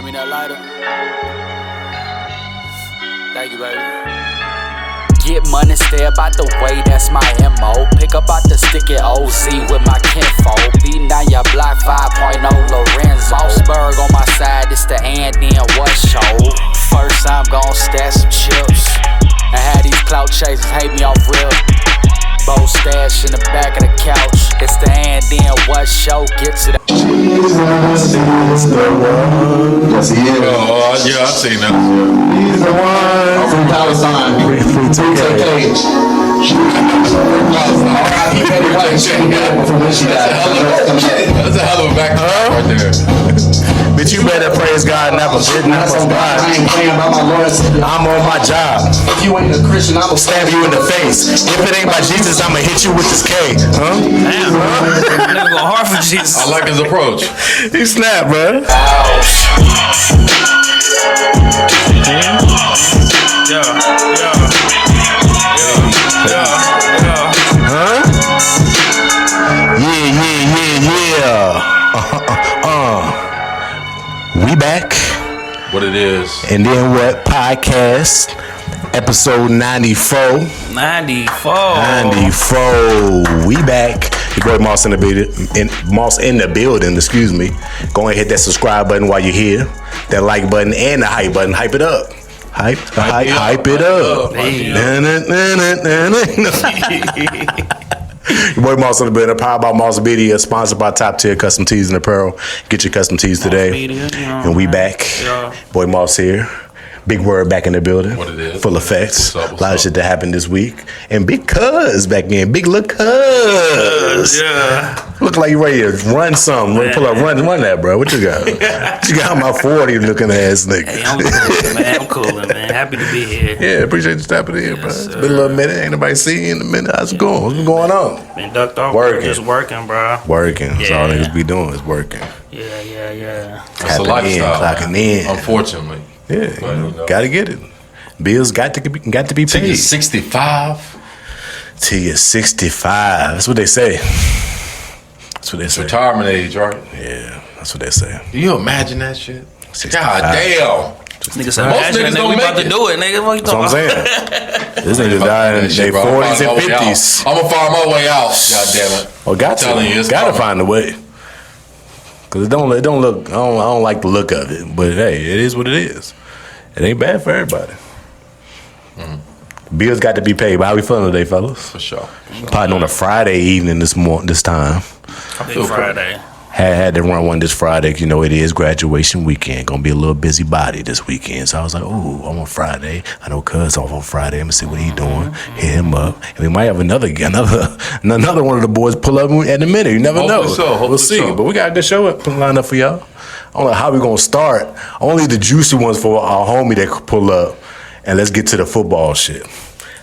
me that lighter. Thank you, baby. Get money, stay about the way, that's my MO. Pick up out the stick at OZ with my kinfolk. Beating down your block 5.0 Lorenzo. Mossberg on my side, it's the and then what show. First I'm gon' stash some chips. I had these clout chasers hate me off real. Bow stash in the back of the couch. It's the and then what show. Get to the Jesus is the one. Yes, he is. Oh, yeah, I've seen that. He's the one. I'm from Palestine. Free Tik That's a hell of a back right there. Bitch, you better praise God, never God. I'm on my job. If you ain't a Christian, I'm I'll stab you in the face. If it ain't by Jesus, I'ma hit you with this K. Huh? Damn, bro. Nigga go hard for Jesus. I like his approach. He snapped, bro. Huh? Yeah. We back. What it is. And then what? Podcast. Episode 94. 94. We back. Your boy Myles in the building. Excuse me. Go ahead and hit that subscribe button while you're here. That like button and the hype button. Hype it up. Hype it up. Your boy Myles in the building. Powered by Myles Media. Sponsored by Top Tier Custom Tees and Apparel. Get your custom tees today. Media, and we back. Yeah. Boy Myles here. Big Word back in the building. What it is. Full effects. What's A lot of shit that happened this week. And Big Cuz back in. Big Look Cuz. Yeah. Look like you ready to run something. Pull up, run that, bro. What you got? What you got my 40 looking ass nigga? Hey, I'm coolin', man. I'm coolin', man. Happy to be here. Yeah, appreciate you stopping in, bro. It's been a little minute. Ain't nobody seen you in a minute. How's it going? What's been going on? Been ducked off. Working. Just working, bro. Working. That's all Yeah. niggas be doing is working. Yeah. That's a Tapping in, lifestyle. clocking in. Unfortunately. Yeah, But, you know. gotta get it. Bills got to be To paid. 65. Till you're 65. That's what they say. That's what they say. Retirement age, right? Yeah, that's what they say. Do you imagine that shit? 65. God damn. Nigga said, Most imagine niggas nigga, don't we about make to it. do it, nigga. What you That's what I'm talking saying. This niggas dying in their 40s and 50s. I'm gonna find my way out. God damn it. Oh, got telling you, to. it's Gotta coming. find a way. Cause it don't look. I don't like the look of it. But hey, it is what it is. It ain't bad for everybody. Bills got to be paid. But how we feeling today, fellas? For sure. Potting on a Friday evening this time. Big Friday. Had to run one this Friday. You know, it is graduation weekend. Gonna be a little busybody this weekend. So I was like, ooh, I'm on Friday. I know Cuz off on Friday. I'm gonna see what he doing. Hit him up. And we might have another one of the boys pull up in a minute. You never know. Hopefully so. Hopefully We'll see. so. But we got a good show lined up for y'all. I don't know how we gonna start. Only the juicy ones for our homie that could pull up. And let's get to the football shit.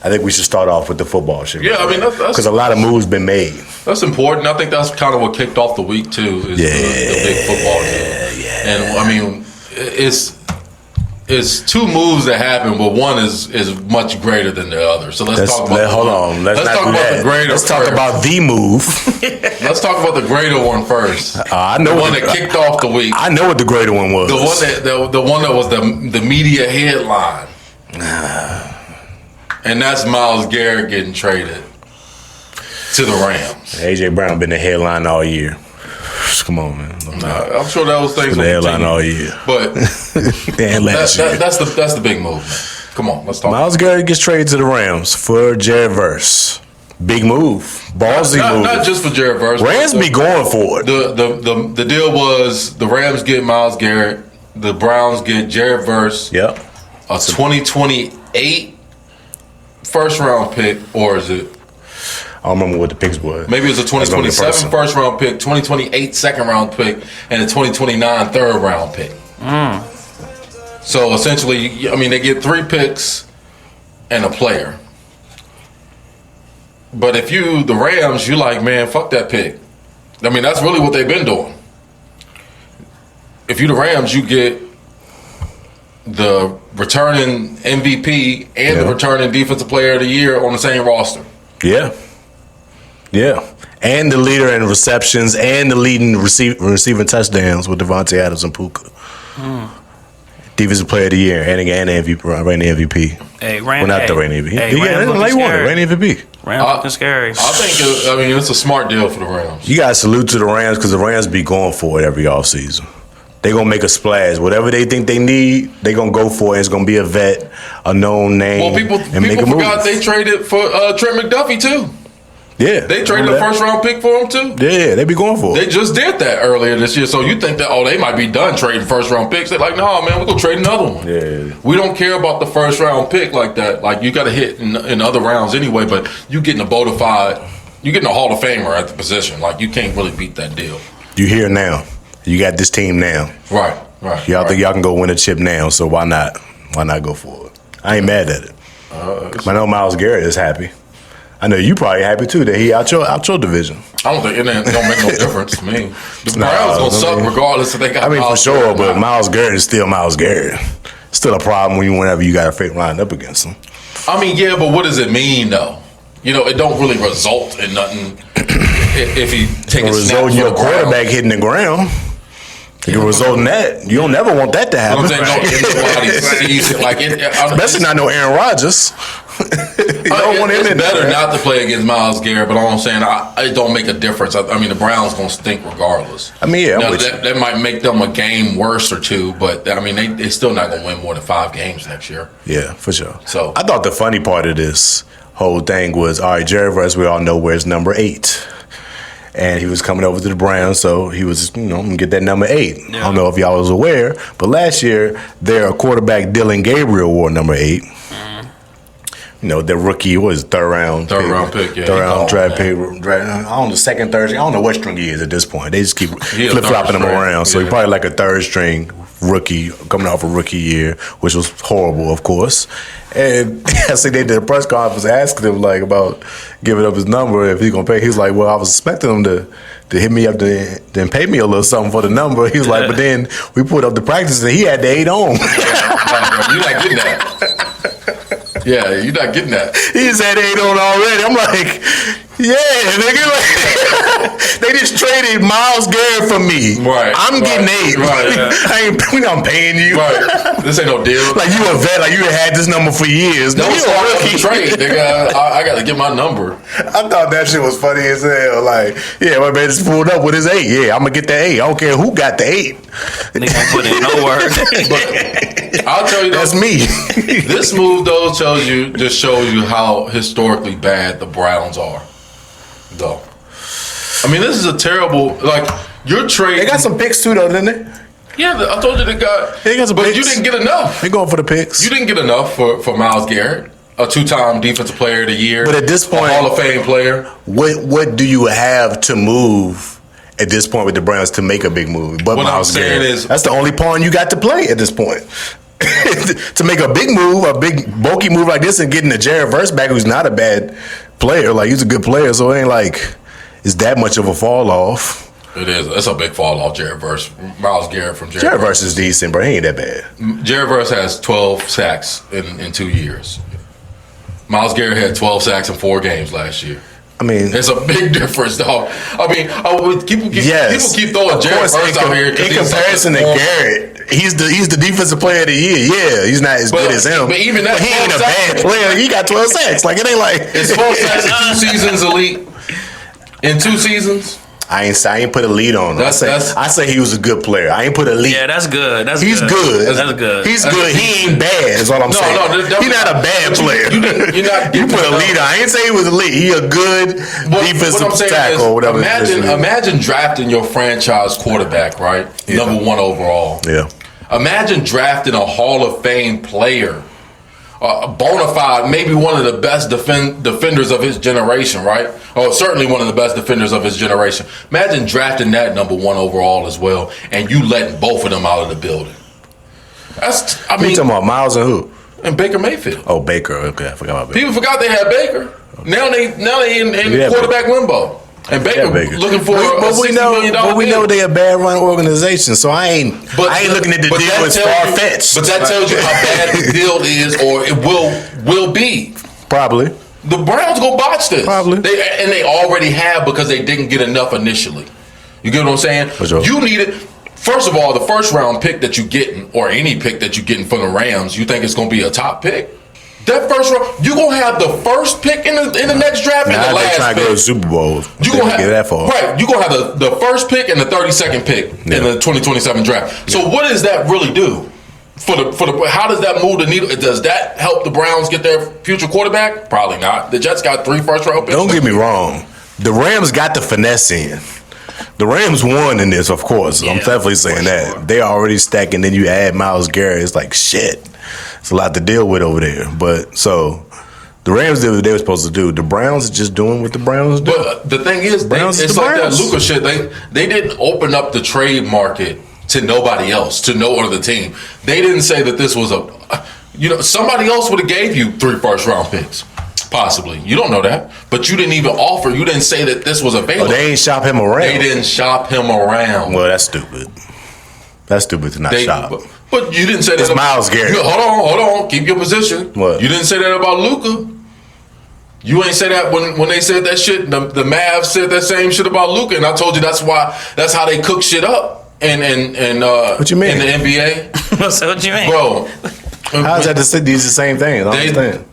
I think we should start off with the football shit. Yeah, I mean, that's because a lot of moves been made. That's important. I think that's kind of what kicked off the week too. Is the big football game. Yeah. And I mean, it's two moves that happen, but one is much greater than the other. So let's talk about. Hold on. Let's not talk do about that. the greater. Let's talk first. about the move. Let's talk about the greater one first. I know the one that kicked off the week. I know what the greater one was. The one that was the media headline. And that's Myles Garrett getting traded to the Rams. AJ Brown been the headline all year. Come on, man. I'm sure those things Been the headline all year. But and last year. that's the big move, man. Come on, let's talk. Myles Garrett gets traded to the Rams for Jared Verse. Big move. Ballsy move. Not just for Jared Verse. Rams be going for it. The deal was the Rams get Myles Garrett, the Browns get Jared Verse. Yep. A 2028 first round pick, or is it? I don't remember what the picks were. Maybe it was a 2027 first round pick, 2028 second round pick, and a 2029 third round pick. So essentially, I mean, they get 3 picks and a player. But if you, the Rams, you like, man, fuck that pick. I mean, that's really what they've been doing. If you the Rams, you get the returning MVP and the returning defensive player of the year on the same roster. Yeah. And the leader in receptions and the leading receiving touchdowns with Devontae Adams and Puka. Defensive Player of the Year and MVP, reigning MVP. Hey, Well, not the reigning MVP. Hey, Yeah, Rams like looking won it, scary. reigning MVP. Rams looking scary. I think. I mean, it's a smart deal for the Rams. You got to salute to the Rams because the Rams be going for it every offseason. They gonna make a splash. Whatever they think they need, they gonna go for it. It's gonna be a vet, a known name. Well, people forgot they traded for Trent McDuffie too. Yeah, They traded a first round pick for him too. Yeah, they be going for it. They just did that earlier this year. So you think that they might be done trading first round picks? They're like, no, man, we're gonna trade another one. Yeah. We don't care about the first round pick like that. Like you got to hit in other rounds anyway. But you getting a bona fide, you getting a Hall of Famer at the position. Like you can't really beat that deal. You here now. You got this team now. Right. Y'all think y'all can go win a chip now? So why not? Why not go for it? I ain't mad at it. I know Myles Garrett is happy. I know you probably happy too that he out your division. I don't think it don't make no difference to me. The Browns gonna suck regardless if they got. I mean, for Myles sure, Garrett or but not. Myles Garrett is still Myles Garrett. Still a problem whenever you got a fake line up against him. I mean, yeah, but what does it mean though? You know, it don't really result in nothing if he take It a snap result in for your the Browns. quarterback hitting the ground. It can result in that. You don't never want that to happen. I'm saying nobody sees it like it. Especially not no Aaron Rodgers. You don't want him It's in better there. not to play against Myles Garrett, but all I'm saying, it don't make a difference. I mean, the Browns gonna stink regardless. I mean, yeah, I'm Now, with you. that might make them a game worse or two, but I mean, they still not gonna win more than 5 games next year. Yeah, for sure. So- I thought the funny part of this whole thing was, all right, Jerry Rice, we all know wears number 8. And he was coming over to the Browns, so he was, gonna get that number 8. I don't know if y'all was aware, but last year their quarterback Dylan Gabriel wore number 8. The rookie was third round pick, yeah. third round He draft called, pick. I don't know, second, third string. I don't know what string he is at this point. They just keep He a flip flopping third him string, around. So he yeah. probably like a third string rookie coming off a rookie year, which was horrible, of course. And I see they did a press conference asking him like about giving up his number if he's gonna pay. He's like, well, I was expecting him to hit me up then pay me a little something for the number. He was like, but then we put up the practice and he had the 8 on. You're not getting that. Yeah, you're not getting that. He's had 8 on already. I'm like, yeah, nigga. They just traded Myles Garrett for me. Right, I'm right, getting 8. right, yeah. I'm paying you. Right. This ain't no deal. Like you a vet, like you had this number for years. No, You it's a not rookie. a trade, nigga. I got to get my number. I thought that shit was funny as hell. Like, yeah, my man just pulled up with his 8. Yeah, I'm gonna get the 8. I don't care who got the 8. Nigga don't put in no work. But I'll tell you That's though, me. this move though shows you how historically bad the Browns are. Though, I mean, this is a terrible you're trading. They got some picks too, though, didn't they? Yeah, I told you they got some but picks. you didn't get enough. They going for the picks. You didn't get enough for Myles Garrett, a 2-time Defensive Player of the Year. But at this point- a Hall of Fame player. What do you have to move at this point with the Browns to make a big move? But What I'm Myles saying Garrett. is- That's the only pawn you got to play at this point. To make a big move, a big bulky move like this, and getting a Jared Verse back, who's not a bad player. Like he's a good player, so it ain't like it's that much of a fall off. It is. It's a big fall off. Myles Garrett from Jared Verse is decent, but he ain't that bad. Jared Verse has 12 sacks in 2 years. Myles Garrett had 12 sacks in 4 games last year. I mean, It's a big difference, dog. I mean, people keep throwing Of Jared course, Verse out here. 'cause in he's comparison to such a- Garrett, he's the defensive player of the year. Yeah, he's not as good as him. but even that he ain't a 12 sacks- bad player. He got 12 sacks. Like it ain't like Is 12 sacks in 2 seasons elite? In 2 seasons? I ain't put a lead on him. I say he was a good player. I ain't put a lead. Yeah, that's good. He's good. That's good. He's good. He ain't bad. Is what I'm saying. He's not a bad player. You're not You put a enough. leader. I ain't say he was elite. He a good defensive tackle or whatever. Imagine drafting your franchise quarterback, right? Yeah. Number 1 overall. Yeah. Imagine drafting a Hall of Fame player, a bona fide, maybe one of the best defenders of his generation, right? Or certainly one of the best defenders of his generation. Imagine drafting that number 1 overall as well, and you letting both of them out of the building. You talking about Myles and who? And Baker Mayfield. Oh, Baker. Okay, I forgot about Baker. People forgot they had Baker. Now they in Yeah, quarterback limbo. And Baker, looking for but a $60 million But we deal. know they a bad run organization, so I ain't looking at the but deal that as tells far you- fetched. But that tells you how bad the deal is, or it will be. Probably. The Browns gonna botch this. Probably. They already have because they didn't get enough initially. You get what I'm saying? For sure. You needed First of all, the first round pick that you getting, or any pick that you getting from the Rams, you think it's going to be a top pick? That first round, you gonna have the first pick in the next draft and the last pick. Trying to go to the Super Bowl. You gonna have get that far, right? You gonna have the first pick and the 32nd pick in the 2027 draft. So what does that really do for the? How does that move the needle? Does that help the Browns get their future quarterback? Probably not. The Jets got 3 first round picks. Don't get me wrong. The Rams got the finesse in. The Rams won in this, of course. I'm definitely saying that. Sure. They already stacking. Then you add Myles Garrett. It's like shit. It's a lot to deal with over there. But so the Rams did what they were supposed to do. The Browns are just doing what the Browns do. But the thing is, it's like that Luka shit. They didn't open up the trade market to nobody else, to no other team. They didn't say that this was somebody else would have gave you 3 first round picks. Possibly. You don't know that. But you didn't even offer. You didn't say that this was available. Oh, they ain't shop him around. They didn't shop him around. Well, that's stupid. That's stupid to not shop. But you didn't say that. It's Myles Garrett. Hold on. Keep your position. What? You didn't say that about Luka. You ain't say that when they said that shit. The Mavs said that same shit about Luka, and I told you that's how they cook shit up. And what you mean in the NBA? So what you mean, bro? How's that the same thing? I don't understand.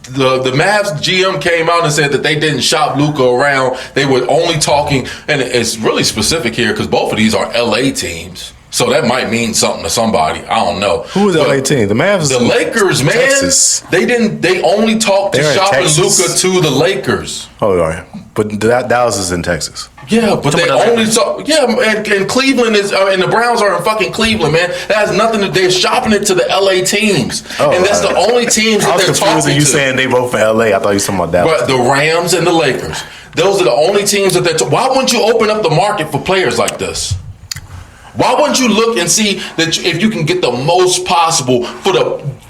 The Mavs GM came out and said that they didn't shop Luka around. They were only talking, and it's really specific here because both of these are LA teams. So that might mean something to somebody. I don't know. Who is the LA team? The Mavs. The Lakers, man. Texas. They only talked to shopping Luka to the Lakers. Oh, all right. But Dallas is in Texas. Yeah, but they only talk. Yeah, and Cleveland is, and the Browns are in fucking Cleveland, man. That has nothing to. They're shopping it to the LA teams, and that's the only teams that they're talking to. You saying they vote for LA? I thought you were talking about Dallas. But the Rams and the Lakers. Those are the only teams that they're. Why wouldn't you open up the market for players like this? Why wouldn't you look and see that if you can get the most possible for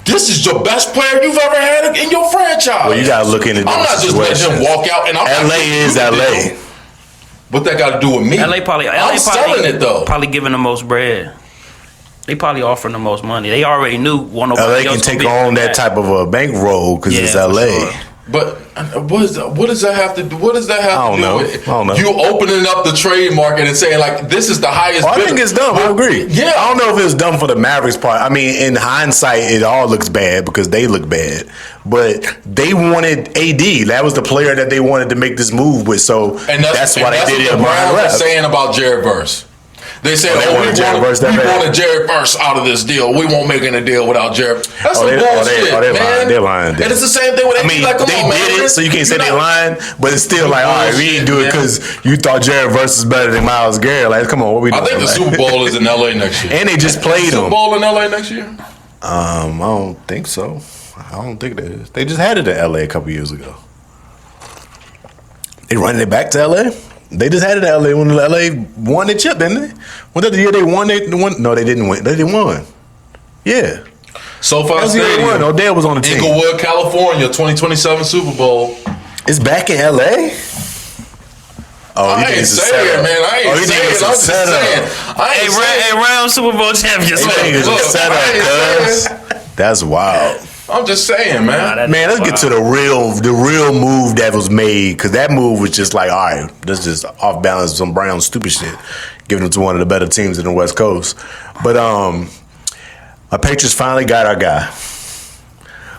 this is your best player you've ever had in your franchise? Well, you gotta look into. I'm not just letting him walk out. And LA is LA. What that got to do with me? I'm selling it though. Probably giving the most bread. They probably offering the most money. They already knew one of LA can take on that type of a bankroll because it's LA. Sure. But what does that have to do? What does that have to do with? I don't know. You opening up the trade market and saying like this is the highest. I think it's dumb. I agree. Yeah, I don't know if it's dumb for the Mavericks part. I mean, in hindsight, it all looks bad because they look bad. But they wanted AD. That was the player that they wanted to make this move with. So that's why they did it. What the Browns are saying about Jared Verse. They said, we wanted Jared Verse out of this deal. We won't make any deal without Jared. That's some bullshit, man. They're lying. And it's the same thing with AD. I mean, they did it, so you can't say they're lying, but it's still like, all right, we didn't do it because you thought Jared Verse is better than Myles Garrett. Like, come on, what we doing? I think the Super Bowl is in LA next year. And they just played them. Super Bowl in LA next year? I don't think so. I don't think it is. They just had it in LA a couple years ago. They running it back to LA? They just had it in LA when LA won the chip, didn't they? When the year they won, no, they didn't win. They didn't win. Yeah. SoFi Stadium. Odell was on the team. Inglewood, California, 2027 Super Bowl. It's back in LA? Oh, I ain't saying, man. I ain't saying. I'm just saying. Hey, Rams Super Bowl champions. That's wild. I'm just saying, man. Man, let's get to the real move that was made, because that move was just like, all right, this is off balance, some Brown stupid shit, giving it to one of the better teams in the West Coast. But our Patriots finally got our guy.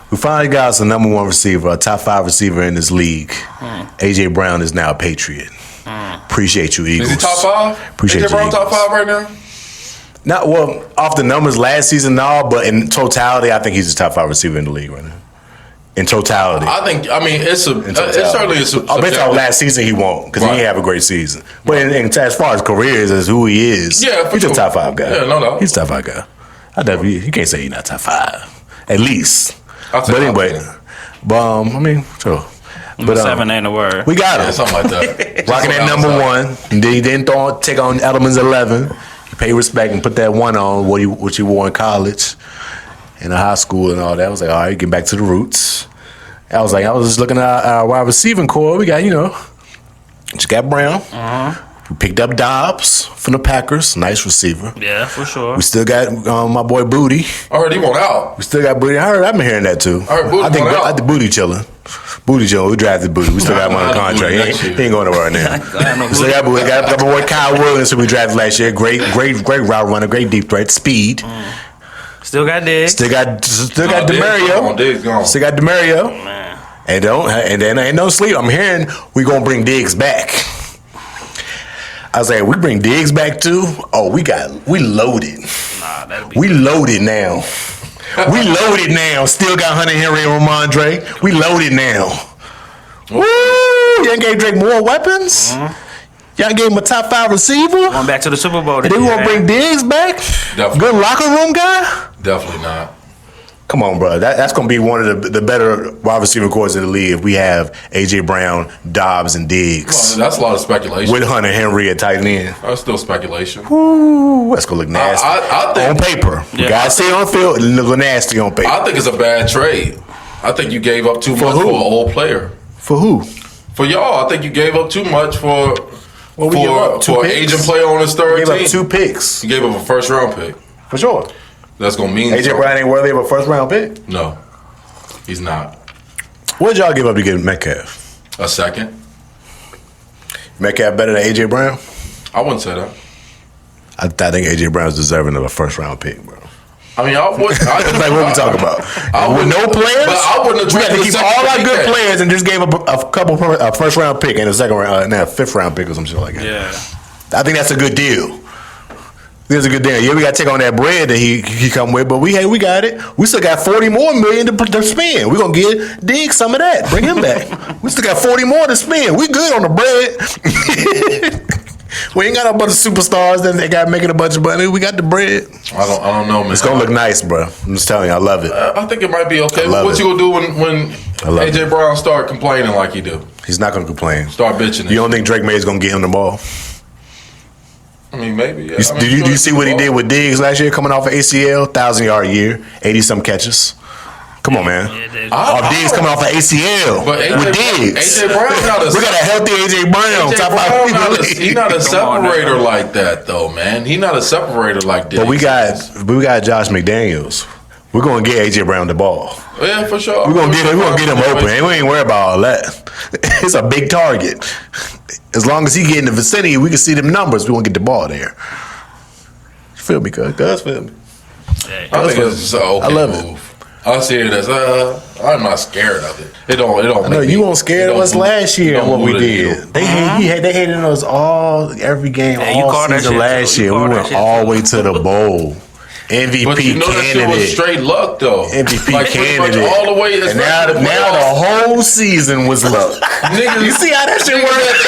We finally got us a number 1 receiver, a top 5 receiver in this league. AJ Brown is now a Patriot. Appreciate you, Eagles. Is he top 5? Appreciate AJ Brown top 5 right now? Not well off the numbers last season, no, but in totality, I think he's the top 5 receiver in the league right now. In totality, it's certainly a subjective. Based on last season, he won't because he didn't have a great season. But as far as careers, as who he is, he's a top 5 guy. Yeah, no doubt. He's a top 5 guy. You can't say he's not top 5, at least. But anyway, sure. But 7 ain't a word. We got him. Yeah, something like that. Rocking at number 1. And then he didn't take on Edelman's 11. He paid respect and put that 1 on what he wore in college and in high school and all that. I was like, all right, get back to the roots. I was just looking at our wide receiving core. We got, just got Brown. We picked up Dobbs from the Packers. Nice receiver. Yeah, for sure. We still got my boy Booty. I heard he went out. We still got Booty. I've been hearing that too. I heard Booty went out. I think Booty chilling. Booty Joe, we drafted Booty. We still got him on the contract. He ain't going nowhere right now. Still got Booty. Got my boy Kyle Williams, who we drafted last year. Great route runner, great deep threat, speed. Still got Diggs. Still got Demario. Diggs gone. Still got Demario. Man. And then ain't no sleep. I'm hearing we gonna bring Diggs back. I was like, we bring Diggs back too. Oh, we loaded. Nah, that'll be. We loaded now. We loaded now. Still got Hunter Henry and Ramondre. We loaded now. Woo! Y'all gave Drake more weapons. Y'all gave him a top 5 receiver. Going back to the Super Bowl. And then we gonna bring Diggs back. Definitely. Good locker room guy. Definitely not. Come on, bro. That's going to be one of the better wide receiver corps in the league if we have A.J. Brown, Dobbs, and Diggs. Well, that's a lot of speculation. With Hunter Henry at tight end. That's still speculation. Ooh, that's going to look nasty. I think, on paper. You got to say on the field, it look nasty on paper. I think it's a bad trade. I think you gave up too much for an old player. For who? For y'all. I think you gave up too much for an aging player on his third team. You gave up 2 picks. You gave up a first-round pick. For sure. That's going to mean A.J. Brown ain't worthy of a first-round pick? No. He's not. What did y'all give up to get Metcalf? A second. Metcalf better than A.J. Brown? I wouldn't say that. I think A.J. Brown's deserving of a first-round pick, bro. I mean, I would. Like what we talking about? With no players, but I wouldn't have we got to drafted keep all our good players and just gave up a first round pick and a second round, and a 5th round pick or some shit like that. Yeah, I think that's a good deal. That's a good deal. Yeah, we got to take on that bread that he come with, but we got it. We still got $40 million more to spend. We gonna get Diggs some of that. Bring him back. We still got $40 more to spend. We good on the bread. We ain't got a bunch of superstars that they got making a bunch of money. We got the bread. I don't know, man. It's gonna look nice, bro. I'm just telling you, I love it. I think it might be okay. What you gonna do when AJ Brown start complaining like he do? He's not gonna complain. Start bitching. You don't think Drake May's gonna get him the ball? I mean, maybe. Yeah. Did you see what he did with Diggs last year, coming off of ACL, 1,000-yard year, 80-some catches? Come on, man. Diggs coming off of ACL with Diggs. AJ Brown we got a healthy AJ Brown. He's not a separator like that, though, man. He's not a separator like Diggs. But we got Josh McDaniels. We're gonna get AJ Brown the ball. Yeah, for sure. We're gonna get him open. And we ain't worried about all that. It's a big target. As long as he get in the vicinity, we can see them numbers. We won't get the ball there. You feel me, cuz? Feel me? I think it's an okay I love move. I see it as I'm not scared of it. It don't. No, you weren't scared of us last year and what we did. They hated us every game all season last year. We went all the way to the bowl. MVP but you know candidate. That shit was straight luck though. MVP like, candidate. All the way. And now the whole season was luck. Niggas, you see how that shit works?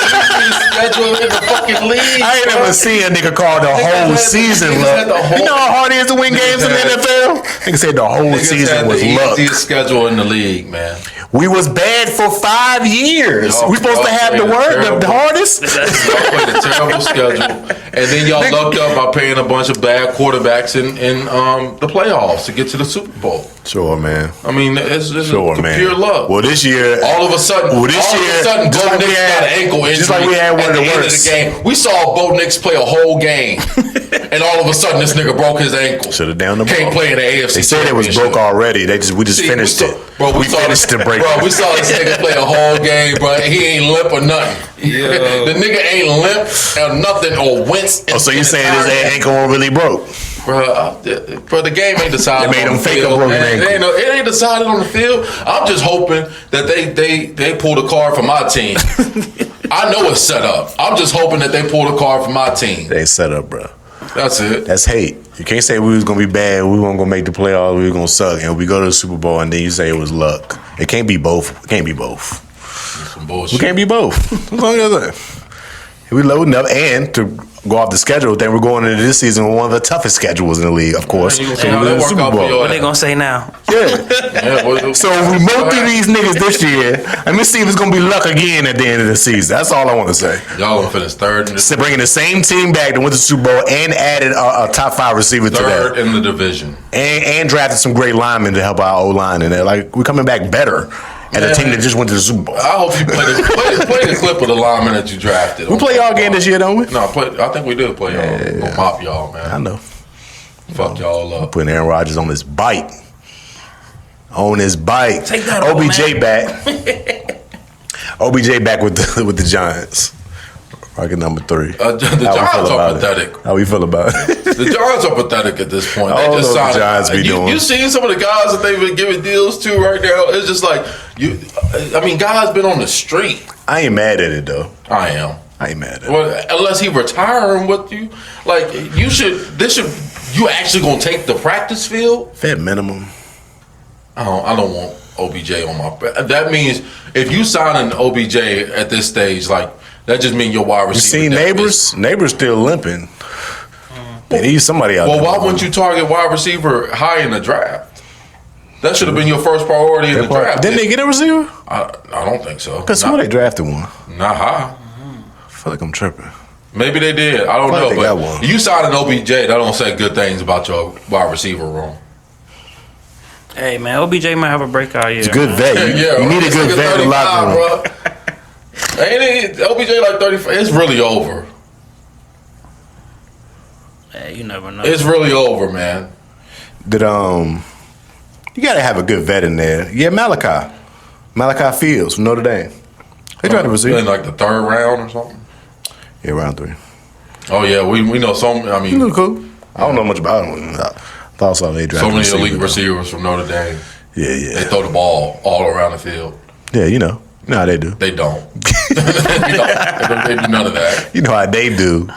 Schedule in the fucking league. I ain't never seen a nigga call the whole season luck. You know how hard it is to win games in the NFL? Nigga said the whole season was luck. Easiest schedule in the league, man. We was bad for 5 years. We supposed to have the hardest. Y'all played a terrible schedule, and then y'all lucked up by paying a bunch of bad quarterbacks in the playoffs to get to the Super Bowl. Sure, man. I mean, it's pure luck. Well, this year, all of a sudden, Bo Nix got an ankle injury. Just like we had one of the End worst. of the game. We saw Bo Nix play a whole game, and all of a sudden, this nigga broke his ankle. Should have down the ball. Can't play in the AFC. They said it was broke already. We just finished it. Bro, we finished the break. Bro, we saw this nigga play a whole game, bro. He ain't limp or nothing. Yeah. The nigga ain't limp or nothing or wince. So you saying his ankle really broke? Bro, the game ain't decided. They made him fake a broken ankle. It ain't decided on the field. I'm just hoping that they pull the card for my team. I know it's set up. I'm just hoping that they pull the card for my team. They set up, bro. That's it. That's hate. You can't say we was gonna be bad. We weren't gonna make the playoffs. We were gonna suck, and we go to the Super Bowl, and then you say it was luck. It can't be both. It can't be both. Some bullshit. We can't be both. That's all you gotta say. We loading up, and to go off the schedule, then we're going into this season with one of the toughest schedules in the league, of course. So we're in the Super Bowl. What they gonna say now? Yeah. So if we move through these niggas this year, let me see if it's gonna be luck again at the end of the season. That's all I want to say. Y'all gonna finish third in the bringing the same team back to win the Super Bowl and added a top 5 receiver to that. Third in the division. And drafted some great linemen to help our O-line in there. Like, we're coming back better. And a team that just went to the Super Bowl. I hope you play the clip of the lineman that you drafted. We play y'all game this year, don't we? No, I think we did play y'all. Yeah. We'll mop y'all, man. I know. Fuck y'all up. Putting Aaron Rodgers on his bite. on his bike. Take that OBJ back. OBJ back with the Giants. Rocket number 3. The Giants are pathetic. How we feel about it? The Giants are pathetic at this point. I don't know what the Giants be doing. You seen some of the guys that they've been giving deals to right now? It's just like guys been on the street. I ain't mad at it though. I am. I ain't mad at it. Well, unless he retiring with you, like you actually gonna take the practice field? Vet minimum. I don't want OBJ on my. That means if you sign an OBJ at this stage, like that just means your wide receiver. You seen Neighbors? Neighbors still limping. They need somebody out there. Well, why wouldn't you target wide receiver high in the draft? That should have been your first priority in the draft. Didn't they get a receiver? I don't think so. Because they drafted one. Not high. I feel like I'm tripping. Maybe they did. I don't know. They got one. You signed an OBJ, that don't say good things about your wide receiver room. Hey man, OBJ might have a breakout year. It's a good vet. You need a good vet in the locker room. Ain't it? OBJ like 35. It's really over. Hey, you never know. It's really over, man. You gotta have a good vet in there. Yeah, Malachi Fields from Notre Dame. They tried to receive in like the 3rd round or something. Yeah, round 3. Oh yeah, we know some. I mean, he look cool. I don't know much about him. I thought so. They drafted so many elite receivers from Notre Dame. Yeah. They throw the ball all around the field. Yeah, you know how they do. They don't. They do none of that. You know how they do.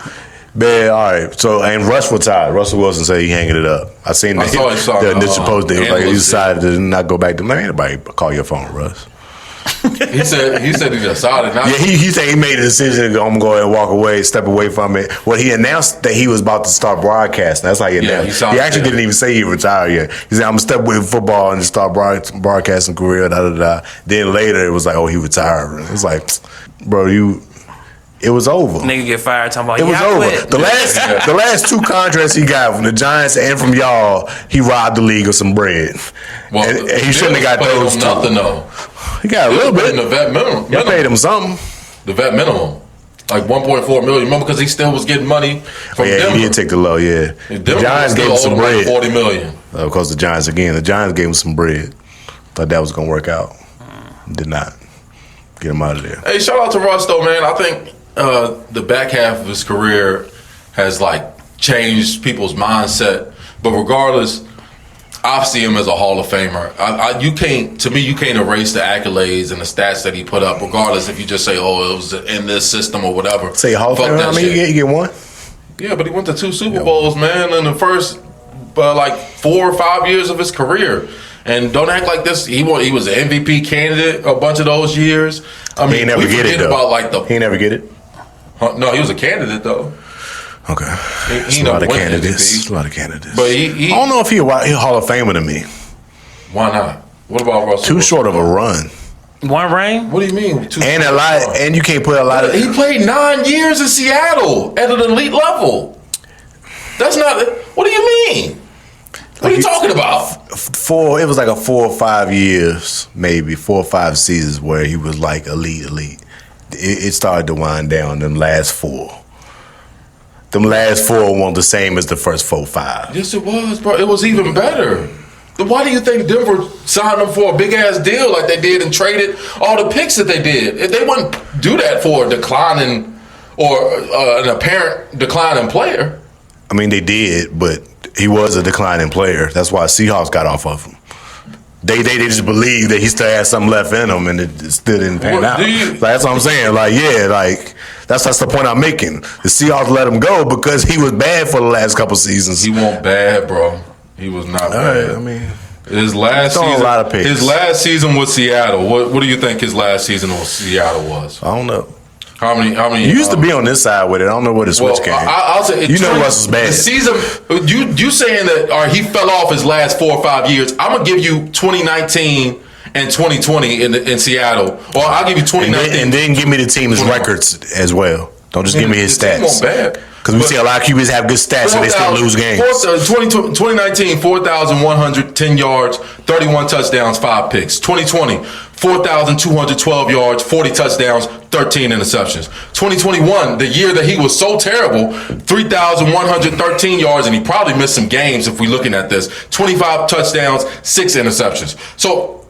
Man, all right. So, and Russ retired. Russell Wilson said he hanging it up. I seen the initial post. They was like he decided to not go back to. Man, anybody call your phone, Russ? He said he decided not. Yeah, he said he made a decision. I'm going to go ahead and walk away, step away from it. Well, he announced that he was about to start broadcasting. That's how he announced. He actually didn't even say he retired yet. He said, "I'm gonna step away from football and start broadcasting career." Then later it was like, "Oh, he retired." It was like, bro, it was over. Nigga get fired talking about it was over. Quit. The last 2 contracts he got from the Giants and from y'all, he robbed the league of some bread. Well, and he shouldn't have got those 2. Nothing though. He got a little bit. The vet minimum. Y'all paid him something. The vet minimum, like 1.4 million. Remember, because he still was getting money from Denver. He did take the low. Yeah, the Giants gave him some bread. Like 40 million. Of course, the Giants gave him some bread. Thought that was gonna work out. Did not. Get him out of there. Hey, shout out to Russ though, man. I think the back half of his career has like changed people's mindset. But regardless, I see him as a Hall of Famer. You can't erase the accolades and the stats that he put up, regardless if you just say, "Oh, it was in this system" or whatever. Say Hall of Famer. I mean, you get one. Yeah, but he went to 2 Super Bowls, man, in the first like 4 or 5 years of his career. And don't act like this. He was an MVP candidate a bunch of those years. I mean, he never get it though. He never get it. No, he was a candidate though. Okay, he a lot of candidates. A lot of candidates. But I don't know if he's a Hall of Famer to me. Why not? What about Russell? Too short of a run. One ring? What do you mean? And a lot, and you can't put a lot of. He played 9 years in Seattle at an elite level. That's not. What do you mean? What are you talking about? It was like a 4 or 5 years, maybe 4 or 5 seasons where he was like elite. It started to wind down. Them last 4. Them last 4 weren't the same as the first 4 or 5. Yes, it was, bro. It was even better. Why do you think Denver signed them for a big ass deal like they did and traded all the picks that they did? They wouldn't do that for a declining or an apparent declining player. I mean, they did, but he was a declining player. That's why Seahawks got off of him. They just believed that he still had something left in him, and it still didn't pan out. That's what I'm saying. That's the point I'm making. The Seahawks let him go because he was bad for the last couple seasons. He wasn't bad, bro. He was not bad. Right, I mean, his last season with Seattle. What do you think his last season with Seattle was? I don't know. How many? He used to be on this side with it. I don't know where the switch came. I'll say Russ is bad. The season, you saying that he fell off his last 4 or 5 years? I'm gonna give you 2019 and 2020 in Seattle, or I'll give you 2019 and then give me the team's records as well. Don't just give me his stats. Because we see a lot of QBs have good stats and they still lose games. 2019, 4,110 yards, 31 touchdowns, 5 picks. 2020, 4,212 yards, 40 touchdowns, 13 interceptions. 2021, the year that he was so terrible, 3,113 yards, and he probably missed some games if we're looking at this. 25 touchdowns, 6 interceptions. So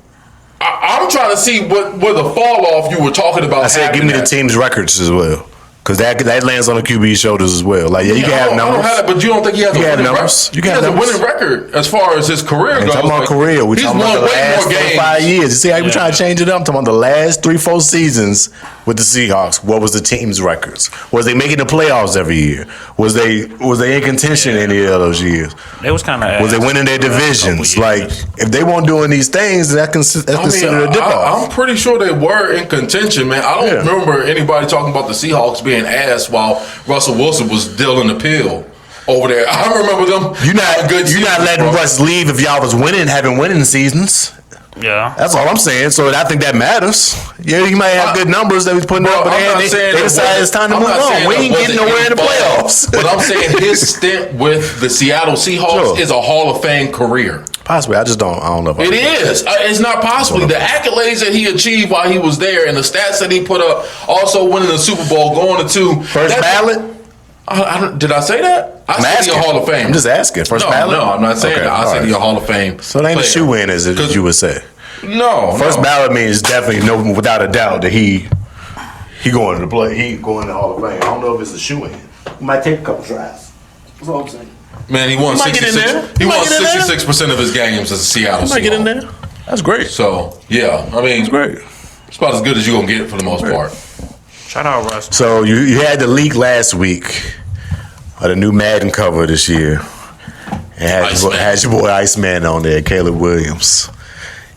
I'm trying to see where the fall off you were talking about. I said, give me the team's records as well. Because that lands on the QB's shoulders as well. Like, yeah, you can have numbers. I don't have it, but you don't think he has a winning record? You can have a winning record as far as his career goes. Talking about career, we're talking about the last 4 or 5 years. You see how we're trying to change it up? I'm talking about the last 3-4 seasons with the Seahawks. What was the team's records? Was they making the playoffs every year? Was they in contention any of those years? They was kind of. Was they winning their divisions? Like, if they weren't doing these things, that's considered a dip off. I'm pretty sure they were in contention, man. I don't remember anybody talking about the Seahawks being ass while Russell Wilson was dealing the pill over there. I remember them. You're not letting Russ leave if y'all was having winning seasons. Yeah, that's all I'm saying. So I think that matters. Yeah, you might have good numbers that he's putting up, but they decided it's time to move on. We ain't getting nowhere in the playoffs. But I'm saying his stint with the Seattle Seahawks is a Hall of Fame career. Possibly, I don't know. It is. It's not possibly. The accolades that he achieved while he was there and the stats that he put up, also winning the Super Bowl, going to 2. First ballot? Did I say that? I said he's a Hall of Fame. I'm just asking. First ballot? No, I'm not saying that. I said he's a Hall of Fame. So it ain't a shoe-in, as you would say. No. First ballot means definitely, without a doubt, that he going to the play. He going to the Hall of Fame. I don't know if it's a shoe-in. He might take a couple tries. That's all I'm saying. Man, he won 66%. He won 66% of his games as a Seattle Seahawks. He might get in there. That's great. So yeah, I mean, it's great. It's about as good as you're gonna get for the most part. Shout out Russ. So you had the leak last week of the new Madden cover this year, and had your boy Iceman on there, Caleb Williams.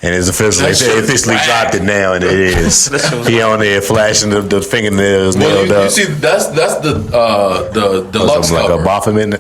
And it's officially, they officially dropped it now, and it is. He on there flashing the fingernails nailed up. You see, that's the deluxe like cover. A Bafferman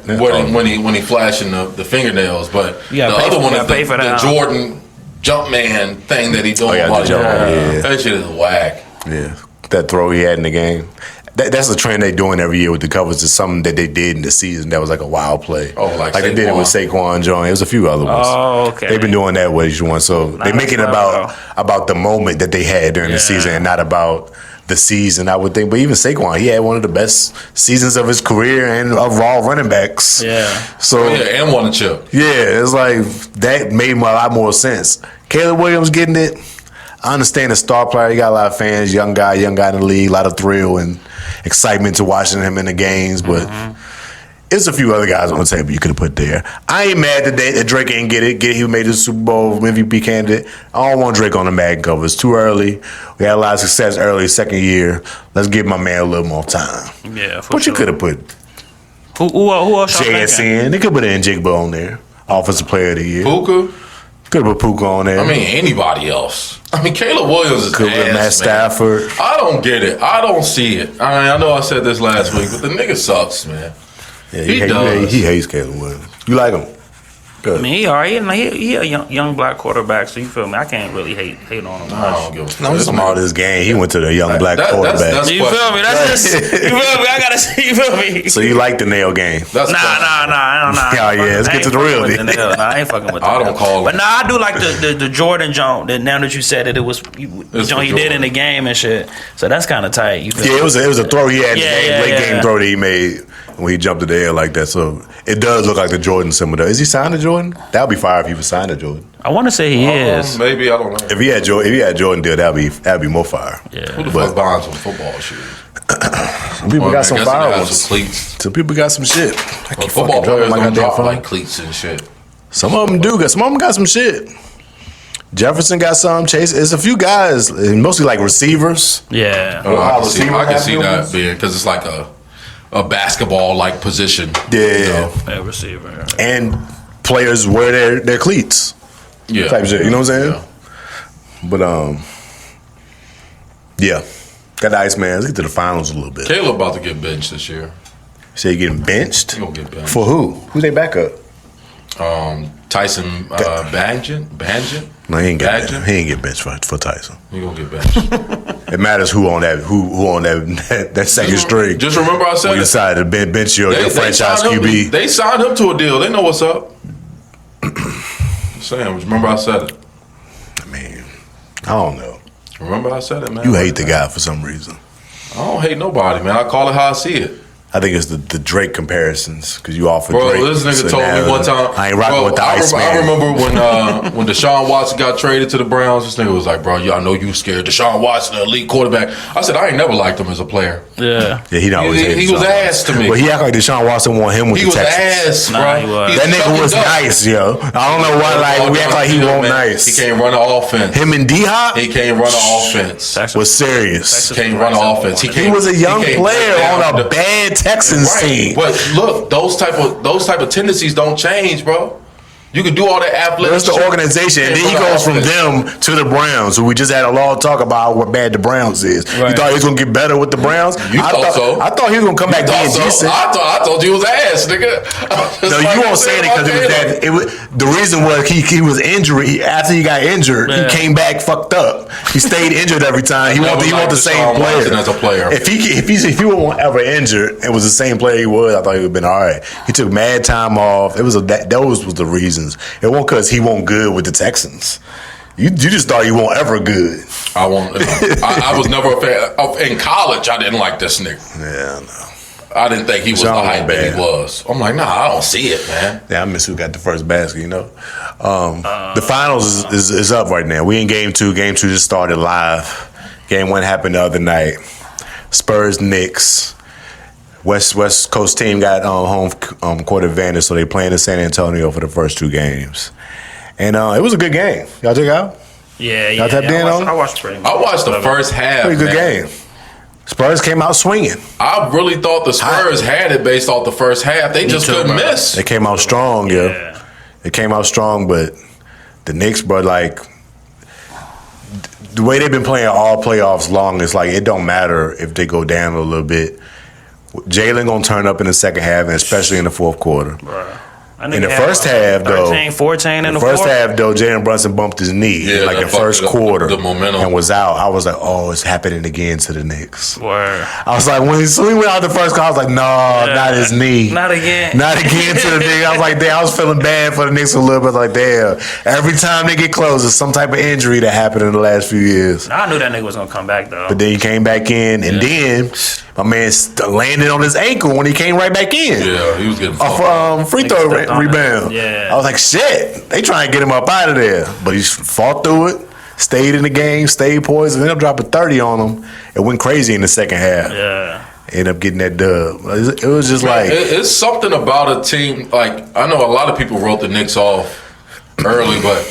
when he flashing the fingernails, but the other one is the Jordan Jumpman thing that he doing. That shit is whack. Yeah, that throw he had in the game. That's the trend they doing every year with the covers. It's something that they did in the season that was like a wild play. Oh, like they did it with Saquon Jones. There was a few other ones. Oh, okay. They've been doing that with each one. So they make it about the moment that they had during the season and not about the season, I would think. But even Saquon, he had one of the best seasons of his career and of all running backs. Yeah. So and won a chip. Yeah, it's like that made a lot more sense. Caleb Williams getting it. I understand the star player. He got a lot of fans, young guy in the league, a lot of thrill and excitement to watching him in the games. But there's a few other guys on the table you could have put there. I ain't mad that Drake ain't get it. He made the Super Bowl MVP candidate. I don't want Drake on the Madden cover. It's too early. We had a lot of success early, second year. Let's give my man a little more time. Yeah, but you could have put who else? JSN. They could put Njigba on there. Offensive Player of the Year. Puka? Could have put Puka on there. I mean, anybody else. I mean, Caleb Williams is Matt Stafford. I don't get it. I don't see it. I mean, I know I said this last week, but the nigga sucks, man. Yeah, he hates Caleb Williams. You like him? Good. I mean, he alright. He a young black quarterback, so you feel me? I can't really hate on him much. I don't give a fuck. No, it's all this game. He went to the young black quarterback. You feel me? That's just, you feel me? I gotta see. You feel me? So you like the nail game? Nah. Oh yeah, let's get to the real deal. I ain't fucking with that. I don't call him. But I do like the Jordan jump. That now that you said it was the jump he did in the game and shit. So that's kind of tight. You feel me? It was a throw he had in the game, late game throw that he made when he jumped in the air like that. So it does look like the Jordan symbol. Is he signed to Jordan? That would be fire if he was signed to Jordan. I want to say he is. Maybe, I don't know. If he had Jordan deal, that'd be more fire. Yeah. Who the fuck buying some football shoes? Some people got some fire ones. Some cleats. Some people got some shit. Football players don't drop like cleats and shit. Some of them do. Some of them got some shit. Jefferson got some. Chase. There's a few guys, mostly like receivers. Yeah. I can see that being because it's like a basketball like position. Yeah. A receiver. And players wear their cleats. Yeah. Type shit. You know what I'm saying? Yeah. But yeah. Got the Iceman. Let's get to the finals a little bit. Caleb about to get benched this year. So you getting benched? He gonna get benched. For who? Who's they backup? Tyson Bagent? No, he ain't get benched for Tyson. He gonna get benched. It matters who on that second string. Just remember I said when you decided to bench your franchise QB. They signed him to a deal. They know what's up. Sam, remember I said it. I mean, I don't know. Remember I said it, man. You hate the guy for some reason. I don't hate nobody, man. I call it how I see it. I think it's the Drake comparisons because you offer Bro, Drake. this nigga told me one time. I ain't rocking with the Iceman. I remember when Deshaun Watson got traded to the Browns. This nigga was like, "Bro, I know you scared. Deshaun Watson, an elite quarterback." I said, "I ain't never liked him as a player." Yeah, he always he was ass to me. But he act like Deshaun Watson want him with the Texans. He was ass, bro. He was. That nigga was nice, yo. I don't know why. Like we act like he won't nice. He can't run an offense. Him and D-Hop. He can't run an offense. Was serious. Can't run an offense. He was a young player on a bad Texans team. But look, those type of tendencies don't change, bro. You can do all that athletic. That's the organization, and then he goes from them to the Browns, who we just had a long talk about what bad the Browns is. Right. You thought he was gonna get better with the Browns? I thought so. I thought he was gonna come back being decent. I told you it was ass, nigga. No, you won't say it because it was that. The reason was he was injured. After he got injured, he came back fucked up. He stayed injured every time. He want the same player. As a player. If he wasn't ever injured and was the same player he was, I thought he would have been all right. He took mad time off. Those was the reasons. It wasn't because he wasn't good with the Texans. You just thought he wasn't ever good. I won't. I was never a fan. In college, I didn't like this nigga. Yeah, no. I didn't think he was the hype that he was. I'm like, nah, I don't see it, man. Yeah, I miss who got the first basket, you know. The finals is up right now. We in game 2. Game 2 just started live. Game 1 happened the other night. Spurs, Knicks. West Coast team got home court advantage, so they playing in San Antonio for the first 2 games. And it was a good game. Y'all check it out? Yeah. Y'all tapped in on it? I watched pretty much. I watched the first half. Pretty good game. Spurs came out swinging. I really thought the Spurs had it based off the first half. They just couldn't miss. They came out strong, yeah. They came out strong, but the Knicks, bro, like the way they've been playing all playoffs long, it's like it don't matter if they go down a little bit. Jalen gonna turn up in the second half, and especially in the fourth quarter. Bruh. In the first half, 14 in the first fourth. half, though, Jalen Brunson bumped his knee like the first quarter, the momentum, and was out. I was like, oh, it's happening again to the Knicks. Word. I was like, when he went out the first quarter, I was like, no, not his knee. Not again. Not again to the Knicks. I was like, damn, I was feeling bad for the Knicks a little bit. Like, damn, every time they get close, there's some type of injury that happened in the last few years. I knew that nigga was going to come back, though. But then he came back in, and then my man landed on his ankle when he came right back in. Yeah, he was getting off free throw rebound. Yeah. I was like, shit, they trying to get him up out of there. But he fought through it, stayed in the game, stayed poised, and ended up dropping 30 on him. It went crazy in the second half. Yeah. Ended up getting that dub. It was just like... It's something about a team, like, I know a lot of people wrote the Knicks off early, but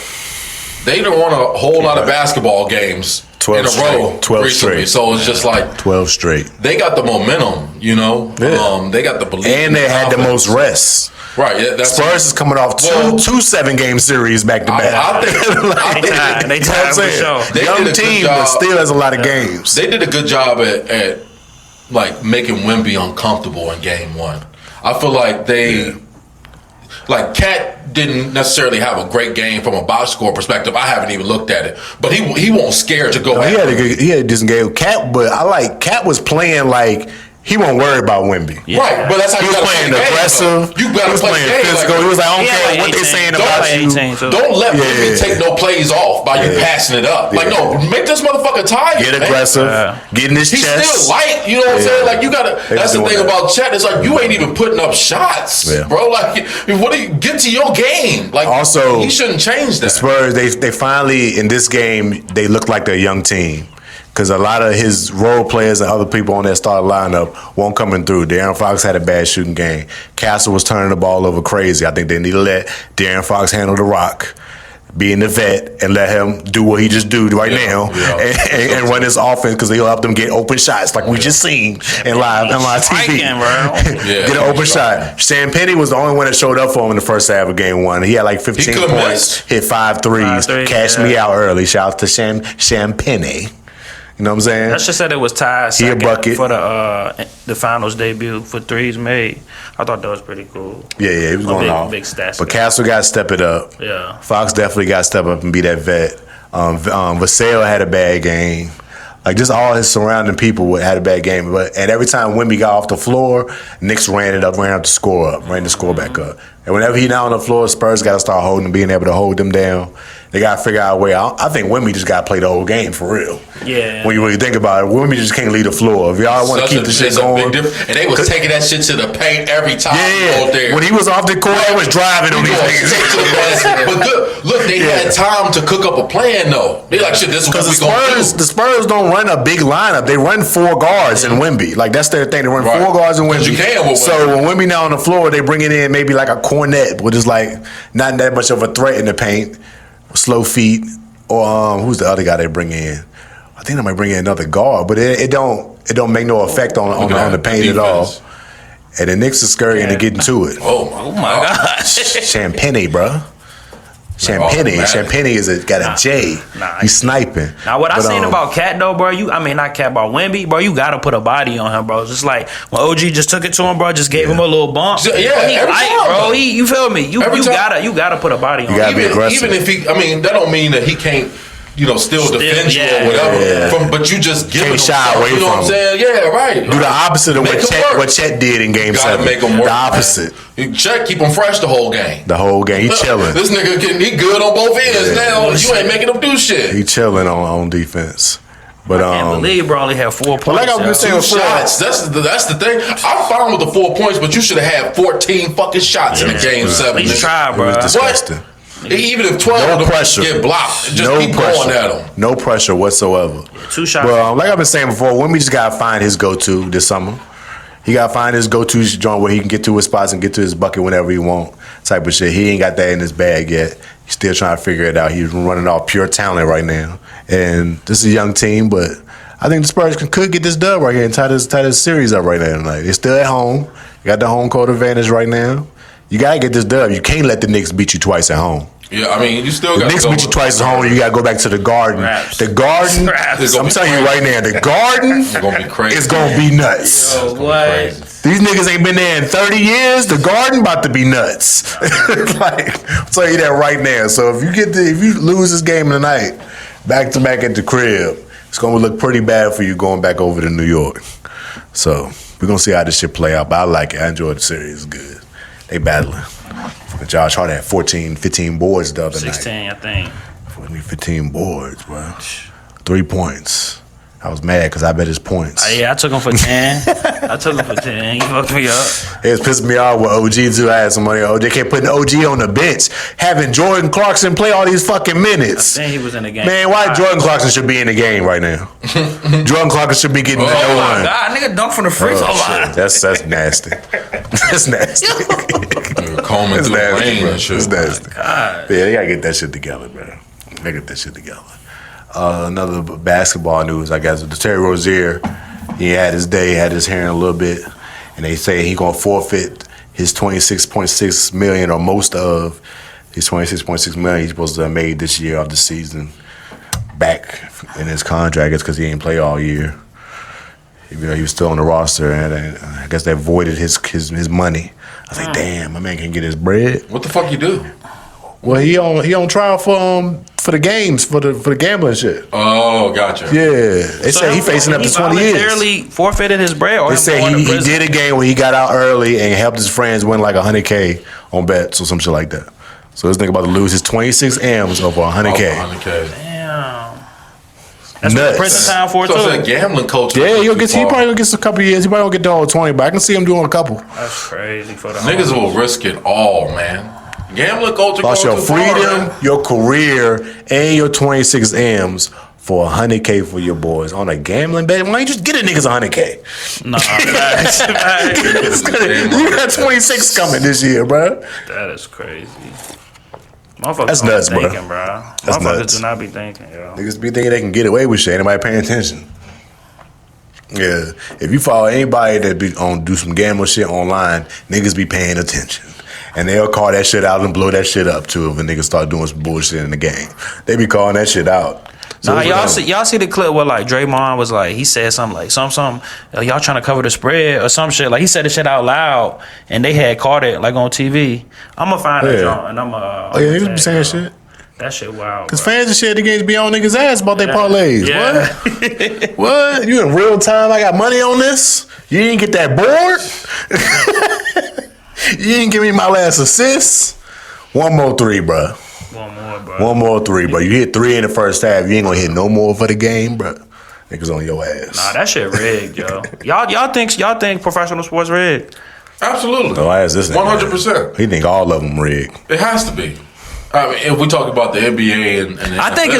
they didn't won a whole lot of basketball games 12 in a straight. row 12 recently. straight. So it's just like 12 straight. They got the momentum, you know. Yeah. They got the belief. And they had the most rest. Right. Yeah, that's Spurs is coming off two 7-game series back to back. They tied for sure. They Young team, but still has a lot of games. They did a good job at like making Wemby uncomfortable in game 1. I feel like like Cat didn't necessarily have a great game from a box score perspective. I haven't even looked at it, but he won't scared to go. He had a decent game. Cat, but I like Cat was playing like. He won't worry about Wemby. Yeah. Right, but that's how he was playing aggressive. You got to play physical. He was like, I don't care what they're saying about you. Don't let Wemby take no plays off by you passing it up. Like, no, make this motherfucker tired. Get aggressive. Get in his chest. He's still light. You know what I'm saying? Like, you got to. That's the thing about Chet. It's like you ain't even putting up shots, bro. Like, what do you get to your game? Like, also, he shouldn't change that. The Spurs, they finally in this game they look like they're a young team. Because a lot of his role players and other people on that starting lineup won't coming through. De'Aaron Fox had a bad shooting game. Castle was turning the ball over crazy. I think they need to let De'Aaron Fox handle the rock, being the vet, and let him do what he just do right now and run his offense because he'll help them get open shots like we just seen in live TV. Get an open shot. Champagne was the only one that showed up for him in the first half of game 1. He had like 15 points, hit 5 threes, cashed me out early. Shout out to Champagne. You know what I'm saying? That just said it was tied second for the finals debut for threes made. I thought that was pretty cool. Yeah, he was going off. Big stats. But Castle got to step it up. Yeah. Fox definitely got to step up and be that vet. Vassell had a bad game. Like, just all his surrounding people had a bad game. And every time Wemby got off the floor, Knicks ran the score up, ran the score back up. And whenever he not on the floor, Spurs got to start holding him, being able to hold them down. They got to figure out a way. I think Wemby just got to play the whole game for real. Yeah. When you really think about it, Wemby just can't leave the floor. If y'all want to keep the shit going. And they was taking that shit to the paint every time he go there. When he was off the court, they was driving on these niggas. But look, they had time to cook up a plan though. They like, shit, this is what we gonna do. The Spurs don't run a big lineup. They run 4 guards in Wemby. Like, that's their thing. They run 4 guards in Wemby. You can with so when Wemby now on the floor, they bring it in maybe like a Cornet, which is like not that much of a threat in the paint. Slow feet. Or who's the other guy they bring in? I think they might bring in another guard, but it don't make no effect on the paint at all. And the Knicks are scurrying to get into it. Oh my gosh. Champagne, bro. Champagne is got a J. He's sniping. Now, what I seen about Cat though, bro, not Cat, about Wemby, bro, you gotta put a body on him, bro. Just like when OG just took it to him, bro, just gave him a little bump. Yeah, he every time, bro. You feel me? You gotta put a body on him. Even if he, that don't mean that he can't. Still defend you or whatever. But you just give him shy away from him. You know what I'm saying? Yeah, right. Do the opposite of what Chet did in Game 7. Make him work. The opposite. Chet keep him fresh the whole game. He chilling. This nigga he good on both ends now. You ain't making him do shit. He chilling on defense. But I can't believe bro only had 4 points. Like I've been saying, 2 shots. That's the thing. I'm fine with the 4 points, but you should have had 14 fucking shots in the Game 7. He tried, bro. It was disgusting. What? Even if 12 of them get blocked, just keep going at them. No pressure whatsoever. 2 shots. Well, like I've been saying before, Wemby just got to find his go-to this summer. He got to find his go-to joint where he can get to his spots and get to his bucket whenever he want, type of shit. He ain't got that in his bag yet. He's still trying to figure it out. He's running off pure talent right now. And this is a young team, but I think the Spurs could get this dub right here and tie this series up right now tonight. They're still at home. You got the home court advantage right now. You got to get this dub. You can't let the Knicks beat you twice at home. Yeah, you still got to Knicks beat you twice at home. You got to go back to the Garden. The Garden, I'm telling you right now, the Garden is going to be nuts. Yo, what? These niggas ain't been there in 30 years. The Garden about to be nuts. I'll tell you that right now. So if you lose this game tonight, back to back at the crib, it's going to look pretty bad for you going back over to New York. So we're going to see how this shit play out. But I like it. I enjoyed the series. It's good. They battling. Josh Hart had 14, 15 boards the other 16, night. 16, I think. 15 boards, bro. 3 points. I was mad because I bet his points. I took him for 10. He fucked me up. It was pissing me off with OG too. I had some money. They kept putting OG on the bench, having Jordan Clarkson play all these fucking minutes. I think he was in the game. Man, why Jordan Clarkson should be in the game right now? Jordan Clarkson should be getting no one. God, nigga dunk from the free throw line. That's nasty. That's nasty. Combing through the rain and shit. It's nasty. God. Yeah, they gotta get that shit together, man. They gotta get that shit together. Another basketball news, I guess, the Terry Rozier, he had his day, had his hair in a little bit, and they say he gonna forfeit his $26.6 million, or most of his $26.6 million he's supposed to have made this year of the season back in his contract. It's because he ain't play all year. Even though he was still on the roster, and I guess they voided his money. I was like, damn, my man can get his bread. What the fuck you do? Well, he on trial for the games, for the gambling shit. Oh, gotcha. Yeah, they say he facing up to 20 years. He voluntarily forfeited his bread, or they say he did a game where he got out early and helped his friends win like $100K on bets or some shit like that. So this nigga about to lose his 26 M's over $100K. Damn. That's nuts. Prison time for it too. So it's a gambling coach. Yeah, he probably gonna get a couple years. He probably gonna get the whole 20, but I can see him doing a couple. That's crazy for the niggas will risk it all, man. Gambling culture. Lost your freedom, your career, and your 26 M's for $100K for your boys on a gambling bet. Why don't you just get a niggas $100K? Nah, you got 26 coming this year, bro. That is crazy. Motherfuckers That's nuts, bro. That's Motherfuckers nuts. do not be thinking, yo. Niggas be thinking they can get away with shit. Ain't nobody paying attention. Yeah, if you follow anybody that be on do some gambling shit online, niggas be paying attention. And they'll call that shit out and blow that shit up too if a nigga start doing some bullshit in the game. They be calling that shit out. So y'all see the clip where like Draymond was like, he said something like some y'all trying to cover the spread or some shit. Like he said the shit out loud and they had caught it like on TV. I'm gonna find that joint and I'm niggas be saying shit. That shit wild. Cause fans and shit, the games be on niggas' ass about their parlays. Yeah. What? What? You in real time? I got money on this. You didn't get that board. You didn't give me my last assist. One more three, bro. One more three, bro. You hit 3 in the first half. You ain't gonna hit no more for the game, bro. Niggas on your ass. Nah, that shit rigged, yo. Y'all think professional sports rigged? Absolutely. No, I asked this 100%. He think all of them rigged. It has to be. I mean, if we talk about the NBA and the NFL, I think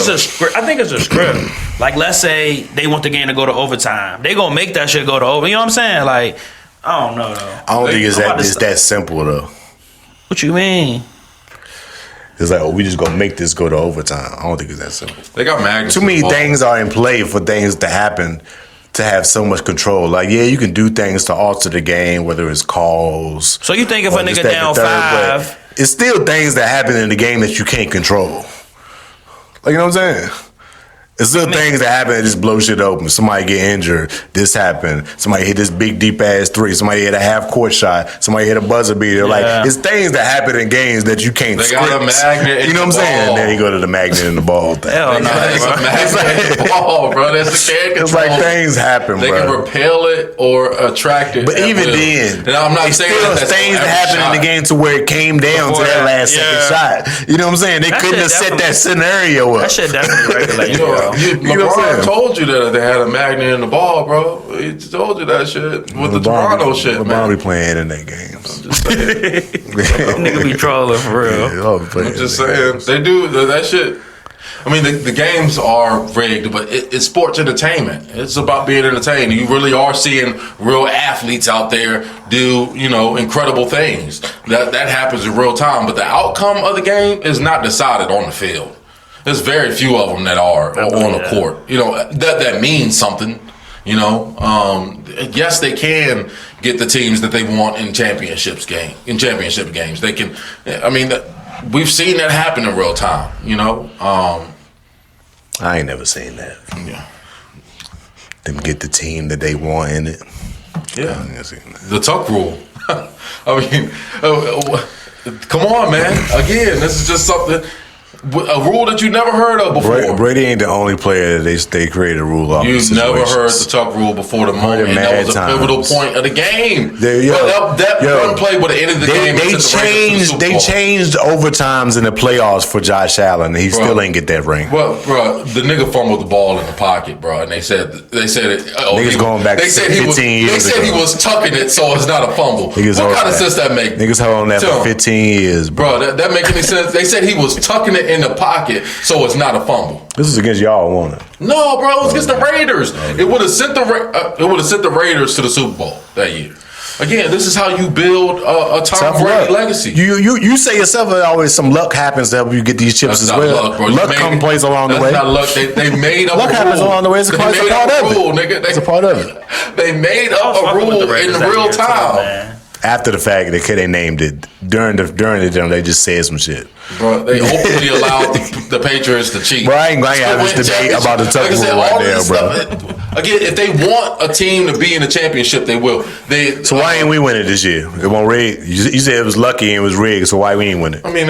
it's a script. Like, let's say they want the game to go to overtime. They gonna make that shit go to over. You know what I'm saying? Like, I don't know though. I don't think it's that simple though. What you mean? It's like, oh, we just gonna make this go to overtime. I don't think it's that simple. They got magnets. Too many things are in play for things to happen to have so much control. Like, yeah, you can do things to alter the game, whether it's calls. So you think if a nigga down 5, it's still things that happen in the game that you can't control. Like, you know what I'm saying? It's still things that happen that just blow shit open. Somebody get injured. This happened. Somebody hit this big deep ass three. Somebody hit a half court shot. Somebody hit a buzzer beater. Like, it's things that happen in games that you can't They script. got a magnet. You know what I'm saying? Then you go to the magnet in the ball thing. hell no. It's a magnet in the ball, bro. That's the can control. It's like things happen, They bro. can repel it or attract it. But at even will. then, and I'm not it's saying still that's things that every happen shot. in the game to where it came down Before to that that, last second shot. You know what I'm saying? They That couldn't shit have set that definitely- scenario up. That shit definitely regulated. You know, LeBron told you that they had a magnet in the ball, bro. He told you that shit with the Toronto shit, LeBron man. be playing internet games. Nigga be trolling for real. I'm just saying they do that shit. I mean, the games are rigged, but it's sports entertainment. It's about being entertained. You really are seeing real athletes out there do, incredible things. That happens in real time. But the outcome of the game is not decided on the field. There's very few of them that are on the court. That means something. Yes, they can get the teams that they want in championship games. They can. I mean, we've seen that happen in real time. I ain't never seen that. Yeah. Them get the team that they want in it. Yeah. I ain't never seen that. The tuck rule. I mean, come on, man. Again, this is just something. A rule that you never heard of before. Brady ain't the only player that they created a rule off. You've never heard the tuck rule before the moment, and that was a pivotal point of the game. That one play would have ended the game. They changed overtimes in the playoffs for Josh Allen, and he still ain't get that ring. Well, bro, the nigga fumbled the ball in the pocket, bro, and they said it. Niggas going back 15 years They said he was tucking it, so it's not a fumble. What kind of sense that make? Niggas held on that for 15 years, bro. That make any sense? They said he was tucking it in the pocket, so it's not a fumble. This is against y'all, wasn't it? No, bro, it was against the Raiders. It would have sent the Raiders to the Super Bowl that year. Again, this is how you build a Tom Brady legacy. You say yourself that always some luck happens to help you get these chips That's as not well. luck, bro. Luck comes plays along the way. That's not luck. They made up luck a rule. happens along the way. It's a part of it. It's a part of it. They made up a rule in real time. After the fact, they named it. During the game, they just said some shit. Bro, they openly allowed the Patriots to cheat. Bro, I ain't going to have this debate about the tuck rule right there, bro. Again, if they want a team to be in the championship, they will. So why ain't we win it this year? It won't rig. You said it was lucky and it was rigged, so why we ain't win it? I mean,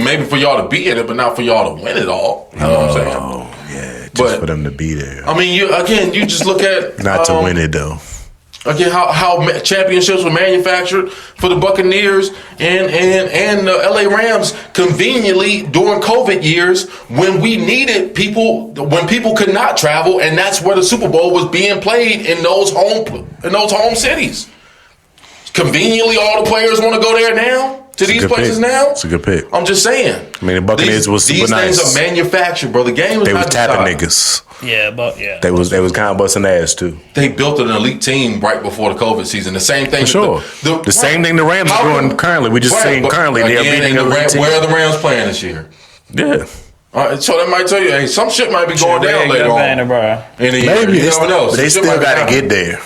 maybe for y'all to be in it, but not for y'all to win it all. You know what I'm saying? Oh, yeah. Just for them to be there. I mean, you just look at... Not to win it, though. Again, how championships were manufactured for the Buccaneers and the LA Rams conveniently during COVID years when we needed people, when people could not travel, and that's where the Super Bowl was being played in those home cities. Conveniently, all the players want to go there now. To these places now? It's a good pick. I'm just saying. I mean, the Buccaneers was super nice. These things are manufactured, bro. The game is They was not tapping decided. niggas. Yeah, but yeah. They was kind of busting ass, too. They built an elite team right before the COVID season. The same thing. For sure. The same thing the Rams are doing currently. We just saying currently they're beating an elite team. Where are the Rams playing this year? Yeah. So that might tell you, hey, some shit might be going down later on. Maybe. Maybe. You never know. But they still got to get there.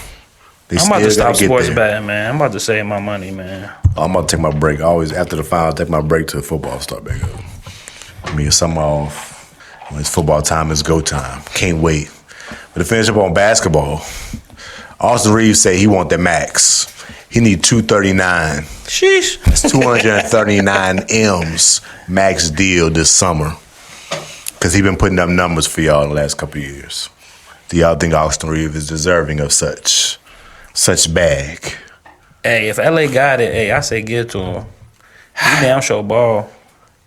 I'm about to stop sports betting, man. I'm about to save my money, man. I'm about to take my break. I always, after the finals, take my break till football start back up. I mean, summer off. When it's football time, it's go time. Can't wait. But to finish up on basketball, Austin Reeves said he want the max. He need 239. Sheesh. That's 239 M's max deal this summer. Because he been putting up numbers for y'all in the last couple of years. Do y'all think Austin Reeves is deserving of such bag? Hey, if LA got it, hey, I say give to him. He damn sure ball.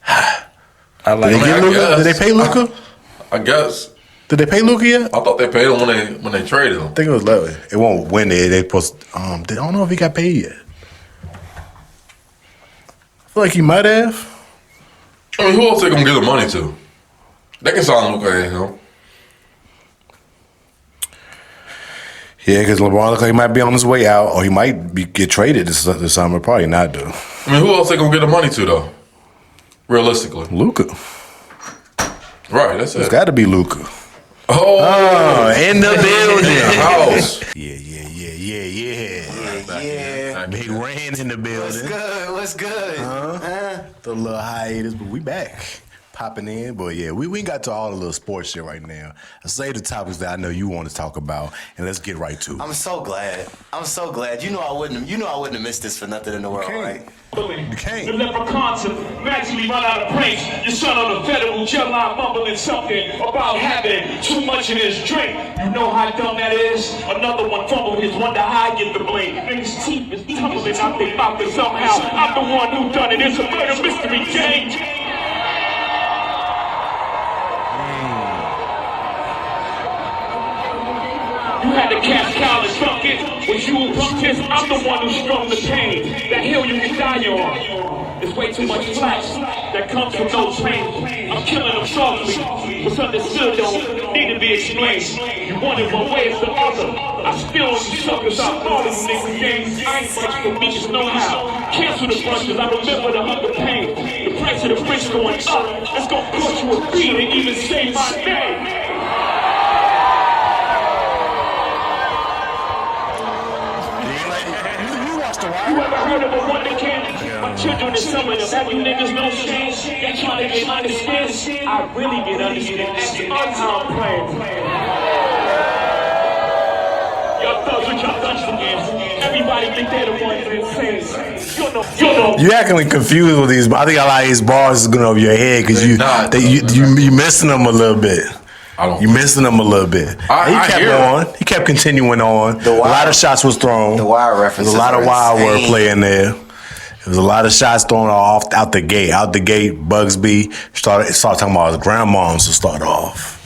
I like Did they get Luka? Did they pay Luka? I guess. Did they pay Luka yet? I thought they paid him when they traded him. I think it was low. It won't win it. They supposed. I don't know if he got paid yet. I feel like he might have. I mean, who else they gonna give the money to? They can sign Luka and him. Yeah, because LeBron looks like he might be on his way out, or he might get traded this summer. Probably not, though. I mean, who else they gonna give the money to though? Realistically, Luka. Right, that's It's it. got to be Luka. Oh, In the building. house. Yeah. Yeah. Big Ran in the building. What's good? The little hiatus, but we back. Popping in, but yeah, we ain't got to all the little sports shit right now. I say the topics that I know you want to talk about, and let's get right to it. I'm so glad. You know I wouldn't have missed this for nothing in the world, right? You can't. The leprechauns have magically run out of brains. Your son on the federal jail line mumbling something about having too much in his drink. You know how dumb that is? Another one fumbled his wonder how I get the blame. Niggas' teeth is tumbling out their mouth, and somehow I'm the one who done it. It's a murder mystery game. You had to cast cow and suck it. Was you protest? I'm the one who strung the pain. That hill you can die on. There's way too much flash that comes from no pain. I'm killing them softly. What's understood don't need to be explained. You want it one way, it's the other. I still on you suckers, I thought of you niggas games. I ain't much for me, just know how. Cancel the brushes, I remember the hunger pain. The price of the fridge going up. It's gonna cost you a fee to even say my name. You ever heard of a wonder kid? My children is some of them. Have you niggas no shame? They trying to get understand. I really get understand. That's how I'm playing. Y'all thugs with y'all guns again. Everybody think they're the ones insane. You know. You acting like confused with these. I think a lot of these bars is going over your head because you missing them a little bit. You missing them a little bit. He kept on. He kept continuing on. A lot of shots was thrown. The wire references. There's a lot of wild insane. wordplay in there. There was a lot of shots thrown out the gate. Out the gate, Bugsby started talking about his grandmoms to start off.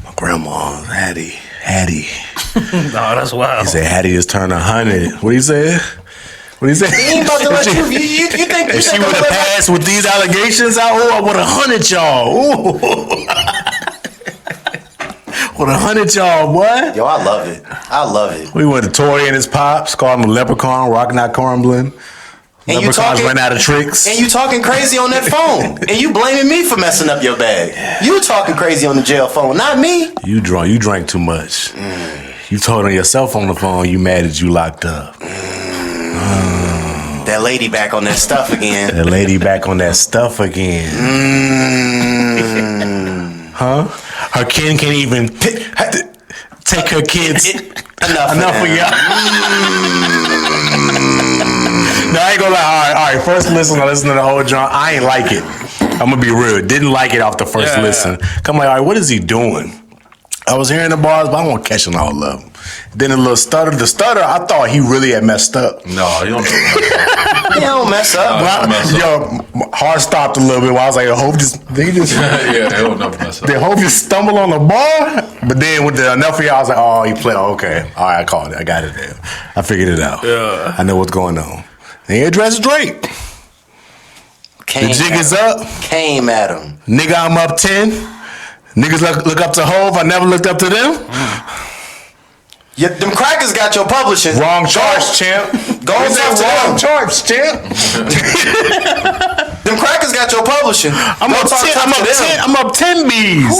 My grandma, Hattie. No, that's wild. He said Hattie just turned 100. What he said? He ain't about to let you think if she would have passed with these allegations out, I would have 100 y'all. Ooh. With 100 y'all, boy. Yo, I love it. We went to Tory and his pops, called him a leprechaun, rock not crumbling. And Leprechauns ran out of tricks. And you talking crazy on that phone. And you blaming me for messing up your bag. You talking crazy on the jail phone, not me. You drank too much. You told on yourself on the phone you mad that you locked up. That lady back on that stuff again. Huh? Her kid can't even take her kids. Enough for y'all. No, I ain't gonna lie. All right. First listen to the whole joint. I ain't like it. I'm gonna be real. Didn't like it off the first listen. I'm like, all right, what is he doing? I was hearing the bars, but I wasn't catching all of them. Then the little stutter. The stutter, I thought he really had messed up. No, you don't. He don't mess up. Heart stopped a little bit while I was like, I hope they don't never mess up. They hope you stumble on the bar. But then with the enough of y'all, I was like, oh, he played. Okay. All right, I called it. I got it there. I figured it out. Yeah. I know what's going on. They addressed Drake. The jig is up. Came at him. Nigga, I'm up 10. Niggas look up to Hove. I never looked up to them. Yeah, them crackers got your publishing. Wrong charge, champ. Go and talk to them. Wrong charge, champ. Them crackers got your publishing. I'm up 10 B's.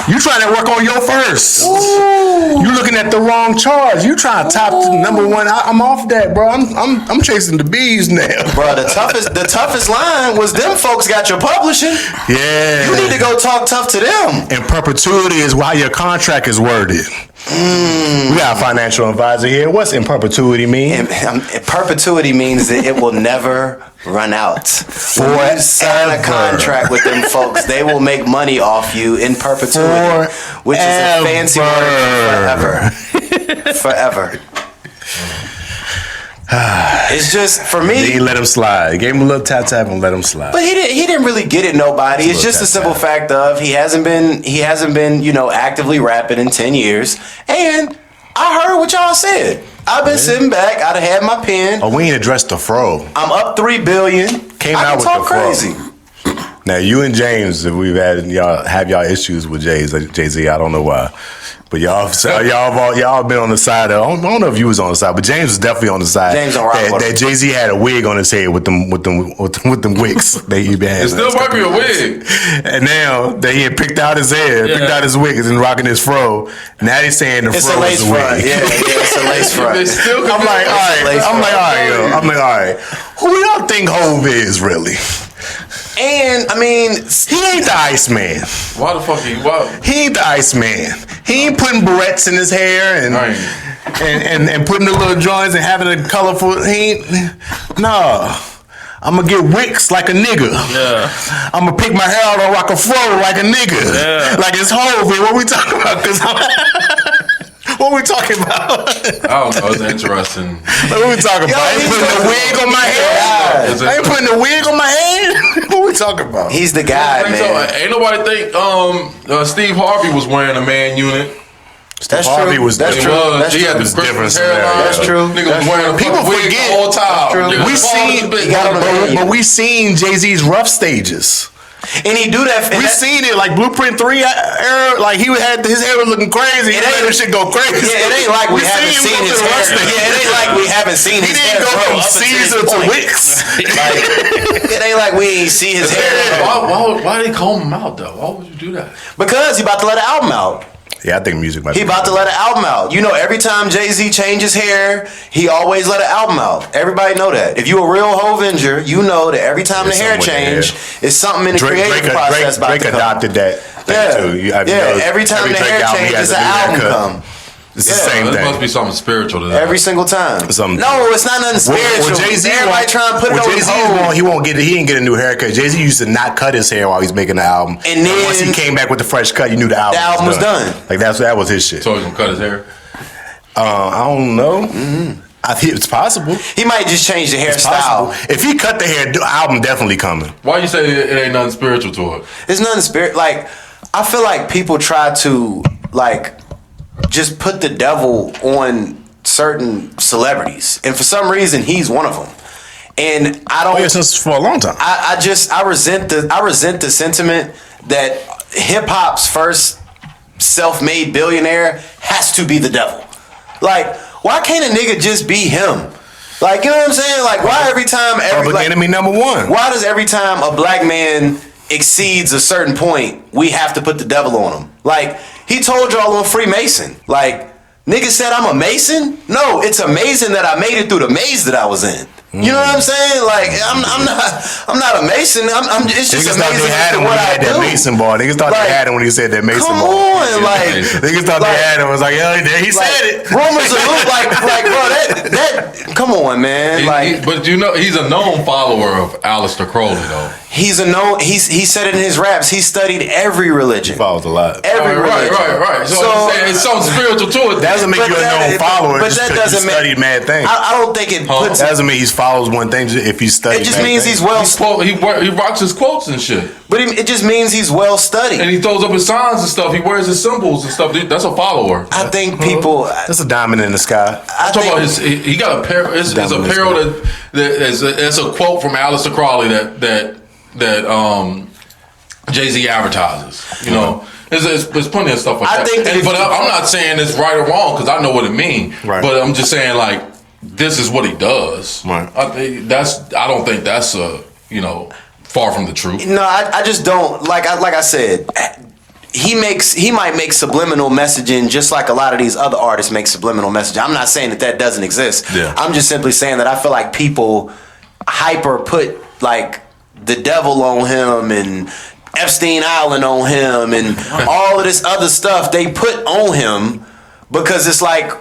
You trying to work on your first. You looking at the wrong charge. You trying to top the number one. I'm off that, bro. I'm chasing the B's now. Bro, the toughest line was them folks got your publishing. Yeah. You need to go talk tough to them. And perpetuity is why your contract is worded. We got a financial advisor here. What's in perpetuity mean? Perpetuity means that it will never run out. When you sign a contract with them folks, they will make money off you in perpetuity, which is a fancy word for forever. Forever. It's just for me. He let him slide. He gave him a little tap and let him slide. But he didn't really get it. Nobody. It's just a simple fact of he hasn't been actively rapping in 10 years. And I heard what y'all said. I've been sitting back. I'd have had my pen. Oh, we ain't addressed the fro. I'm up $3 billion. Came I out can with talk the fro. crazy. Now you and James, if we've had y'all issues with Jay-Z, I don't know why. But y'all been on the side of, I don't know if you was on the side, but James was definitely on the side. James on rock that Jay-Z had a wig on his head with them wigs that he been having. It still might be a wig. And now that he had picked out his hair, picked out his wig, and rocking his fro, now he's saying the fro is a wig. Yeah, it's a lace front. I'm like, all right. Who y'all think Hov is really? And I mean, he ain't the Iceman. Why the fuck He ain't the Iceman. He ain't putting barrettes in his hair and putting the little joints and having a colorful. No. I'm gonna get wicks like a nigga. Yeah. I'm gonna pick my hair out and rock a fro like a nigga. Yeah. Like it's Hov. What we talking about? What we talking about? I don't know. It's interesting. What we talking about? I ain't putting the wig on my head. I ain't putting the wig on my head. What we talking about? He's the guy, man. So, ain't nobody think Steve Harvey was wearing a man unit. That's Harvey true. was That's different. true. That's He had true. the Christmas different hairline. That's true. Nigga was wearing a People wig forget. the whole time. True. Nigga, We the seen, bald bit. He got on the but we seen Jay-Z's rough stages. And he do that. We seen it like Blueprint 3 era. Like he had his hair was looking crazy. He let that shit go crazy. Yeah, it ain't like we haven't seen his hair. Yeah, it ain't like we haven't seen his hair. He didn't go from Caesar to Wicks. It ain't like we ain't see his hair. Why did they comb him out though? Why would you do that? Because he about to let an album out. Yeah, I think music might He be. about to let an album out. You know, every time Jay-Z changes hair, he always let an album out. Everybody know that. If you a real Hovinger, you know that every time There's the hair something with the change, it's something in the creative process about Drake to come. adopted that thing too. Every time the Drake hair album, he changes, has the a new album haircut. come. It's the same There thing. must be something spiritual to that. Every single time. Something. No, it's not nothing spiritual. Everybody trying to put it on his home. He didn't get a new haircut. Jay-Z used to not cut his hair while he's making the album. And then once he came back with the fresh cut, you knew the album was done. Like that was his shit. So he's gonna cut his hair. I don't know. I think it's possible. He might just change the It's hairstyle. possible. If he cut the hair, the album definitely coming. Why you say it ain't nothing spiritual to it? It's nothing spirit. Like, I feel like people try to, like, just put the devil on certain celebrities. And for some reason, he's one of them. And I don't... Oh, yeah, since for a long time. I resent the sentiment that hip-hop's first self-made billionaire has to be the devil. Like, why can't a nigga just be him? Like, you know what I'm saying? Like, why every time... Public enemy number one. Why does every time a black man exceeds a certain point, we have to put the devil on him? Like, he told y'all I'm a Freemason. Like, nigga said I'm a Mason? No, it's amazing that I made it through the maze that I was in. You know what I'm saying? Like, I'm not a Mason. It's just Niggas thought amazing they had him when he had that Mason ball. Niggas thought they had him when he said that Mason come ball. on, like Niggas thought they had him. It was like, yeah, he said it. Rumors are like, bro, that come on, man. But you know, he's a known follower of Aleister Crowley, though. He's he said it in his raps. He studied every religion. He follows a lot. Every religion. Right. So it's something spiritual to it. That doesn't make you a known follower but just that because you doesn't studied mad things. I don't think it puts. That doesn't mean he follows one thing if he studied. It just mad means things. he's well. He rocks his quotes and shit. But it just means he's well studied. And he throws up his signs and stuff. He wears his symbols and stuff. That's a follower. I think people. That's a diamond in the sky. I'm talking about he got a pair. It's a apparel that's a quote from Aleister Crowley that Jay-Z advertises. You know, there's plenty of stuff like that. But I'm not saying it's right or wrong because I know what it means. Right. But I'm just saying like this is what he does. Right. I don't think that's far from the truth. No, I just don't like I said. He might make subliminal messaging just like a lot of these other artists make subliminal messaging. I'm not saying that doesn't exist. Yeah. I'm just simply saying that I feel like people hyper put like the devil on him and Epstein Island on him and all of this other stuff they put on him because it's like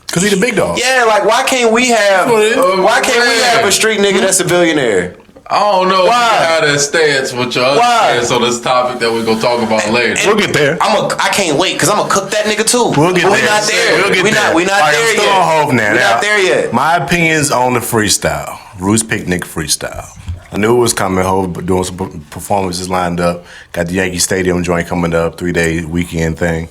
because he's the big dog. Yeah, like why can't we have a street nigga that's a billionaire? I don't know Why? if you have that stance with your other stance on this topic that we're gonna talk about later. We'll get there. I can't wait because I'm gonna cook that nigga too. We'll get there. We're not there. We'll get we there. not. We not All right, there I'm still yet. on Hov now. We're Now, not there yet. My opinions on the freestyle, Roots Picnic freestyle. I knew it was coming. Hov doing some performances lined up. Got the Yankee Stadium joint coming up, 3-day weekend thing.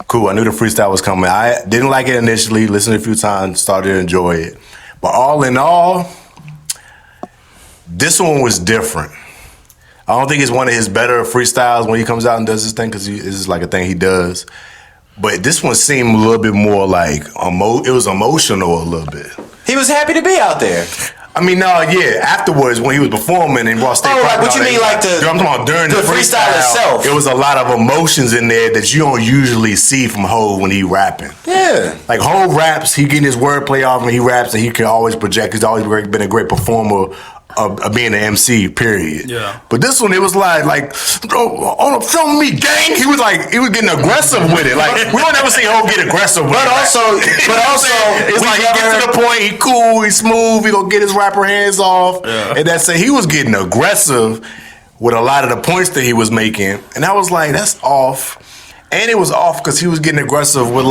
Cool. I knew the freestyle was coming. I didn't like it initially. Listened a few times, started to enjoy it. But all in all, this one was different. I don't think it's one of his better freestyles when he comes out and does this thing because this is like a thing he does. But this one seemed a little bit more like it was emotional a little bit. He was happy to be out there. I mean, afterwards when he was performing and brought state like what you mean, like I'm talking about during the freestyle itself. It was a lot of emotions in there that you don't usually see from Hov when he rapping. Yeah. Like Hov raps, he getting his wordplay off and he raps and he can always project. He's always been a great performer of being an MC, period. Yeah. But this one, it was like, show me, gang. He was getting aggressive with it. Like we don't ever see Hov get aggressive with it. But also, it's like he gets to the point, he cool, he smooth, he gonna get his rapper hands off. Yeah. And that's it. He was getting aggressive with a lot of the points that he was making. And I was like, that's off. And it was off because he was getting aggressive with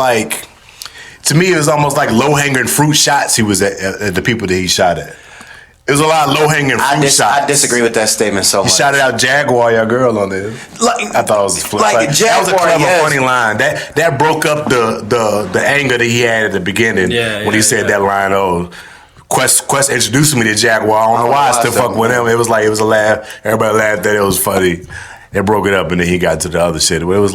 to me, it was almost like low-hanging fruit shots he was at the people that he shot at. It was a lot of low-hanging fruit shots. I disagree with that statement so much. He shouted out Jaguar, your girl, on there. I thought it was Jaguar, that was a clever, funny line. That broke up the anger that he had at the beginning when he said that line. Oh, Quest introduced me to Jaguar. I don't know why I still fuck with him. It was a laugh. Everybody laughed at it. It was funny. They broke it up and then he got to the other shit. But it was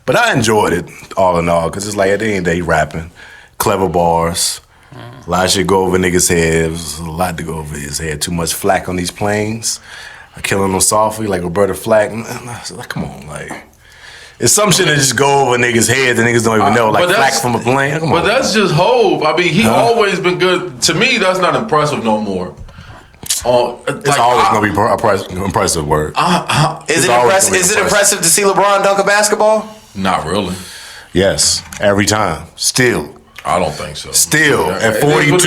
but I enjoyed it all in all because it's at the end of the day, rapping, clever bars. A lot of shit go over niggas' head. It was a lot to go over his head. Too much flack on these planes. Killing them softly like Roberta Flack. Come on, it's some shit that just go over niggas' heads and niggas don't even know. Like flack from a plane. Come on. But that's just Hov. I mean, he always been good. To me, that's not impressive no more. It's always gonna be impressive word. Is it impressive to see LeBron dunk a basketball? Not really. Yes, every time. Still. I don't think so. Still, at 42,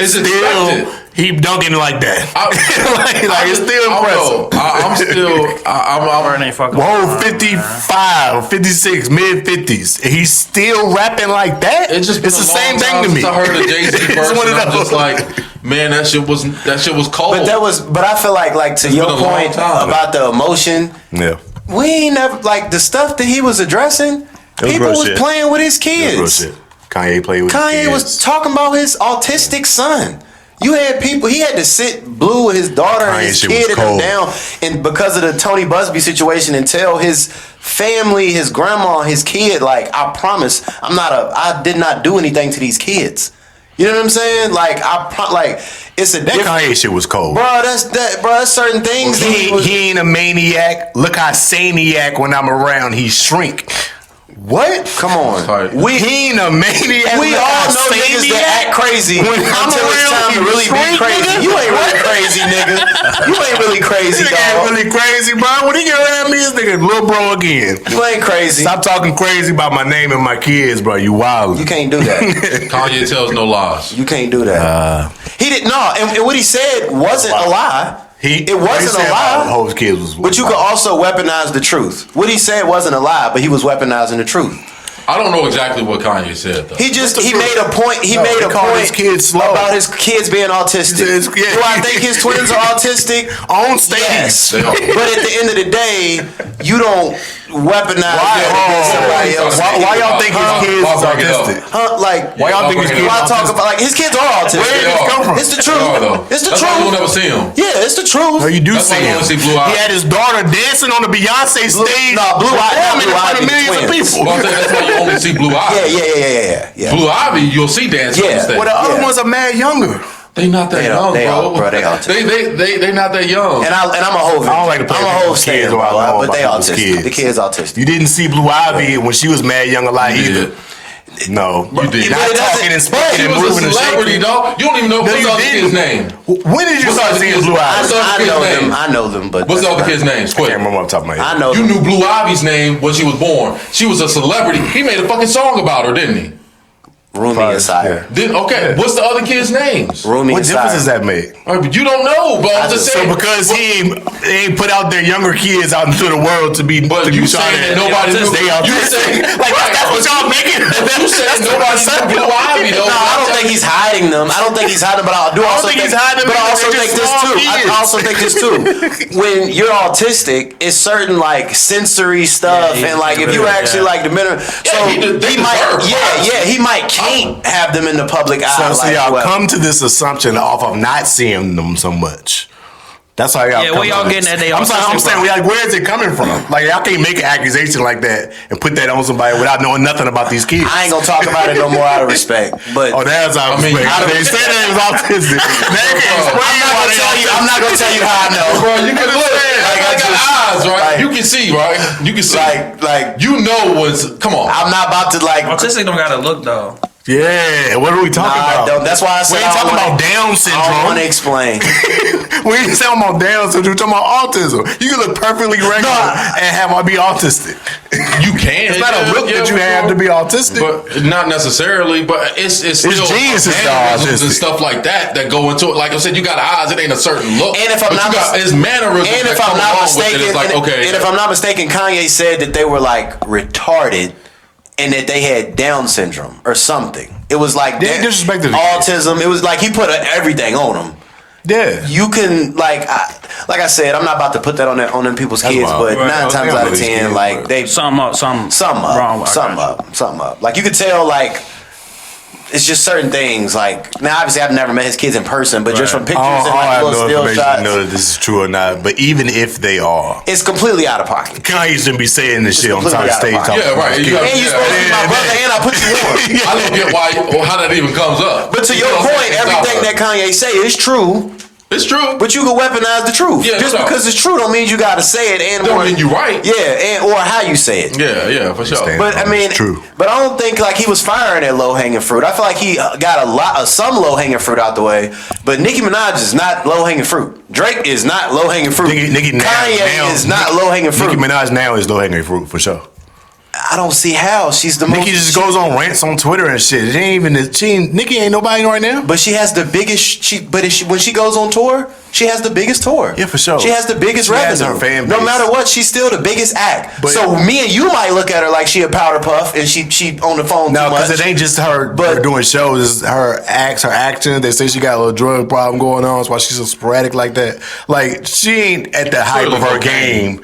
it's expected. He dunking like that. It's still impressive. Whoa, 55, 56, mid-50s. He's still rapping like that? It's the same thing to me. I heard a Jay-Z verse and I'm just like, man, that shit was cold. But I feel like to your point about the emotion, we ain't never, the stuff that he was addressing, people was playing with his kids. Kanye played with his kids. Kanye was talking about his autistic son. You had people, he had to sit blue with his daughter and his kid and them down and because of the Tony Busby situation and tell his family, his grandma, his kid, I promise, I did not do anything to these kids. You know what I'm saying? It's a different. That Kanye shit was cold. Bro, that's certain things. He ain't a maniac. Look how saniac when I'm around, he shrink. What? Come on. He ain't a maniac. We all know niggas that act crazy until it's time to really be crazy. You ain't really crazy, nigga. You ain't really crazy, dog. Ain't really crazy, bro. When he get around me, this nigga little bro again. You ain't crazy. Stop talking crazy about my name and my kids, bro. You wild. You can't do that. Kanye tells no lies. You can't do that. He didn't. No, and what he said wasn't a lie. It wasn't a lie. Hov's kids was. But you could also weaponize the truth. What he said wasn't a lie, but he was weaponizing the truth. I don't know exactly what Kanye said though. He made a point. He made a point about his kids being autistic. Do I think his twins are autistic? On stage. Yes. But at the end of the day, you don't weaponize somebody else. Why y'all think his kids is autistic? Why y'all think his kids? Why talk about his kids are autistic? Where did this come from? It's the truth. It's the truth. That's why you never see him. Yeah, it's the truth. No, you do see him. He had his daughter dancing on the Beyonce stage. No, Blue Ivy. In front of millions of people. That's why you only see Blue Ivy. Yeah. Blue Ivy, you'll see dancing on the stage. Well, the other ones are mad younger. They not that young, bro. They autistic. They not that young. And I'm a Hov. I don't like to play I'm a Hov stan, but they autistic. The kids autistic. You didn't see Blue Ivy when she was mad young a lot either. No, you did. Not talking and speaking and moving and shaking. Celebrity, dog. You don't even know what's the other kid's name. When did you start seeing Blue Ivy? I know them, but what's the other kid's name? I can't remember off the top of my head. I know. You knew Blue Ivy's name when she was born. She was a celebrity. He made a fucking song about her, didn't he? Rumi and Sire. What's the other kids' names? Rumi What and difference does Sire. that make? But you don't know, bro. I'm just saying. So because he ain't put out their younger kids out into the world to be, But to you be shot saying that at. nobody knew. They You autistic. saying Like that's what y'all making. You saying nobody knew Blue Ivy though? No, I don't think he's hiding them. I don't think he's hiding them, but I do also think think he's hiding them But I because also they're think just this small too. I kids. also think this too. When you're autistic, it's certain like sensory stuff, and like if you actually like the minimum, so he might, he might can't have them in the public eye. So like, y'all well. come to this assumption off of not seeing them so much. That's how y'all. Yeah, where y'all getting that day I'm autistic saying, from? like, where is it coming from? Like, y'all can't make an accusation like that and put that on somebody without knowing nothing about these kids. I ain't gonna talk about it no more out of respect. But that's out of respect. They said that it was autistic. I'm not gonna tell you how I know. Bro, you can look. I got eyes, right? You can see, right? You can see. Like you know what's. Come on. I'm not about to like. Autistic don't gotta look though. Yeah, what are we talking about? That's why I said we ain't talking about Down syndrome. I don't want to explain. We ain't talking about Down syndrome. We're talking about autism. You can look perfectly regular and have be autistic. You can. It's not a look that you have to be autistic, but not necessarily. But it's still geniuses mannerisms and stuff like that go into it. Like I said, you got eyes. It ain't a certain look. And if I'm not it's mannerisms. And if I'm not mistaken, and if I'm not mistaken, Kanye said that they were like retarded. And that they had Down syndrome or something. It was like disrespected autism. It was like he put everything on them. Yeah, you can like I said, I'm not about to put that on them people's kids, but 9 times out of 10, like they something up. Like you could tell, like it's just certain things. Like now, obviously, I've never met his kids in person, but just from pictures and like little still shots, to know that this is true or not. But even if they are, it's completely out of pocket. Kanye shouldn't be saying this shit on top of stage. Yeah, right. And you supposed to be my brother, and I put you on. I don't get how that even comes up. But to your point, everything that Kanye say is true. It's true. But you can weaponize the truth. Yeah, just because it's true don't mean you gotta say it and don't mean you right. Yeah, or how you say it. Yeah, for sure. But I mean, true. But I don't think like he was firing at low hanging fruit. I feel like he got some low hanging fruit out the way. But Nicki Minaj is not low hanging fruit. Drake is not low hanging fruit. Kanye is not low hanging fruit. Nicki Minaj now is low hanging fruit for sure. I don't see how she's the most. Nicki just goes on rants on Twitter and shit. It ain't even. Nicki ain't nobody right now. But she has the biggest. When she goes on tour, she has the biggest tour. Yeah, for sure. She has the biggest she revenue. Has her fan base. No matter what, she's still the biggest act. But, so me and you might look at her like she a powder puff and she on the phone. No, too much. because it ain't just her doing shows. It's her acts, her action. They say she got a little drug problem going on. That's why she's so sporadic like that. Like she ain't at the height of her game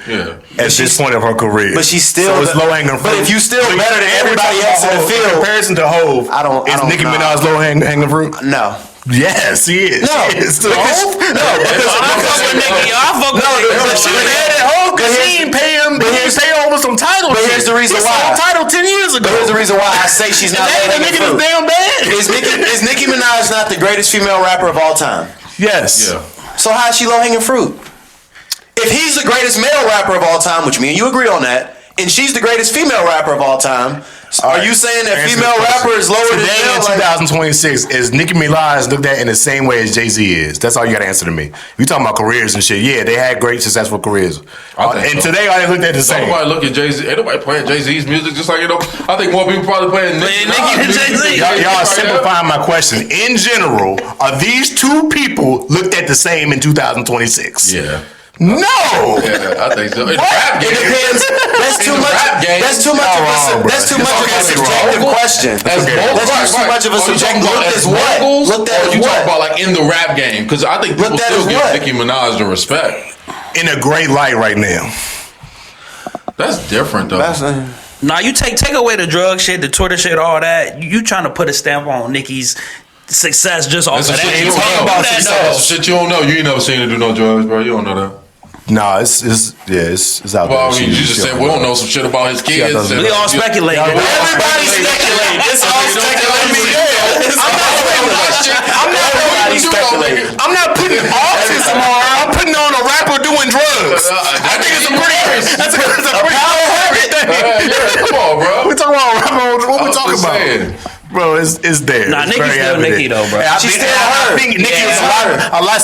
at this point of her career. But she's still. So it's low hanging fruit. But if you still better than everybody else in the field, in comparison to Hov, is Nicki Minaj low hanging fruit? No. Yes, he is. No, because I fuck with Nicki. I fuck with Nicki. She was mad at Hov because he didn't pay him. He didn't pay over some titles. But here's the reason why. He sold title 10 years ago. But here's the reason why I say she's not low hanging fruit. Damn bad. Is Nicki Minaj not the greatest female rapper of all time? Yes. Yeah. So how is she low hanging fruit? If he's the greatest male rapper of all time, which me and you agree on that, and she's the greatest female rapper of all time. Are you saying that female rapper is lower than male? Today in 2026, is Nicki Minaj looked at in the same way as Jay-Z is? That's all you got to answer to me. You talking about careers and shit. Yeah, they had great, successful careers. And today, I looked at the same. Nobody look at Jay-Z. Ain't nobody playing Jay-Z's music just like, I think more people probably playing Nicki and Jay-Z. Y'all simplifying my question. In general, are these two people looked at the same in 2026? Yeah. No. Yeah, I think so. In rap game, it depends. That's too much. That's too much. That's too much of a subjective question. That's too much of a subjective. Looked at what? Looked at you what? talking about like in the rap game? Because I think people still give Nicki Minaj the respect. In a great light right now. That's different though. Nah, you take away the drug shit, the Twitter shit, all that. You trying to put a stamp on Nicki's success just off of that. Shit you don't know. That's shit you don't know. You ain't never seen her do no drugs, bro. You don't know that. No, it's out there. Well, I mean, you just said we don't know some shit about his kids. We all speculating. Everybody speculating. It's all speculating. I'm not putting autism on her. I'm putting on a rapper doing drugs. I think it's a pretty power habit thing. Come on, bro. We're talking What we talking about? Saying. Bro, it's there. Nah, it's Nicki's still evident. Nicki though, bro. I think Nicki is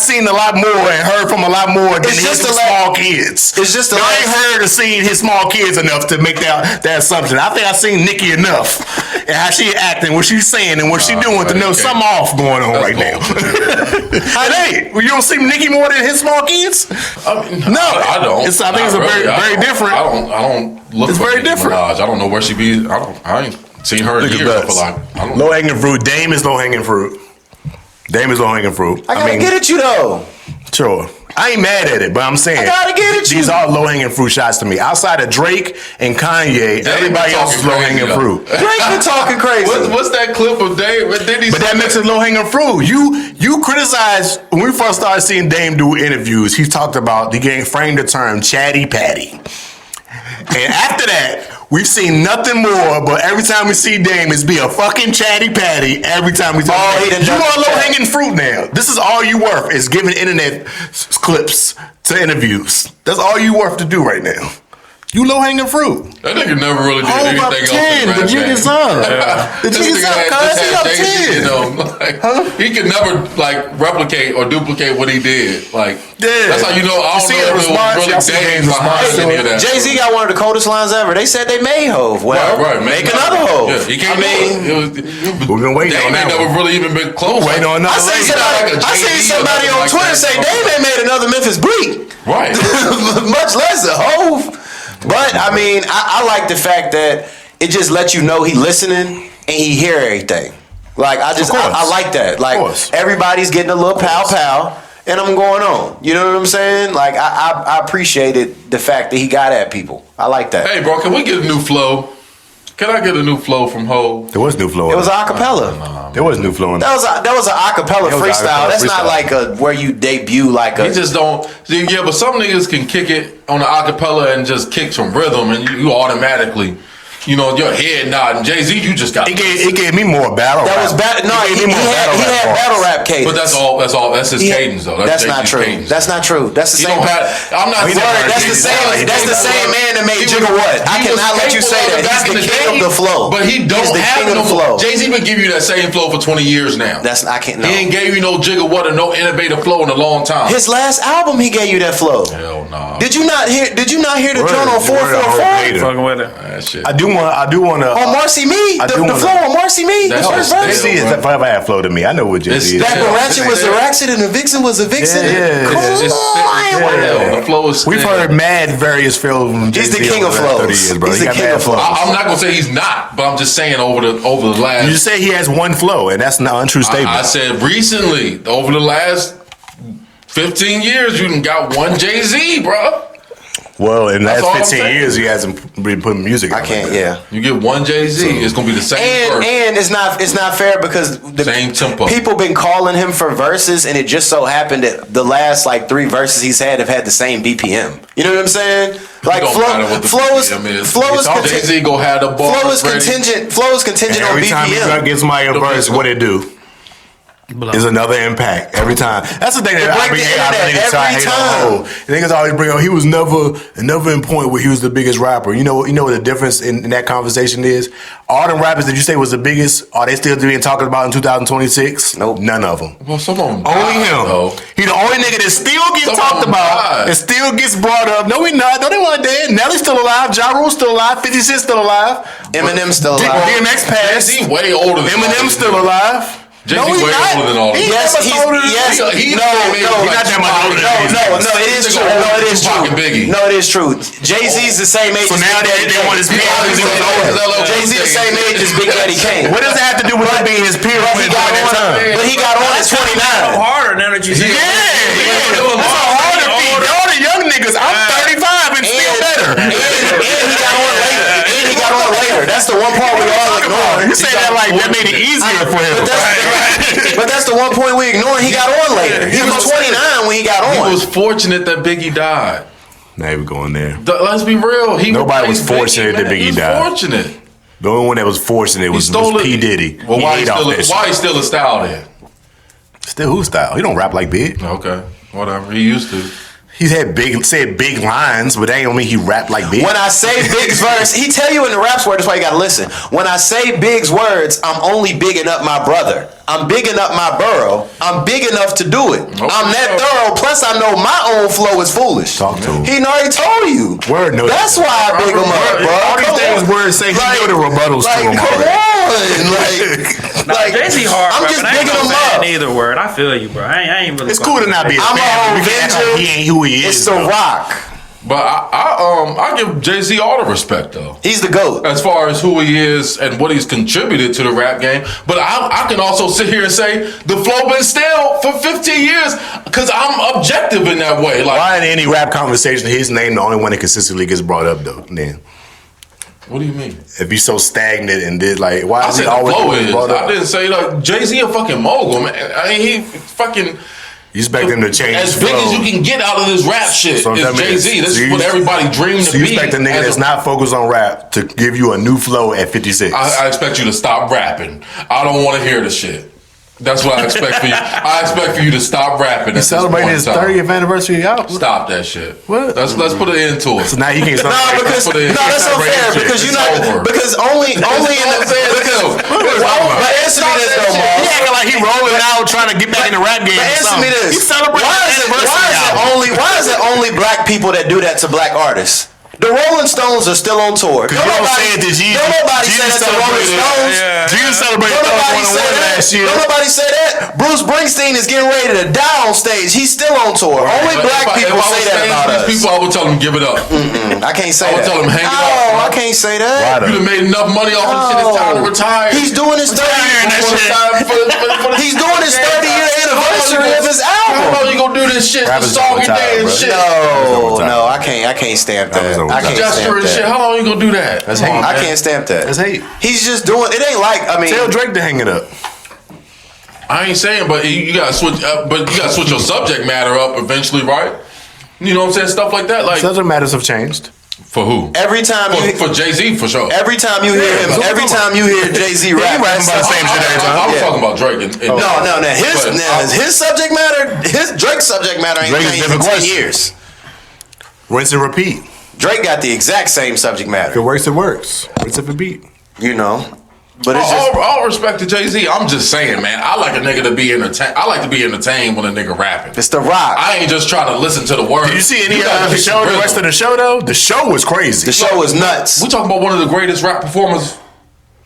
seen a lot more and heard from a lot more than his small kids. It's just I ain't heard or seen his small kids enough to make that assumption. I think I've seen Nicki enough and how she acting, what she's saying, and what she doing to know something off going on right now. Hey, you don't see Nicki more than his small kids? No, I don't. I think it's very different. I don't look. It's for very Nicki different. Minaj. I don't know where she be. I ain't seen her in years. Low hanging fruit. Dame is low hanging fruit. Dame is low hanging fruit. I gotta get at you though. Sure. I ain't mad at it, but I'm saying I gotta get at you. These are low hanging fruit shots to me. Outside of Drake and Kanye, everybody else is low hanging fruit. Drake been talking crazy. What's that clip of Dame? But that makes it low hanging fruit. You criticize when we first started seeing Dame do interviews. He talked about he framed the term chatty patty. And after that, we've seen nothing more, but every time we see Dame, it's be a fucking chatty patty every time we talk. You are low hanging fruit now. This is all you worth is giving internet clips to interviews. That's all you worth to do right now. You low hanging fruit. That nigga never really did anything else. 10. The jig is up. The jig is up, cuz. He up 10. He could never replicate or duplicate what he did. That's how you know. I don't know if it was really Dame behind any of that. Jay-Z got one of the coldest lines ever. They said they made Hov. Well, right. Make another Hov. Yeah, he can't we've been waiting on that. Dame ain't never really even been close. Waiting on another. I seen somebody on Twitter say Dame ain't made another Memphis Bleak. Right. Much less a Hov. But I mean, I like the fact that it just lets you know he listening and he hear everything. Like I like that. Like everybody's getting a little pow, and I'm going on. You know what I'm saying? Like I appreciated the fact that he got at people. I like that. Hey, bro, can we get a new flow? Can I get a new flow from Hov? There was new flow. It was acapella. There was new flow. That was an acapella freestyle. That's not like where you debut like a. He just don't. Yeah, but some niggas can kick it on the acapella and just kick some rhythm, and you automatically. You know, your head nodding. Jay-Z, you just got. It gave me more battle rap. That was bad. No, he had battle rap cadence. But that's all. That's his cadence, though. That's not true. Cadence. That's not true. That's the same. I'm not. That's the same. That's the same man that made Jigga What. I cannot let you say that. He's the king of the flow. But he don't have no flow. Jay-Z been giving you that same flow for 20 years now. I can't. He ain't gave you no Jigga What or no innovative flow in a long time. His last album, he gave you that flow. Hell no. Did you not hear the joint on 444? Fucking with it. Shit. I do want to. On Marcy Me, the flow on Marcy Me, the first verse. Jay-Z is forever had flow to me. I know what Jay-Z is. Back when Ratchet was the Ratchet and the Vixen was the Vixen. The flow is. We've heard mad various flows from Jay-Z. He's the king of flows. He's the king of flows. I'm not gonna say he's not, but I'm just saying over the last. You say he has one flow, and that's not an untrue statement. I said recently, over the last 15 years, you done got one Jay-Z, bro. Well, in the last 15 years, he hasn't been putting music out. I can't, yeah. You get one Jay-Z, it's going to be the same verse. And it's not fair because same tempo. People been calling him for verses, and it just so happened that the last 3 verses he's had have had the same BPM. You know what I'm saying? Like flow is Jay-Z go have the bars flow is contingent. Flow is contingent on BPM. Every time he gets my verse, what it do? Is another impact every time. That's the thing that I hate on. Niggas always bring up he was never in point where he was the biggest rapper. You know what the difference in that conversation is? All them rappers that you say was the biggest, are they still being talked about in 2026? Nope. None of them. Well, some of them only him. Though. He the only nigga that still gets talked about and still gets brought up. No, he not. No, they weren't dead. Nelly's still alive. Ja Rule's still alive. 50 Cent's still alive. Eminem's still alive. DMX passed. He's way older than Eminem's still alive. Jay-Z way older than all of them. Yes, he's not that much older. No, it is true. No, it is true. Jay-Z's the same age. So now they want his peer. Jay-Z the same age as Big Daddy Kane. What does that have to do with him being his peer? But he got on at 29. Harder now that you see. That's a harder feat. All the young niggas. I'm 35 and still better. And he got on later. That's the one part we all ignore. You say that like that made it easier for him. But that's the one point we ignore. He got on later. He was 29 when he got on. He was fortunate that Biggie died. Now we're going there. Let's be real. Nobody was fortunate that Biggie died. Fortunate. The only one that was fortunate was P. Diddy. Well, why he still a style then? Still who style? He don't rap like Big. Okay, whatever. He used to. He said big lines, but that ain't mean he rapped like Big. When I say Big's verse, he tell you in the raps word. That's why you gotta listen. When I say Big's words, I'm only bigging up my brother. I'm bigging up my borough. I'm big enough to do it. Okay. I'm that thorough. Plus, I know my own flow is foolish. Talk to him. He already told you. Word, no. That's why I big him up, bro. All these things words say he know the rebuttals to him come already. on, Jay-Z hard, I'm bro, just but I ain't bigging no him fan up. either word. I feel you, bro. I ain't really. It's cool to not be a I'm fan. a We can't act Avenger. like he ain't who he is. It's the though. Rock. But I give Jay-Z all the respect though. He's the GOAT. As far as who he is and what he's contributed to the rap game. But I can also sit here and say the flow been stale for 15 years because I'm objective in that way. Like, Why in any rap conversation his name the only one that consistently gets brought up though? Then what do you mean? if he's so stagnant and did like why I is said he the always flow is. brought up? I didn't say like Jay-Z a fucking mogul, man. I mean he fucking. You expect him to change As his big flow. as you can get out of this rap shit So is that means- Jay-Z. This so is you- what everybody dreamed So to you be. expect a nigga as that's not focused on rap to give you a new flow at 56? I expect you to stop rapping. I don't want to hear the shit. That's what I expect for you. I expect for you to stop rapping. He's celebrating his 30th anniversary out. Stop that shit. What? Let's put an end to it. So now he can't No, celebrate. because Put it in. that's Celebrate unfair. shit. Because It's you're not over. because only in the but answer me this though, Myles. He acting like he rolling out trying to get back in the rap game. But or answer me something. this. He's celebrating his anniversary album. Why is it only black people that do that to black artists? The Rolling Stones are still on tour. Because you don't say it to Jesus. Don't nobody say that to Rolling Stones. Jesus celebrated Don't nobody say 101 that. last year. Don't nobody say that. Bruce Springsteen is getting ready to die on stage. He's still on tour. Only black people say that about us. People, I would tell them give it up. I can't say I would that. tell him hang it No, up. I can't say that. You done made enough money off of shit. It's time to retire. He's doing his 30 He's doing his 30-year anniversary of his How album. long you gonna do this shit? The Rappers soggy don't retire, day and bro. shit. No, I can't stamp that. Rappers don't I can't retire. Gesture stamp and shit. that. How long you gonna do that? That's Come on, hate. I man. can't stamp that. That's hate. He's just doing. It ain't like I mean. Tell Drake to hang it up. I ain't saying, but you gotta switch. But you gotta switch your subject matter up eventually, right? You know what I'm saying? Stuff like that. Like Subject matters have changed. for who? Every time For Jay-Z for sure. every time you hear him, every time you hear Jay-Z rap, rapping about the same shit every time. I was Yeah. talking about Drake. No. His subject matter, his Drake's subject matter ain't Drake is changed in different 10 question. years. Rinse and repeat. Drake got the exact same subject If it matter. works, it works. Rinse and repeat. You know, but it's just all respect to Jay-Z. I'm just saying, man. I like a nigga to be entertained. I like to be entertained when a nigga rapping. it's the Rock. I ain't just trying to listen to the words. Did you see any gotta of the kick show? The rhythm. rest of the show though, the show was crazy. The show was nuts. We talking about one of the greatest rap performers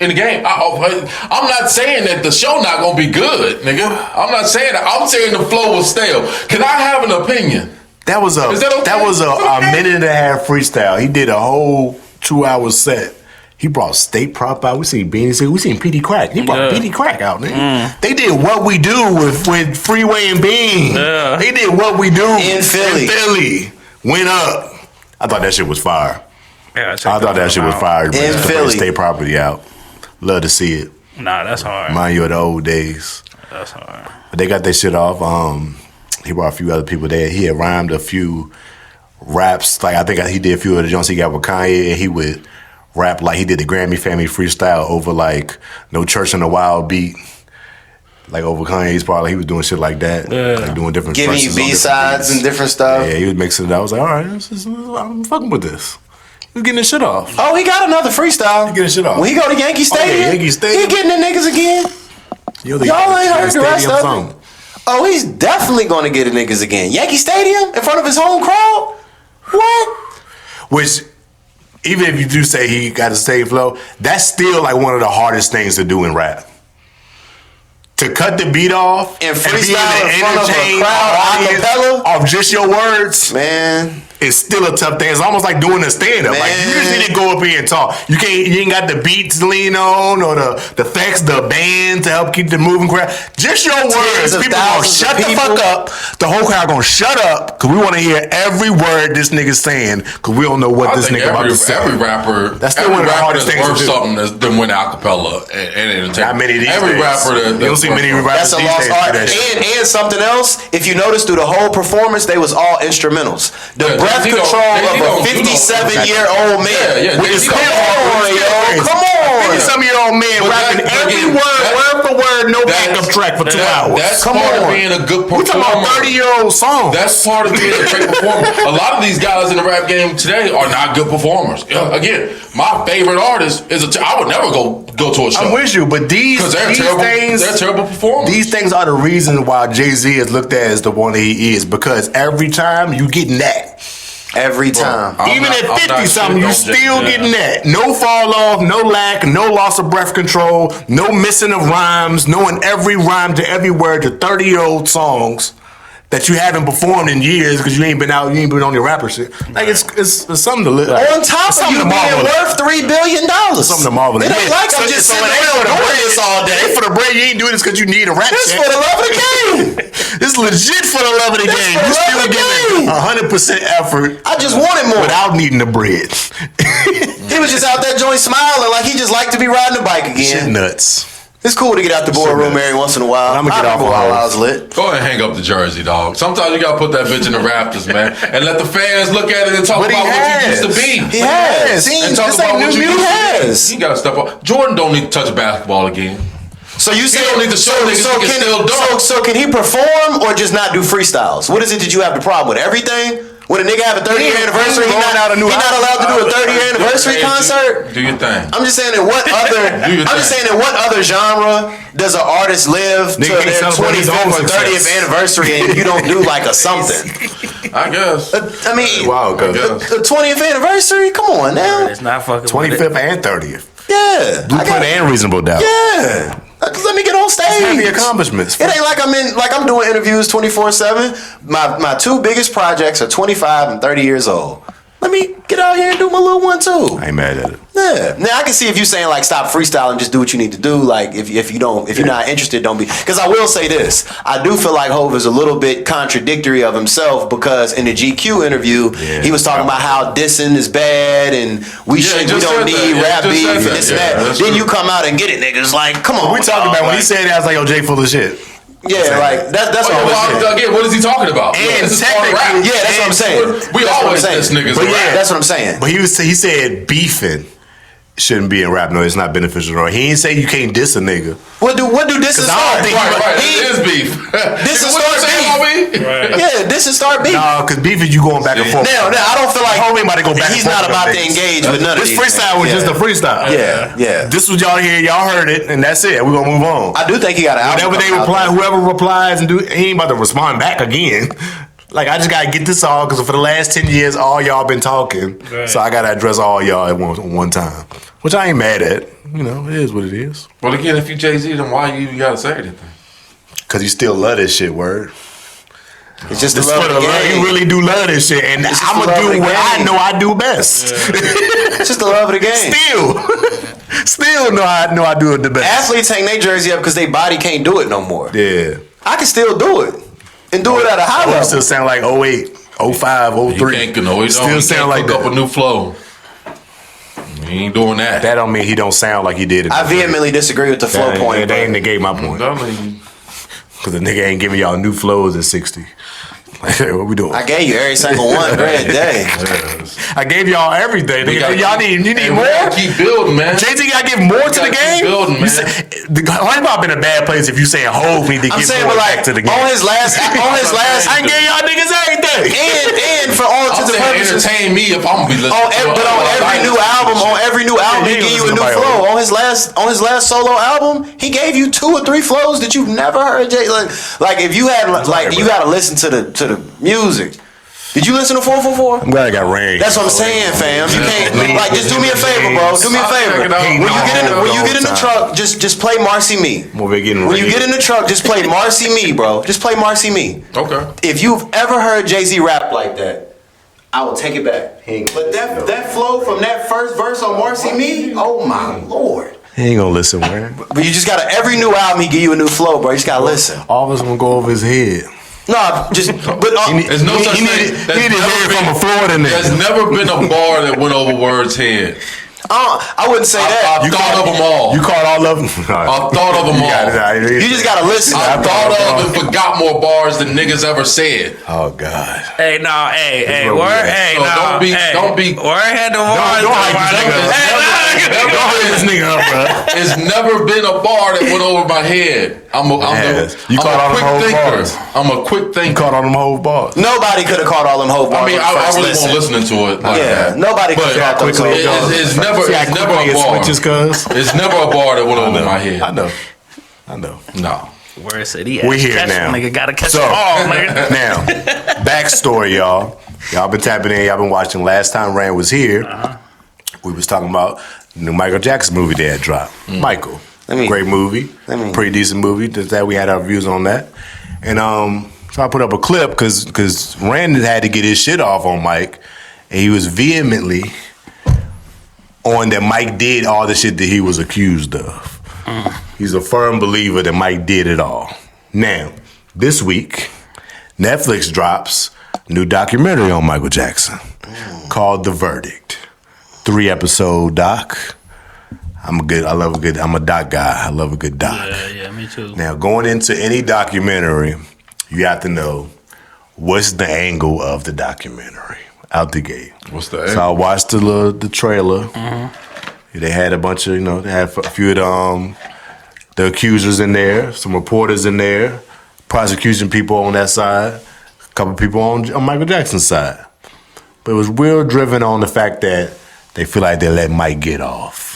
in the game. I'm not saying that the show not gonna be good, nigga. I'm not saying that. I'm saying the flow was stale. Can I have an opinion? That was Is that okay? a minute and a half freestyle. He did a whole 2-hour set. He brought State Prop out. We seen Beanie. We seen PD Crack. He brought PD Crack out, nigga. They did What We Do with Freeway and Bean. Yeah. They did What We Do In Philly. Went up. I thought that shit was fire. Yeah, I thought that shit was fire. In To bring Philly. State Property out. Love to see it. Nah, that's hard. Remind you of the old days. That's hard. But they got their shit off. He brought a few other people there. He had rhymed a few raps. Like I think he did a few of the joints he got with Kanye, and he would rap like he did the Grammy Family freestyle over like No Church in the Wild beat. Like over Kanye's part, like he was doing shit like that. Yeah. Like doing different Giving you verses on different B-sides beats. and different stuff. Yeah, he was mixing it up. I was like, all right, I'm fucking with this. He was getting his shit off. Oh, he got another freestyle. He getting shit off. When he go to Yankee Stadium, Yankee Stadium. he getting the niggas again. Y'all ain't heard the rest of it. Oh, he's definitely going to get the niggas again. Yankee Stadium in front of his home crowd. What? Which, even if you do say he got the same flow, that's still like one of the hardest things to do in rap. To cut the beat off And be freestyle able to in front of a entertain crowd, the audience acapella? off just your words, Man. it's still a tough thing. It's almost like doing a stand-up. Like you just Man. need to go up here and talk. You ain't got the beats to lean on or the effects, the band to help keep the moving crowd. Just your words. of People gonna thousands of shut the people. fuck up. The whole crowd gonna shut up because we want to hear every word this nigga's saying because we don't know what this nigga about to say. Every rapper, That's still every one of the rapper hardest that's things to worth do. something that's them went acapella and entertainment. Not many these Every days. rapper that You don't see many rappers That's a these lost days do art. that shit. And something else, if you notice through the whole performance, they was all instrumentals. The Yeah, breath Jay-Z control Jay-Z of a 57-year-old man. Yeah, With his Jay-Z come on, yo. Come on. 50-some-year-old man But rapping that- every again, word for word, no that's- backup track for 2 hours. That's Come part on. of being a good We talking performer. about 30-year-old songs. That's part of being a great performer. A lot of these guys in the rap game today are not good performers. Again, my favorite artist is I would never go to a show. I'm with you, but these Because they're terrible performers. These things are the reason why Jay-Z is looked at as the one that he is, because every time you getting that. Every time. Even at 50-something, you still getting that. No fall off, no lack, no loss of breath control, no missing of rhymes, knowing every rhyme to every word to 30-year-old songs that you haven't performed in years because you ain't been out, you ain't been on your rapper shit. Like it's something to live. On top of you being worth $3 billion. Something to marvel at. It ain't like I'm just sitting around doing this all day. For the bread, you ain't doing this because you need a rap This check. for the love of the game. This legit for the love of the This game. for You the love still of the giving 100% effort. I just wanted more. Without needing the bread. He was just out that joint smiling like he just liked to be riding a bike Shit again. nuts. It's cool to get out the boardroom every once in a while. I'm gonna get off while of I was lit. Go ahead and hang up the jersey, dog. Sometimes you gotta put that bitch in the rafters, man, and let the fans look at it and talk But he about what you has. used to be. He has. And talk This about ain't what new you music. used to be. He gotta step up. Jordan don't need to touch a basketball again. So you say don't need to show niggas he can still dunk. so can he perform or just not do freestyles? What is it that you have the problem with? Everything? When a nigga have a 30-year anniversary, he not allowed to do a 30-year anniversary concert? Do your thing. I'm just saying in what other genre does an artist live to Nigga can't their celebrate his 25th own or 30th success. anniversary and you don't do like a something? I guess. I mean, Wow, I guess. the 20th anniversary? Come on now. It's not fucking 25th and 30th. Yeah. Blueprint and Reasonable Doubt. Yeah. Let me get on stage. Happy accomplishments. It ain't like I'm doing interviews 24/7. My two biggest projects are 25 and 30 years old. Let me get out here and do my little one too. I ain't mad at it. Yeah. Now I can see if you saying like stop freestyling, just do what you need to do. Like if you're not interested, don't be. Because I will say this, I do feel like Hov is a little bit contradictory of himself because in the GQ interview, he was talking about how dissing is bad and we don't need rap beef and this and that. Then you come out and get it, niggas. Like, come on. We talking about when he said that, I was like, yo, Jay full of shit. Yeah, like that's what I'm saying. Again, what is he talking about? And This is part of rap. technically- Yeah, that's what I'm saying. We always diss niggas. But in rap. yeah, That's what I'm saying. But he said beefing shouldn't be in rap. No, it's not beneficial. He ain't say you can't diss a nigga. What do this is I don't start? think Right, it is beef. This is What start you saying beef. about me? Yeah, this is start beef. No, because beef is you going back and forth. Now, I don't feel like Homie about to go back he's and forth not with about them to niggas. engage with none of This these freestyle was things. just a freestyle. Yeah. This was y'all hear, y'all heard it, and that's it. We're gonna move on. I do think he got an album. Whatever they coming out reply, there. whoever replies and do, he ain't about to respond back again. Like I just gotta get this all because for the last 10 years, all y'all been talking, so I gotta address all y'all at one time, which I ain't mad at. You know, it is what it is. Well, again, if you Jay-Z, then why you even gotta say anything? Cause you still love this shit, word. It's just the It's love for of the the love. game. You really do love this shit, and It's just I'm the gonna love of do the what I game. know I do best. It's just the love of the game. Still know I do it the best. Athletes hang their jersey up because their body can't do it no more. Yeah. I can still do it and do it at a high It level. still sound like 08, 05, 03. He can't, Still sound like cook that. up a new flow. He ain't doing that. That don't mean he don't sound like he did it. I vehemently disagree with the flow point. They ain't negate my point. Because the nigga ain't giving y'all new flows at 60. Like, what we doing? I gave you every single one every day. I gave y'all everything. Nigga. Y'all need more? We gotta keep building, man. Jay-Z gotta give more to the game? Keep building, man. The Hip-Hop in a bad place if you saying Hov need to I'm give saying, more but back like to the game. on his last, I gave y'all niggas everything. and for all I'm intents and saying purposes, entertain me if I'm gonna be listening. on every new album, he he give you a listen new to flow. Myles. On his last solo album, he gave you 2 or 3 flows that you've never heard. Jay, like if you had you gotta listen to the music. Did you listen to 444? I'm glad I got rain. That's what I'm saying, fam. You can't just do me a favor, bro. Do me a favor. When you get in the truck, just play Marcy Me. When you get in the truck, just play Marcy Me, bro. Just play Marcy Me. Okay. If you've ever heard Jay-Z rap like that, I will take it back. But that flow from that first verse on Marcy Me, oh my lord. He ain't gonna listen, man. But you just gotta, every new album he give you a new flow, bro. You just gotta listen. All of us gonna go over his head. No, just but There's no such thing. He need to hear it from a Florida nigga. There's never been a bar that went over Word's head. I wouldn't say that. I thought of them all. You caught all of them? I thought of them all. You just gotta listen. I thought of and forgot more bars than niggas ever said. Oh God. Hey, no, hey, word, hey, So no, don't be. Word had the bars. Don't hype this nigga up, bro. It's never been a bar that went over my head. I'm a quick thinker. I'm a quick You thinker. caught all them whole bars. Nobody could have caught all them whole bars. I mean, I really won't listening to it like that. Nobody could have caught those whole bars. It's never a bar. It's never a bar that went over my head. I know. No. Word said he We here now. Nigga gotta catch So, them all, nigga. Now, backstory, y'all. Y'all been tapping in. Y'all been watching. Last time Rand was here, we was talking about the new Michael Jackson movie that had dropped. Michael. Great movie. Pretty decent movie. That we had our views on that. And so I put up a clip because Rand had to get his shit off on Mike. And he was vehemently on that Mike did all the shit that he was accused of. He's a firm believer that Mike did it all. Now, this week, Netflix drops a new documentary on Michael Jackson called The Verdict. 3-episode doc. I'm a doc guy. I love a good doc. Yeah, me too. Now, going into any documentary, you have to know what's the angle of the documentary out the gate. What's the angle? So I watched the trailer. They had a bunch of, they had a few of the accusers in there, some reporters in there, prosecution people on that side, a couple people on Michael Jackson's side. But it was real driven on the fact that they feel like they let Mike get off.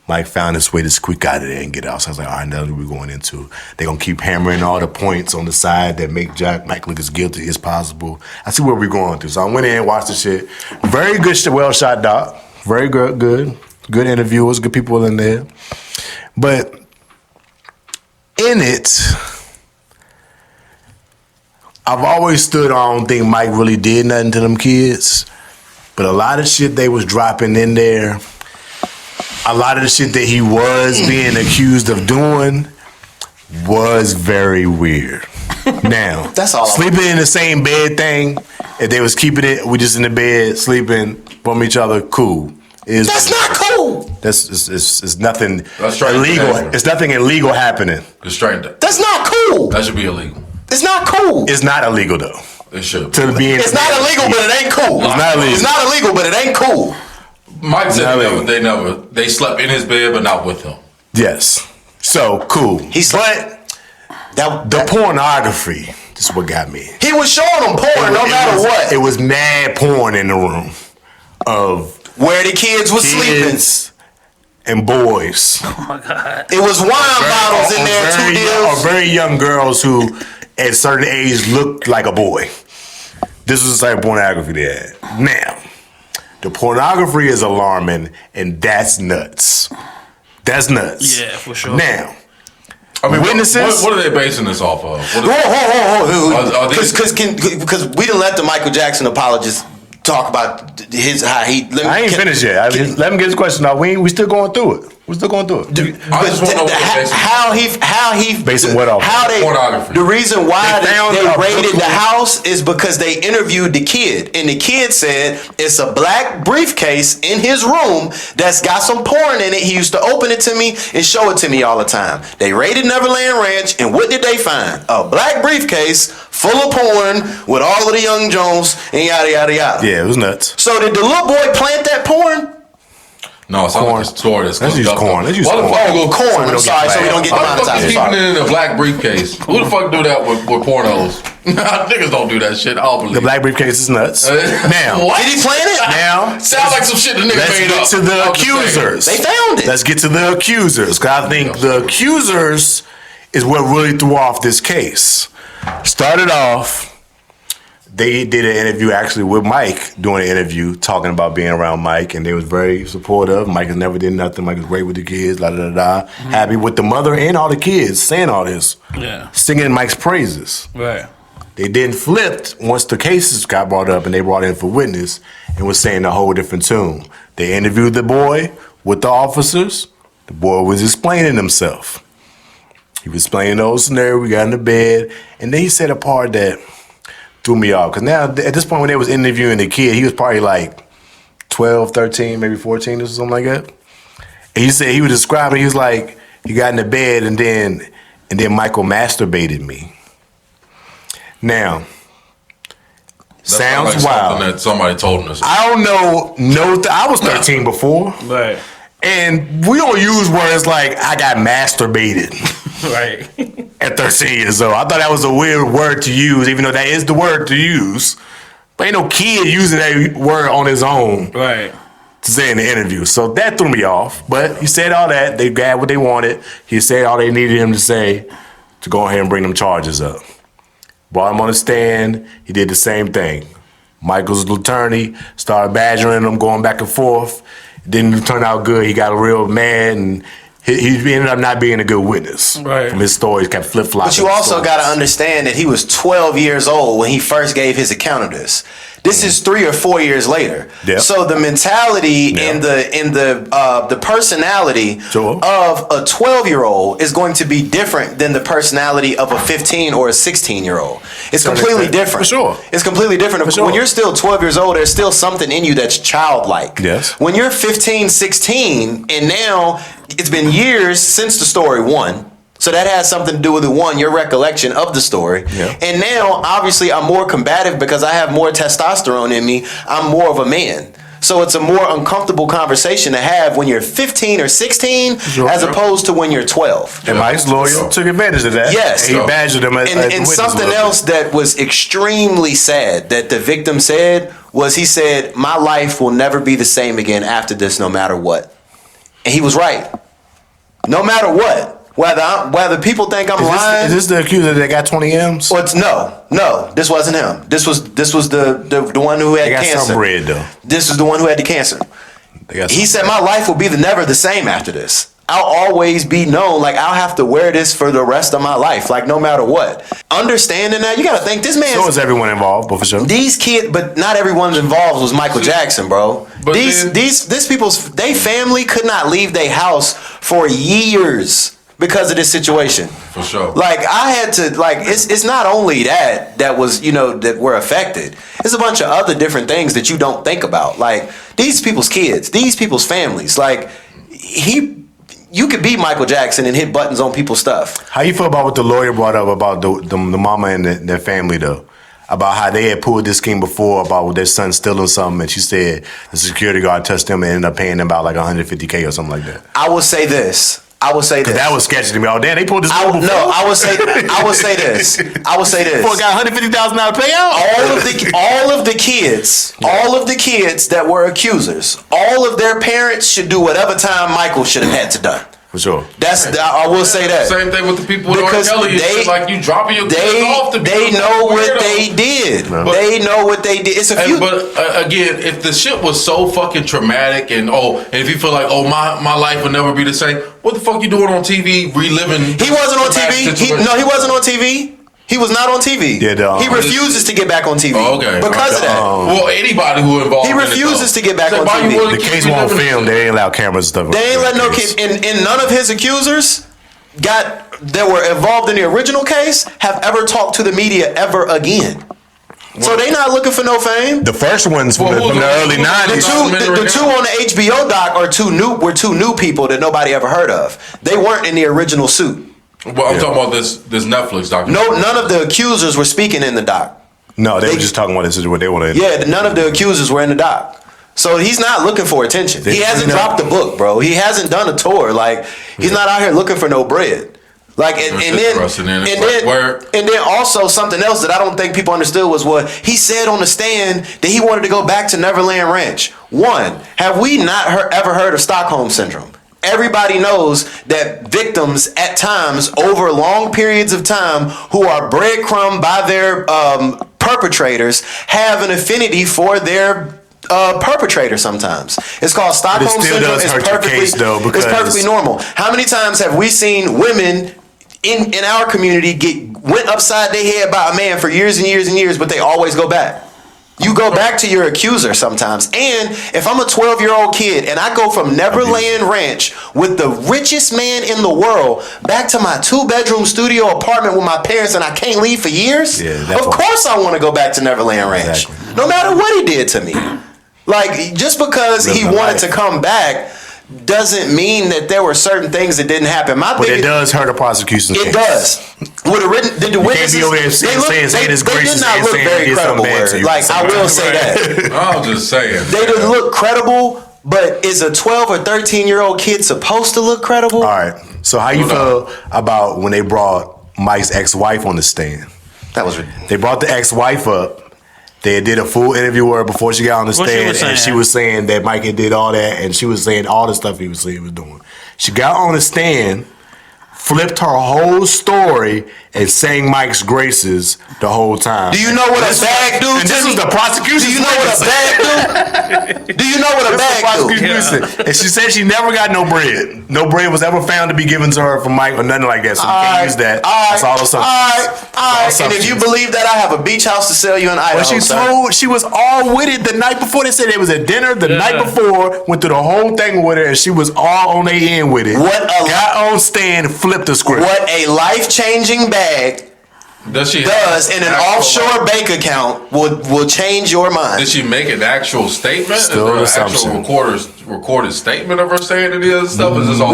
Mike found his way to squeak out of there and get out. So I was like, all right, that's what we're going into. They're going to keep hammering all the points on the side that make Mike look as guilty as possible. I see where we're going through. So I went in and watched the shit. Very good, well shot doc. Very good. Good interviewers, good people in there. But in it, I've always stood on, I don't think Mike really did nothing to them kids. But a lot of shit they was dropping in there, a lot of the shit that he was being accused of doing was very weird. Now, that's all. Sleeping in the same bed thing, if they was keeping it, we just in the bed, sleeping from each other, cool. That's not cool. It's nothing That's straight illegal. to It's nothing illegal happening. It's straight to. That's not cool. That should be illegal. It's not cool. It's not illegal though. It should. To be in It's not illegal, but it ain't cool. It's not illegal. It's not illegal, but it ain't cool. Mike said they slept in his bed, but not with him. Yes. So cool. The pornography is what got me. He was showing them porn no matter what. It was mad porn in the room of where the kids was sleeping. And boys. Oh my God. It was wine bottles in there, two deals. Or very young girls who, at a certain age, looked like a boy. This was the type of pornography they had. Now, the pornography is alarming, and that's nuts. That's nuts. Yeah, for sure. Now, I mean, witnesses. What are they basing this off of? Because we didn't let the Michael Jackson apologists talk about how he. I ain't finished yet. Let him get his question out. We still going through it. We're still going through it. I just want to know how he basing what off? How they pornography. The reason why they raided the house is because they interviewed the kid, and the kid said it's a black briefcase in his room that's got some porn in it. He used to open it to me and show it to me all the time. They raided Neverland Ranch, and what did they find? A black briefcase full of porn with all of the Young Jones and yada yada yada. Yeah, it was nuts. So did the little boy plant that porn? No, it's not a story. Let's use corn. Corn. I'm sorry, so we don't get demonetized. Keeping it in a black briefcase. Who the fuck do that with pornos? Niggas don't do that shit. I don't believe the black briefcase is nuts. Now, what? Did he plant it? Now, sounds like some shit the nigga made up. Let's get to the accusers. They found it. Let's get to the accusers, because I think the accusers is what really threw off this case. Started off. They did an interview actually with Mike, doing an interview talking about being around Mike, and they was very supportive. Mike has never did nothing. Mike was great with the kids, happy with the mother and all the kids saying all this, singing Mike's praises. Right. They then flipped once the cases got brought up and they brought in for witness and was saying a whole different tune. They interviewed the boy with the officers. The boy was explaining himself. He was explaining the whole scenario. We got in the bed, and then he said a part that threw me off. Because now, at this point when they was interviewing the kid, he was probably like 12, 13, maybe 14 or something like that. And he said he was describing, he was like, he got into bed and then Michael masturbated me. Now, That sounds like wild. something that somebody told him this. I don't know. I was 13 before. Right. And we don't use words like, I got masturbated. Right. At 13 years old. I thought that was a weird word to use, even though that is the word to use. But ain't no kid using that word on his own. Right. To say in the interview. So that threw me off. But he said all that. They got what they wanted. He said all they needed him to say to go ahead and bring them charges up. Brought him on the stand. He did the same thing. Michael's attorney started badgering him, going back and forth. Didn't turn out good. He got real mad, and he ended up not being a good witness. Right. From his stories, kept flip-flopping. But you also got to understand that he was 12 years old when he first gave his account of this. This is 3 or 4 years later. Yep. So the mentality and the personality Sure. of a 12-year-old is going to be different than the personality of a 15 or a 16-year-old. It's completely different. For sure. It's completely different. For sure. When you're still 12 years old, there's still something in you that's childlike. Yes. When you're 15, 16, and now it's been years since the story one. So that has something to do with your recollection of the story. Yeah. And now, obviously, I'm more combative because I have more testosterone in me. I'm more of a man. So it's a more uncomfortable conversation to have when you're 15 or 16 as opposed to when you're 12. And Mike's lawyer took advantage of that. Yes. And he badgered him at And something else that was extremely sad that the victim said was he said, my life will never be the same again after this, no matter what. And he was right. No matter what. Whether people think I'm lying. Is this the accuser that got 20 M's? Well, no, this wasn't him. This was the one who had They got cancer. some bread though. This was the one who had the cancer. He said, my life will be never the same after this. I'll always be known. Like, I'll have to wear this for the rest of my life. Like, no matter what. Understanding that, you got to think this man. So is everyone involved, but for sure. These kids, but not everyone involved was Michael Jackson, bro. But These people's, they family could not leave their house for years because of this situation. For sure. Like, I had to, like, it's not only that was, that were affected. It's a bunch of other different things that you don't think about. Like, these people's kids, these people's families. Like, you could be Michael Jackson and hit buttons on people's stuff. How you feel about what the lawyer brought up about the mama and their family, though? About how they had pulled this scheme before about their son stealing something, and she said the security guard touched them and ended up paying them about like $150K or something like that. I will say this. That was sketchy to me. Oh, damn, they pulled this before. No, I will say this. Before it got $150,000 payout? All of the kids that were accusers, all of their parents should do whatever time Michael should have had to done. For sure. I will say that. Same thing with the people with R. Kelly. Like, you dropping your kids off to they know what they did. They know what they did. It's a few. But again, if the shit was so fucking traumatic and if you feel like, my life will never be the same, what the fuck you doing on TV reliving? He wasn't on TV. He wasn't on TV. He was not on TV. Yeah, he refuses to get back on TV. Because of that. Well, anybody who involved. He refuses to get back on TV. The case won't film. They ain't allow cameras and stuff. They ain't let no kids. And none of his accusers that were involved in the original case have ever talked to the media ever again. So they not looking for no fame. The first ones from the early 90s. The two on the HBO doc were two new people that nobody ever heard of. They weren't in the original suit. Well, I'm talking about this Netflix documentary. No, none of the accusers were speaking in the doc. No, they were just talking about this is what they wanted. Yeah, none of the accusers were in the doc. So he's not looking for attention. He hasn't dropped the book, bro. He hasn't done a tour. Like, he's not out here looking for no bread. Like, and then also something else that I don't think people understood was what he said on the stand that he wanted to go back to Neverland Ranch. One, have we not ever heard of Stockholm Syndrome? Everybody knows that victims at times over long periods of time who are breadcrumbed by their perpetrators have an affinity for their perpetrator soments. It's called Stockholm Syndrome. It's perfectly normal. How many times have we seen women in our community went upside their head by a man for years and years and years, but they always go back? You go back to your accuser sometimes. And if I'm a 12-year-old kid and I go from Neverland Ranch with the richest man in the world back to my 2-bedroom studio apartment with my parents and I can't leave for years, of course I want to go back to Neverland Ranch. Exactly. No matter what he did to me. Like, just because he wanted to come back doesn't mean that there were certain things that didn't happen. But it does hurt a prosecution. It does. Did the witnesses? Can't be over there saying his gracious they did not look very credible. Like, I will say that. I'm just saying. They didn't look credible. But is a 12 or 13-year-old kid supposed to look credible? All right. So how you feel about when they brought Mike's ex-wife on the stand? That was. They brought the ex-wife up. They did a full interview with her before she got on the stand, and she was saying that Mike had did all that, and she was saying all the stuff he was saying he was doing. She got on the stand, flipped her whole story, and sang Mike's graces the whole time. Do you know what a bag do? And this was the prosecution. Do you know what a bag do? Do you know what a bag do? Yeah. And she said she never got no bread. No bread was ever found to be given to her from Mike or nothing like that. So you can't use that. That's all assumptions. All right. And if you believe that, I have a beach house to sell you in Idaho. Well, she was all with it the night before. They said it was at dinner the night before. Went through the whole thing with her, and she was all on their end with it. Got on stand, flipped the script. What a life-changing bag does in an offshore bank account will change your mind. Did she make an actual statement? Still is there an actual recorded statement of her saying it is stuff? Is this all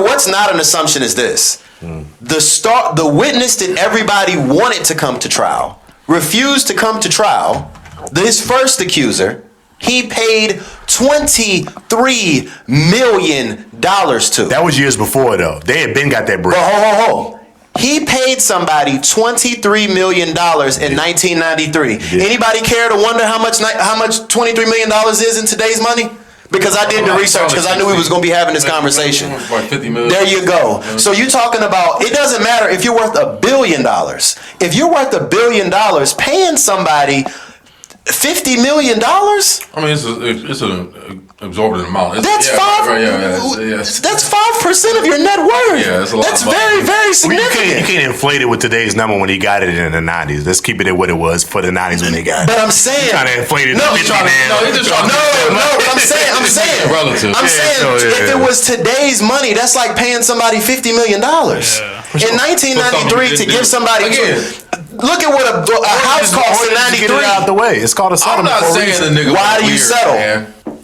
what's not an assumption is this. The witness that everybody wanted to come to trial refused to come to trial. His first accuser, he paid $23 million to. That was years before, though. They had been got that bread. But hold. He paid somebody $23 million in 1993. Anybody care to wonder how much $23 million is in today's money? Because I did the research because I knew we was going to be having this conversation. There you go. So you're talking about, it doesn't matter if you're worth $1 billion. If you're worth $1 billion, paying somebody $50 million? I mean, it's an exorbitant amount. That's 5% of your net worth. Yeah, that's a lot. That's very, very significant. You can't inflate it with today's number when he got it in the 90s. Let's keep it at what it was for the 90s when they got it. But I'm saying, trying to inflate it. I'm saying, relative. If it was today's money, that's like paying somebody $50 million. In 1993, to give somebody. Look at what a house costs in 93. Get it out the way. It's called a settlement. I'm not saying the nigga. Why do you settle?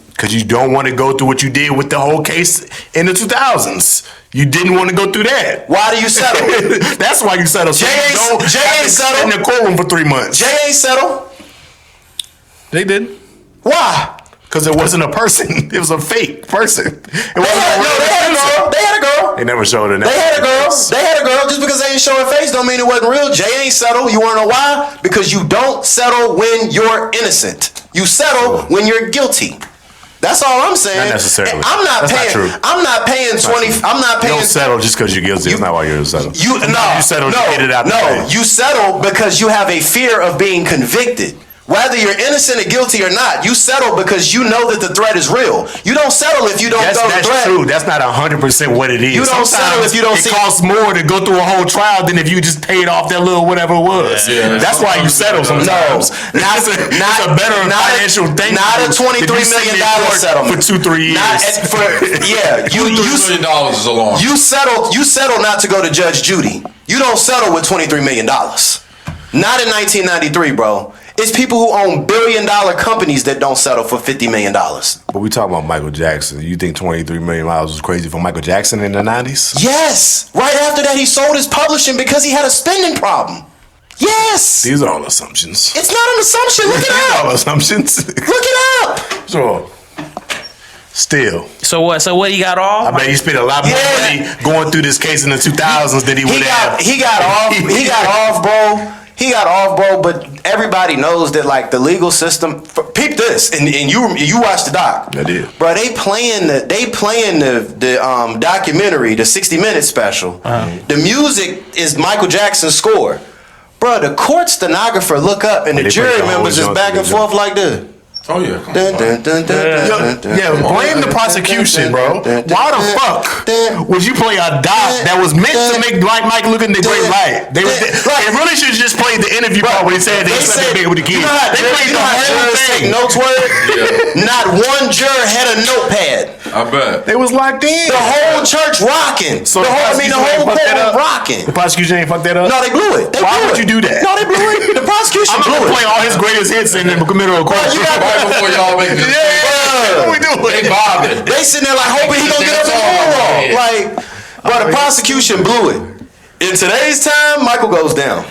Because you don't want to go through what you did with the whole case in the 2000s. You didn't want to go through that. Why do you settle? That's why you settle. Jay ain't settle in the courtroom for 3 months. Jay ain't settle. They did. Why? Because it wasn't a person. It was a fake person. They had a girl. They never showed her. They had a girl. Just because they ain't showing face don't mean it wasn't real. Jay ain't settle. You want to know why? Because you don't settle when you're innocent. You settle when you're guilty. That's all I'm saying. Not necessarily. That's not true. I'm not paying 20. I'm not paying. You don't settle just because you're guilty. That's not why you're settle. You settle. To get it out. You settle because you have a fear of being convicted. Whether you're innocent or guilty or not, you settle because you know that the threat is real. You don't settle if you don't throw the threat. That's true. That's not 100% what it is. You don't settle if you don't see. It costs more to go through a whole trial than if you just paid off that little whatever it was. Yeah, that's why you settle sometimes. No, it's a better financial thing. Not a $23 million settlement for 2-3 years. $2 million is a long. You settle not to go to Judge Judy. You don't settle with $23 million. Not in 1993, bro. It's people who own billion-dollar companies that don't settle for $50 million. But we talking about Michael Jackson. You think $23 million was crazy for Michael Jackson in the 90s? Yes. Right after that, he sold his publishing because he had a spending problem. Yes. These are all assumptions. It's not an assumption. Look it up. These are all assumptions. Look it up. Sure. Still. So what he got off? I bet he spent a lot more money going through this case in the 2000s than he would have. He got off, bro. He got off, bro, but everybody knows that, like, the legal system. Peep this, and you watched the doc. I did, bro. They playing the documentary, the 60-minute special. The music is Michael Jackson's score, bro. The court stenographer look up, and the jury members is back and forth like this. Oh yeah. Blame the prosecution, bro. Why the fuck would you play a doc that was meant to make Mike look in the great light? They really should just play the interview part where he said they slept in bed with the kids. They played the whole thing. Notes word. Not one juror had a notepad. I bet they was locked in. The whole church rocking. So the whole court rocking. The prosecution ain't fucked that up. No, they blew it. Why would you do that? No, they blew it. The prosecution blew it. I'm gonna play all his greatest hits in the middle of court. right before y'all make this. What we doing? They bobbing. They sitting there like hoping he gonna get up and move. Like, bro, the prosecution blew it. In today's time, Michael goes down.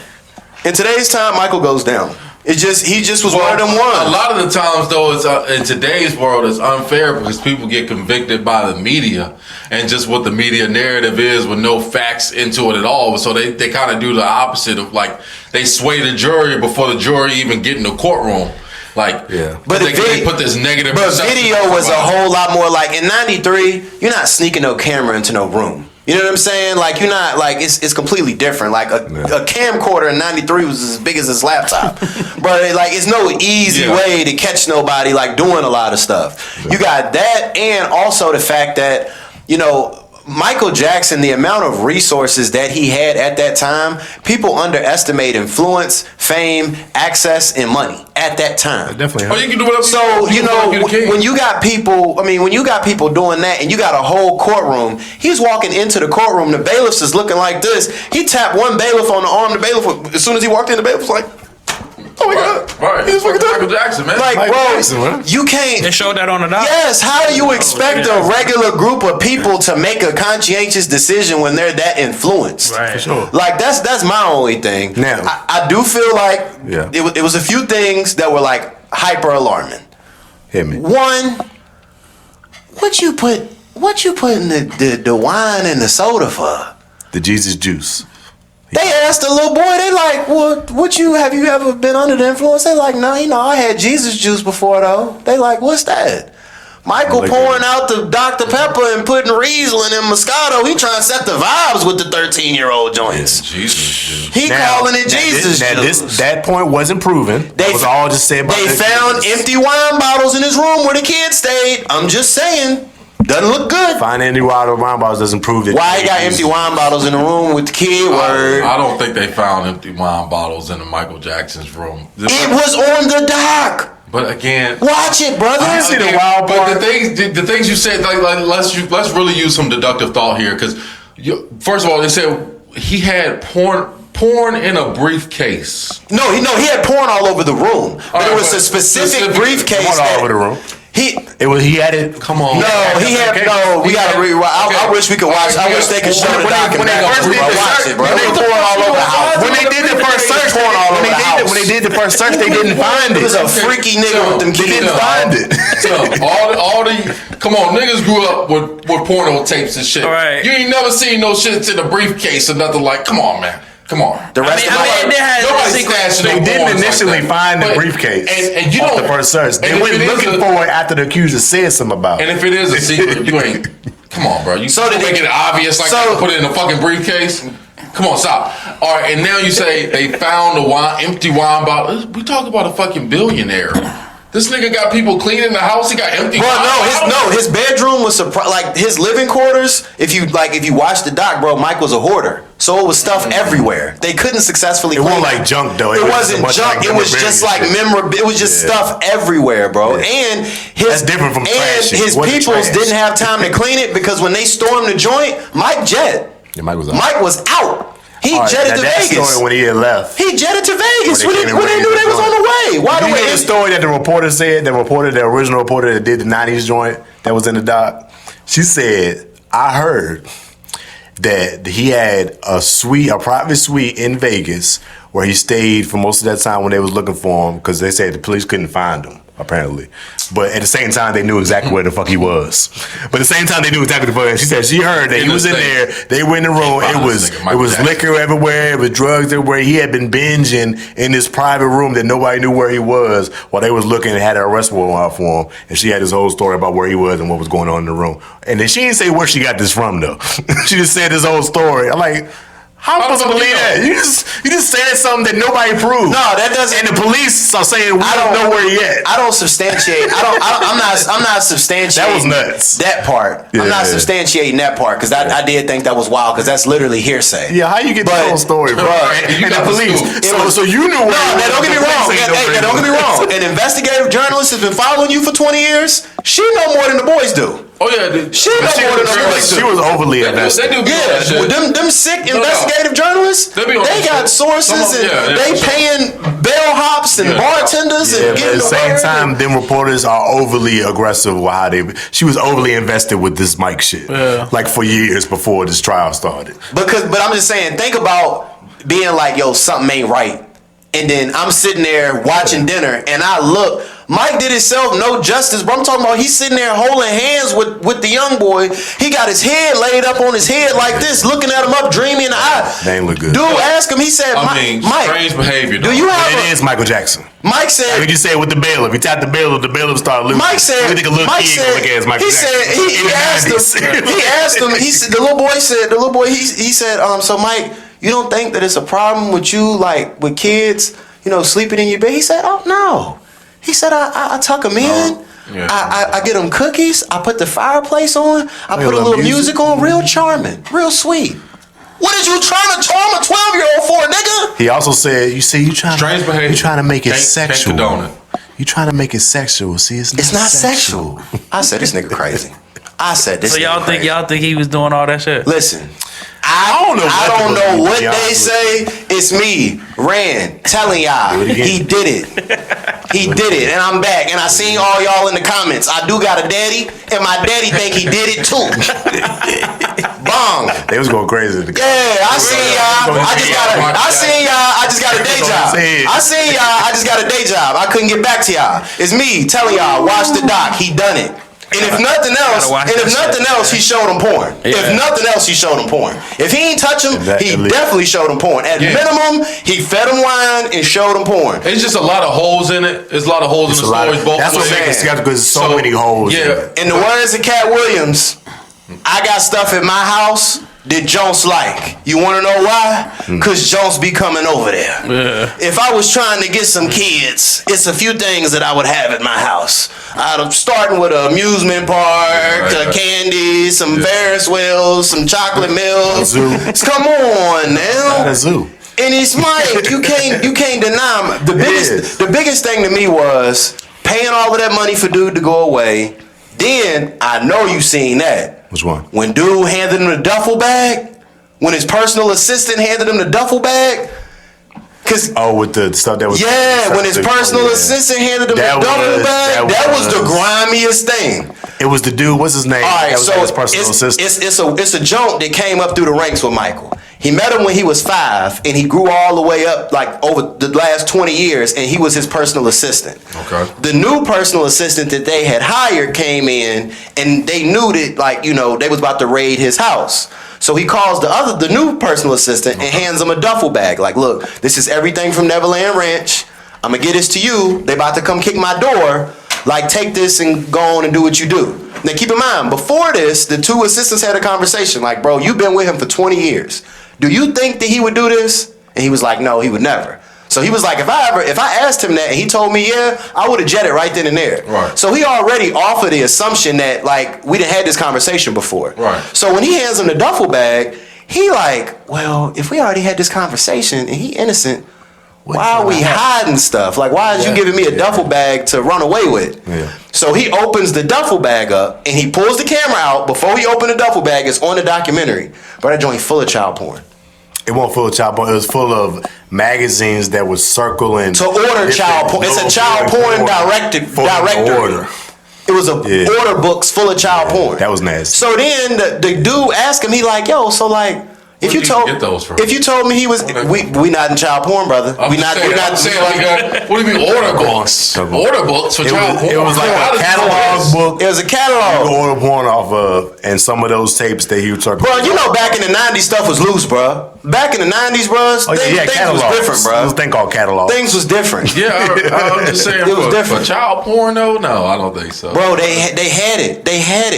In today's time, Michael goes down. He just was one of them ones. A lot of the times, though, it's in today's world, it's unfair because people get convicted by the media and just what the media narrative is with no facts into it at all. So they kind of do the opposite of like they sway the jury before the jury even get in the courtroom. Like, but they put this negative. But video was a whole lot more like in '93. You're not sneaking no camera into no room. You know what I'm saying? Like you're not like it's completely different. Like a camcorder in '93 was as big as this laptop, but like it's no easy way to catch nobody like doing a lot of stuff. You got that, and also the fact that Michael Jackson, the amount of resources that he had at that time, people underestimate influence, fame, access, and money at that time. Definitely. Oh, you can do whatever. So when you got people, when you got people doing that, and you got a whole courtroom, he's walking into the courtroom. The bailiffs is looking like this. He tapped one bailiff on the arm. The bailiff, as soon as he walked in, the bailiff was like, "Oh my God!" Right. He was fucking Michael Jackson, man. Like, Michael bro, Jackson, you can't. They showed that on the doc. Yes, how do you expect a regular group of people to make a conscientious decision when they're that influenced? Right. For sure. Like that's my only thing. Now, I do feel like it was a few things that were like hyper alarming. Hit me. One, what you put in the wine and the soda for? The Jesus juice. They asked the little boy, they like, well, have you ever been under the influence? They like, no, I had Jesus juice before though. They like, what's that? Michael pouring out the Dr. Pepper and putting Riesling and Moscato. He trying to set the vibes with the 13-year-old joints. Jesus juice. He calling it Jesus juice. That point wasn't proven. That was all just said by They found empty wine bottles in his room where the kids stayed. I'm just saying. Doesn't look good. Finding empty wine bottles doesn't prove that. Why he got empty wine bottles in the room with the kid? Word. I don't think they found empty wine bottles in the Michael Jackson's room. It was on the dock. But again, watch it, brother. I see the wild part. But the things you said, like let's really use some deductive thought here, because first of all, they said he had porn in a briefcase. No, he had porn all over the room. But it was a specific briefcase all over the room. He had it. Come on. No, he had no. We gotta read. I wish we could watch. I wish they could show the documentary. Watch it, bro. They pouring all over the house. When they did the first search, when they did the first search, they didn't find it. It was a freaky nigga with them kids. They didn't find it. All the come on, niggas grew up with porno tapes and shit. Right. You ain't never seen no shit in a briefcase or nothing like. Come on, man. Come on. The rest of they didn't initially find the briefcase. And you know the first search. They went looking for it after the accuser said something about it. And if it is a secret, you ain't. Come on, bro. You make it obvious like put it in a fucking briefcase. Come on, stop. All right, and now you say they found a empty wine bottle. We talk about a fucking billionaire. This nigga got people cleaning the house. He got empty. His bedroom was like his living quarters. If you watch the doc, bro, Mike was a hoarder, so it was stuff everywhere. They couldn't successfully. It wasn't like junk though. It wasn't junk. Like it was just like memorabilia. It was just stuff everywhere, bro. Yeah. And that's different from trash. His peoples didn't have time to clean it because when they stormed the joint, Mike was out. He jetted to Vegas. Story when he had left. He jetted to Vegas when they knew they was on the way. Why do you hear the story that the reporter said? The original reporter that did the '90s joint that was in the doc. She said, "I heard that he had a private suite in Vegas where he stayed for most of that time when they was looking for him because they said the police couldn't find him." Apparently, but at the same time, they knew exactly where the fuck he was. But at the same time, they knew exactly the fuck. She said she heard that he was in there. They were in the room. It was liquor everywhere. It was drugs everywhere. He had been binging in this private room that nobody knew where he was while they was looking and had an arrest warrant out for him. And she had this whole story about where he was and what was going on in the room. And then she didn't say where she got this from though. She just said this whole story. I'm like, how am I supposed to believe that? You just said something that nobody proved. No, that doesn't. And the police are saying we don't know where he at. I don't substantiate. I'm not substantiating. That was nuts. That part. Yeah, I'm not substantiating that part because I did think that was wild because that's literally hearsay. Yeah, how you get the whole story, bro? And the police. So you knew. No, don't get me wrong. Don't get me wrong. An investigative journalist has been following you for 20 years. She know more than the boys do. Oh yeah, She know more than the boys do. She was overly invested. They do be on that shit. Them sick investigative journalists, They be on they that got shit. sources and they paying bellhops and bartenders and But at getting the the same word. time, them reporters are overly aggressive with how they. She was overly invested with this Mike shit, like for years before this trial started. But I'm just saying, think about being like, yo, something ain't right. And then I'm sitting there watching dinner and I look, Mike did himself no justice, bro. I'm talking about he's sitting there holding hands with the young boy. He got his head laid up on his head like this, looking at him up, dreamy in the eye. They ain't look good. Dude asked him, he said, I mean, Mike, strange behavior. do you have But it is Michael Jackson. Mike said, Like you say with the bailiff, he tapped the bailiff started losing. Mike said, You think a little Mike kid said, look at Michael he Jackson. said, he asked him, he said, the little boy, he said, so Mike, you don't think that it's a problem with you, like with kids, sleeping in your bed? He said, oh no. He said, I tuck them in. Yeah. I get them cookies. I put the fireplace on. I put a little music on. Real charming. Real sweet. What is you trying to charm a 12-year-old for, nigga? He also said, you trying Strange behavior. You trying to make it Can't sexual. condone it. You trying to make it sexual. See, it's not sexual. I said, this nigga crazy. I said, this So nigga crazy. y'all think he was doing all that shit? Listen, I don't know what they say. It's me, Rand, telling y'all he did it. He did it, and I'm back. And I seen all y'all in the comments. I do got a daddy, and my daddy think he did it too. Bong. They was going crazy. Yeah, I seen y'all. I just got a day job. I seen y'all. I just got a day job. I couldn't get back to y'all. It's me telling y'all, watch the doc. He done it. And if nothing else, he showed him porn. Yeah. If nothing else, he showed him porn. If he ain't touch him, he definitely showed him porn. At minimum, he fed him wine and showed him porn. It's just a lot of holes in it. There's a lot of holes in the stories. That's what makes it skeptical, because there's so many holes. Yeah. In the words of Cat Williams, I got stuff at my house that Jones like. You want to know why? Because Jones be coming over there. Yeah. If I was trying to get some kids, it's a few things that I would have at my house. I'm starting with an amusement park, candy, some Ferris wheels, some chocolate milk. A zoo. Come on now. A zoo. And it's Mike. You can't deny him. The biggest thing to me was paying all of that money for dude to go away. Then I know you seen that. Which one? When dude handed him the duffel bag, when his personal assistant handed him the duffel bag. With the stuff that was... Yeah, when his personal assistant handed him the duffel bag, that was the grimiest thing. It was the dude, what's his name? All right, that was so his personal assistant. it's a joke that came up through the ranks with Michael. He met him when he was 5, and he grew all the way up like over the last 20 years, and he was his personal assistant. Okay. The new personal assistant that they had hired came in, and they knew that they was about to raid his house. So he calls the new personal assistant and hands him a duffel bag. Like, look, this is everything from Neverland Ranch. I'm gonna get this to you. They about to come kick my door. Like, take this and go on and do what you do. Now, keep in mind, before this, the two assistants had a conversation. Like, bro, you've been with him for 20 years. Do you think that he would do this? And he was like, no, he would never. So he was like, if I asked him that and he told me yeah, I would have jetted right then and there. Right. So he already offered the assumption that like we done had this conversation before. Right. So when he hands him the duffel bag, he like, well, if we already had this conversation and he innocent, why are we hiding stuff? Like, why is you giving me a duffel bag to run away with? Yeah. So he opens the duffel bag up and he pulls the camera out. Before he opened the duffel bag, it's on the documentary. But that joint full of child porn. It wasn't full of child porn. It was full of magazines that was circling To order child porn. It's a child porn directory. It was order books full of child porn. That was nasty. So then the dude asked him, he like, yo, so like, if you told me he was, we not in child porn, brother. What do you mean order books? Order books for child porn? It was like a catalog book. It was a catalog. You could order porn off of, and some of those tapes that he was talking Bro, you know back in the 90s stuff was loose, bro. Back in the 90s, bro, things was different, bro. It was a thing called catalog. Things was different. Yeah, I'm just saying. It was different. For child porn, though? No, I don't think so. Bro, they had it. They had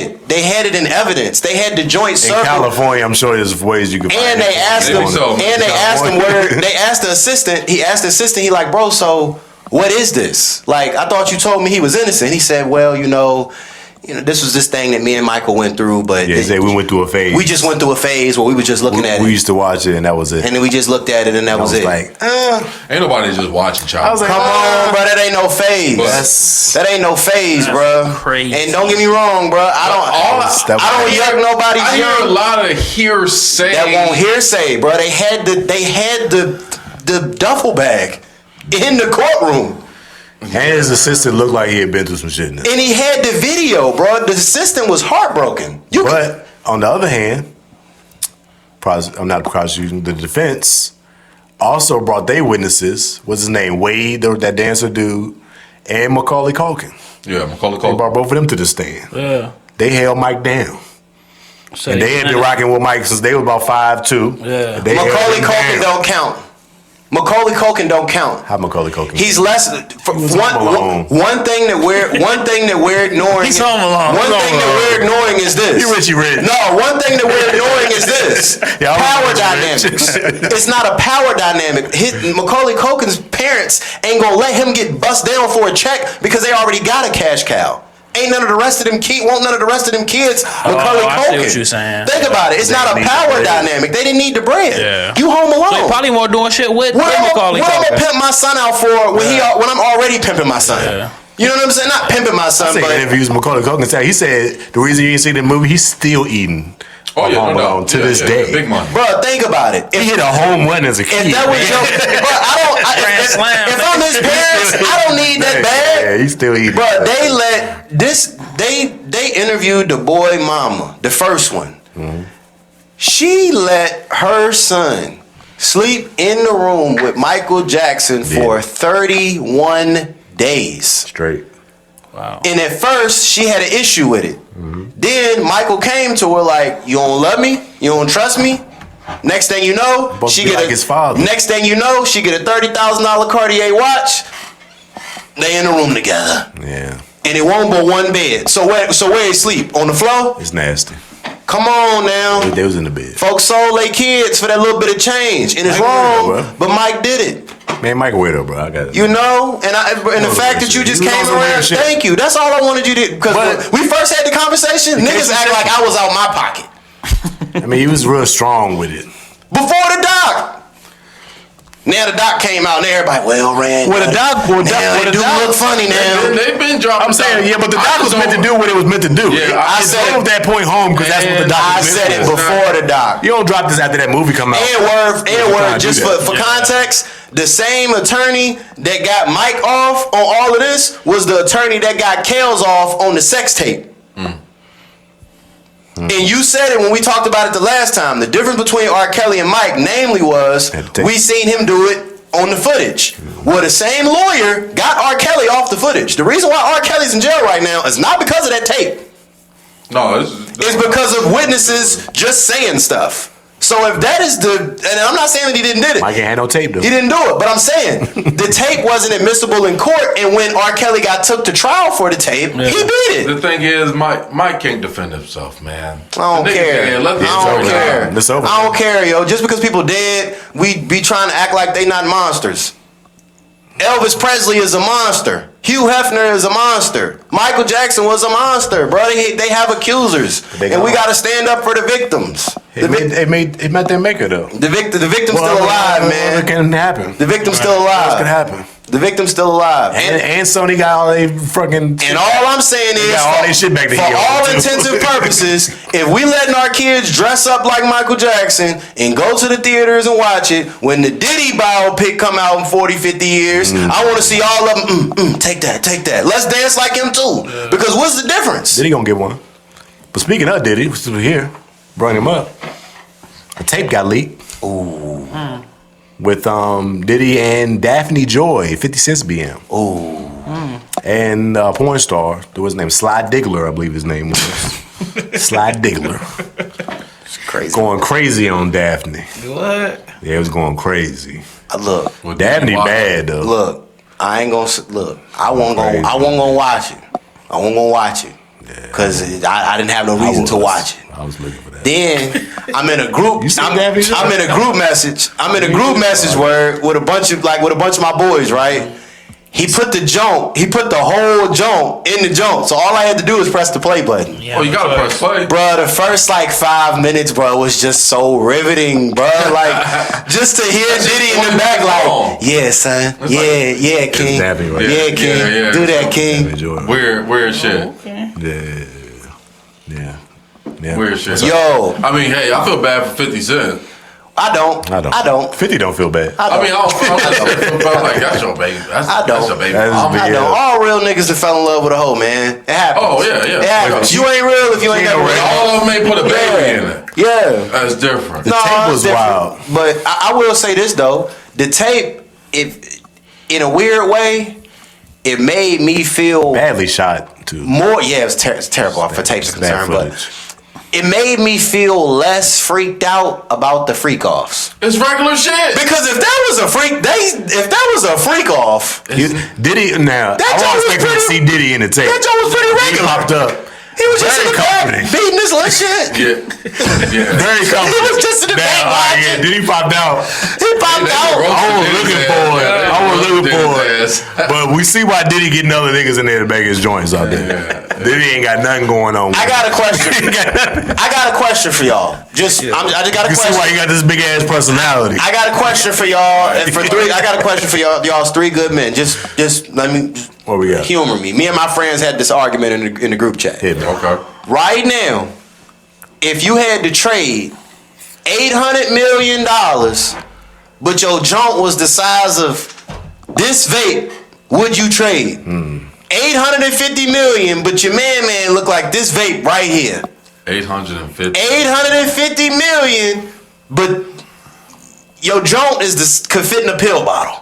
it in evidence. They had the joint circle. In California, I'm sure there's ways you can find and it. They asked him where they asked the assistant. He asked the assistant. He like, bro, so what is this? Like, I thought you told me he was innocent. He said, well, you know, this was this thing that me and Michael went through, but Yeah, we went through a phase. we just went through a phase where we were just looking at it. We used to watch it, and that was it. And then we just looked at it, and that was it. Like, ain't nobody just watching child. I was like, come on, bro, that ain't no phase. That ain't no phase, bro. Crazy. And don't get me wrong, bro. I don't yuck nobody's I hear a young. lot of hearsay. That won't hearsay, bro. They had the duffel bag in the courtroom. And his assistant looked like he had been through some shit. And he had the video, bro. The assistant was heartbroken. But on the other hand, I'm not prosecuting, the defense also brought their witnesses. What's his name? Wade, that dancer dude, and Macaulay Culkin. Yeah, Macaulay They Culkin. brought both of them to the stand. Yeah. They held Mike down. So And they had been rocking with Mike since they was about 5'2". Yeah. They held Macaulay him Culkin down. don't count. Macaulay Culkin don't count. How Macaulay Culkin? He's less. One thing that we're ignoring. He's home alone. One thing that we're ignoring is this. You Richie Rich. No, one thing that we're ignoring is this. Yeah, Power Richie dynamics. Rich. It's not a power dynamic. Macaulay Culkin's parents ain't gonna let him get bust down for a check because they already got a cash cow. Ain't none of the rest of them won't none of the rest of them kids Macaulay I see Culkin. what you're saying. Think about it. It's not a need power the bread. dynamic. They didn't need the bread. Yeah. You home alone. So he probably more doing shit with What I'm Macaulay gonna Culkin. pimp my son out for when I'm already pimping my son? Yeah. You know what I'm saying? Not pimping my son, I but interviews with Macaulay Culkin said he said the reason you didn't see the movie, he's still eating. Oh yeah, Home no Alone doubt. to this day. Big money. bro, think about it. He hit a home run as a kid. If that was your, bro, Grand slam, if I'm his parents, I don't need that bag. Yeah, he's still eating. Bro, they let this. They interviewed the boy mama, the first one. Mm-hmm. She let her son sleep in the room with Michael Jackson for 31 days. Straight. Wow. And at first, she had an issue with it. Then Michael came to her like, "You don't love me? You don't trust me?" Next thing you know, Supposed she to be get like his father. Next thing you know, she get a $30,000 Cartier watch. They in the room together, Yeah, and it won't but one bed. So where they sleep? On the floor? it's nasty. Come on now. They was in the bed. Folks sold their kids for that little bit of change, and it's Mike wrong. weirdo, bro. But Mike did it. Man, Mike weirdo, bro. I got it. You know, and the fact that you just You know came some real around, shit. thank you. That's all I wanted you to. Because But- we first had the conversation, niggas you act said- like I was out my pocket I mean, he was real strong with it. before the doc. Now the doc came out, and everybody, well, Rand. Well, the doc- well, now the it do doc- look funny now. They've been dropping. I'm saying, yeah, but the I doc was just meant to don't- do what it was meant to do. Yeah, I It said drove it. that point home because that's what the doc I was said meant it for. before the doc. You don't drop this after that movie come out. Edward, trying to just do that. for context, the same attorney that got Mike off on all of this was the attorney that got Kales off on the sex tape. And you said it when we talked about it the last time. The difference between R. Kelly and Mike, namely, was we seen him do it on the footage. Well, the same lawyer got R. Kelly off the footage. The reason why R. Kelly's in jail right now is not because of that tape. No, It's because of witnesses just saying stuff. So if that is and I'm not saying that he didn't do it. Mike ain't had no tape, though. He didn't do it, but I'm saying the tape wasn't admissible in court, and when R. Kelly got took to trial for the tape, he beat it. the thing is, Mike can't defend himself, man. I don't care. I don't care. It's over. I don't care, yo. Just because people dead, we be trying to act like they not monsters. Elvis Presley is a monster. Hugh Hefner is a monster. Michael Jackson was a monster, bro. They have accusers, and we got to stand up for the victims. It met their maker, though. The victim's still alive, man. It can happen. The victim's still alive. It can happen. The victim's still alive. And Sony got all they fucking. And all I'm saying is, got all they shit back to for heal, all too. intents and purposes, if we letting our kids dress up like Michael Jackson and go to the theaters and watch it, when the Diddy biopic come out in 40, 50 years, I want to see all of them, take that. Let's dance like him too. Because what's the difference? Diddy gonna get one. But speaking of Diddy, we're still here. Bring him up. A tape got leaked. Ooh. With Diddy and Daphne Joy, 50 Cent's BM. Ooh. And a porn star, there was his name, Sly Diggler, I believe his name was. Sly Diggler. It's crazy. Going crazy on Daphne. What? Yeah, it was going crazy. Look, Daphne bad though. look. I ain't gonna look. I won't gonna watch it. I won't gonna watch it because I didn't have no reason to watch it. I was looking for that. Then I'm in a group. You see Daphne Joy? I'm in a group message. I'm in a group message word with a bunch of my boys, right? He put the whole joint in the joint. So all I had to do was press the play button. Yeah, you gotta press play. Bro, the first like 5 minutes, bro, was just so riveting, bro. Like, just to hear Diddy in the back, like, yeah, son. Yeah, King. Right? Yeah, King. Do that, King. Weird shit. Okay. Yeah. Weird shit. Yo. I mean, hey, I feel bad for 50 Cent. I don't. 50 don't feel bad. I mean, I don't like, that's your baby. That's your baby. I don't. All real niggas that fell in love with a hoe, man. It happens. Oh, yeah. It happens. You ain't real if you ain't never real. All of them may put a baby in it. Yeah. That's different. The tape was wild. But I will say this, though. The tape, in a weird way, it made me feel badly shot, too. More, yeah, it's terrible for tapes are concerned, but it made me feel less freaked out about the freak offs. It's regular shit. Because if that was a freak off, Diddy now. I was expecting to see Diddy in the tape. That joke was pretty regular. He hopped up. He was just in the back beating this little shit. Yeah. Very confident. He was just in the back watching. Diddy popped out. He popped out. I was looking for it. But we see why Diddy getting other niggas in there to bag his joints out there. Diddy ain't got nothing going on. I got a question for y'all. I just got a question. You see why he got this big ass personality. I got a question for y'all. And I got a question for y'all's three good men. Just let me. What we got? Humor me. Me and my friends had this argument in the group chat. Okay. Right now, if you had to trade $800 million, but your junk was the size of this vape, would you trade? 850 million, but your man look like this vape right here. 850 million, but your junk could fit in a pill bottle.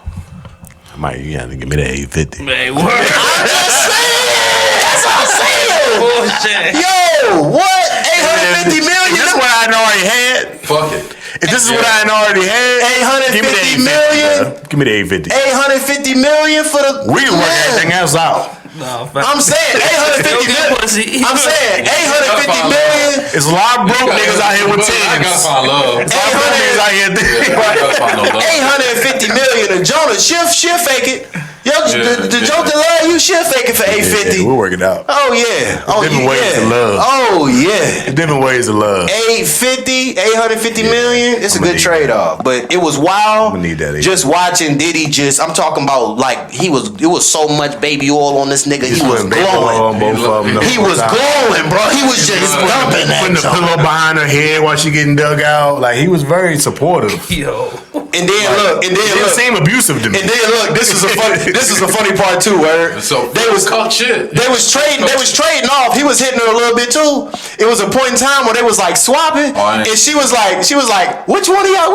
You have to give me that 850. Man, what? I'm just saying. That's what I'm saying. Bullshit. Yo, what? 850 million? Is this what I already had? Fuck it. If this is what I already had, 850 million? Give me the 850. 850 million for the. We can work everything else out. No, I'm saying 850 million. I'm saying 850 million. It's a lot of broke niggas out here with tens. I gotta find love. It's a lot of broke niggas out here. 850 million. And Jonah, she'll fake it. Yo, the joke that love you, she'll fake it for 850. We'll work it out. Oh yeah. Different ways to love. Oh yeah. Different ways to love. 850 million. It's a good trade off, but it was wild. I'm gonna need that. Just watching Diddy. I'm talking about like it was so much baby oil on this nigga. He was glowing. He was glowing, bro. He was just dumping that. Putting the pillow behind her head while she getting dug out. Like he was very supportive. Yo. And then look. It seemed abusive to me. And then look. This is a funny part too, where they was trading off. He was hitting her a little bit too. It was a point in time where they was like swapping, and she was like, which one of y'all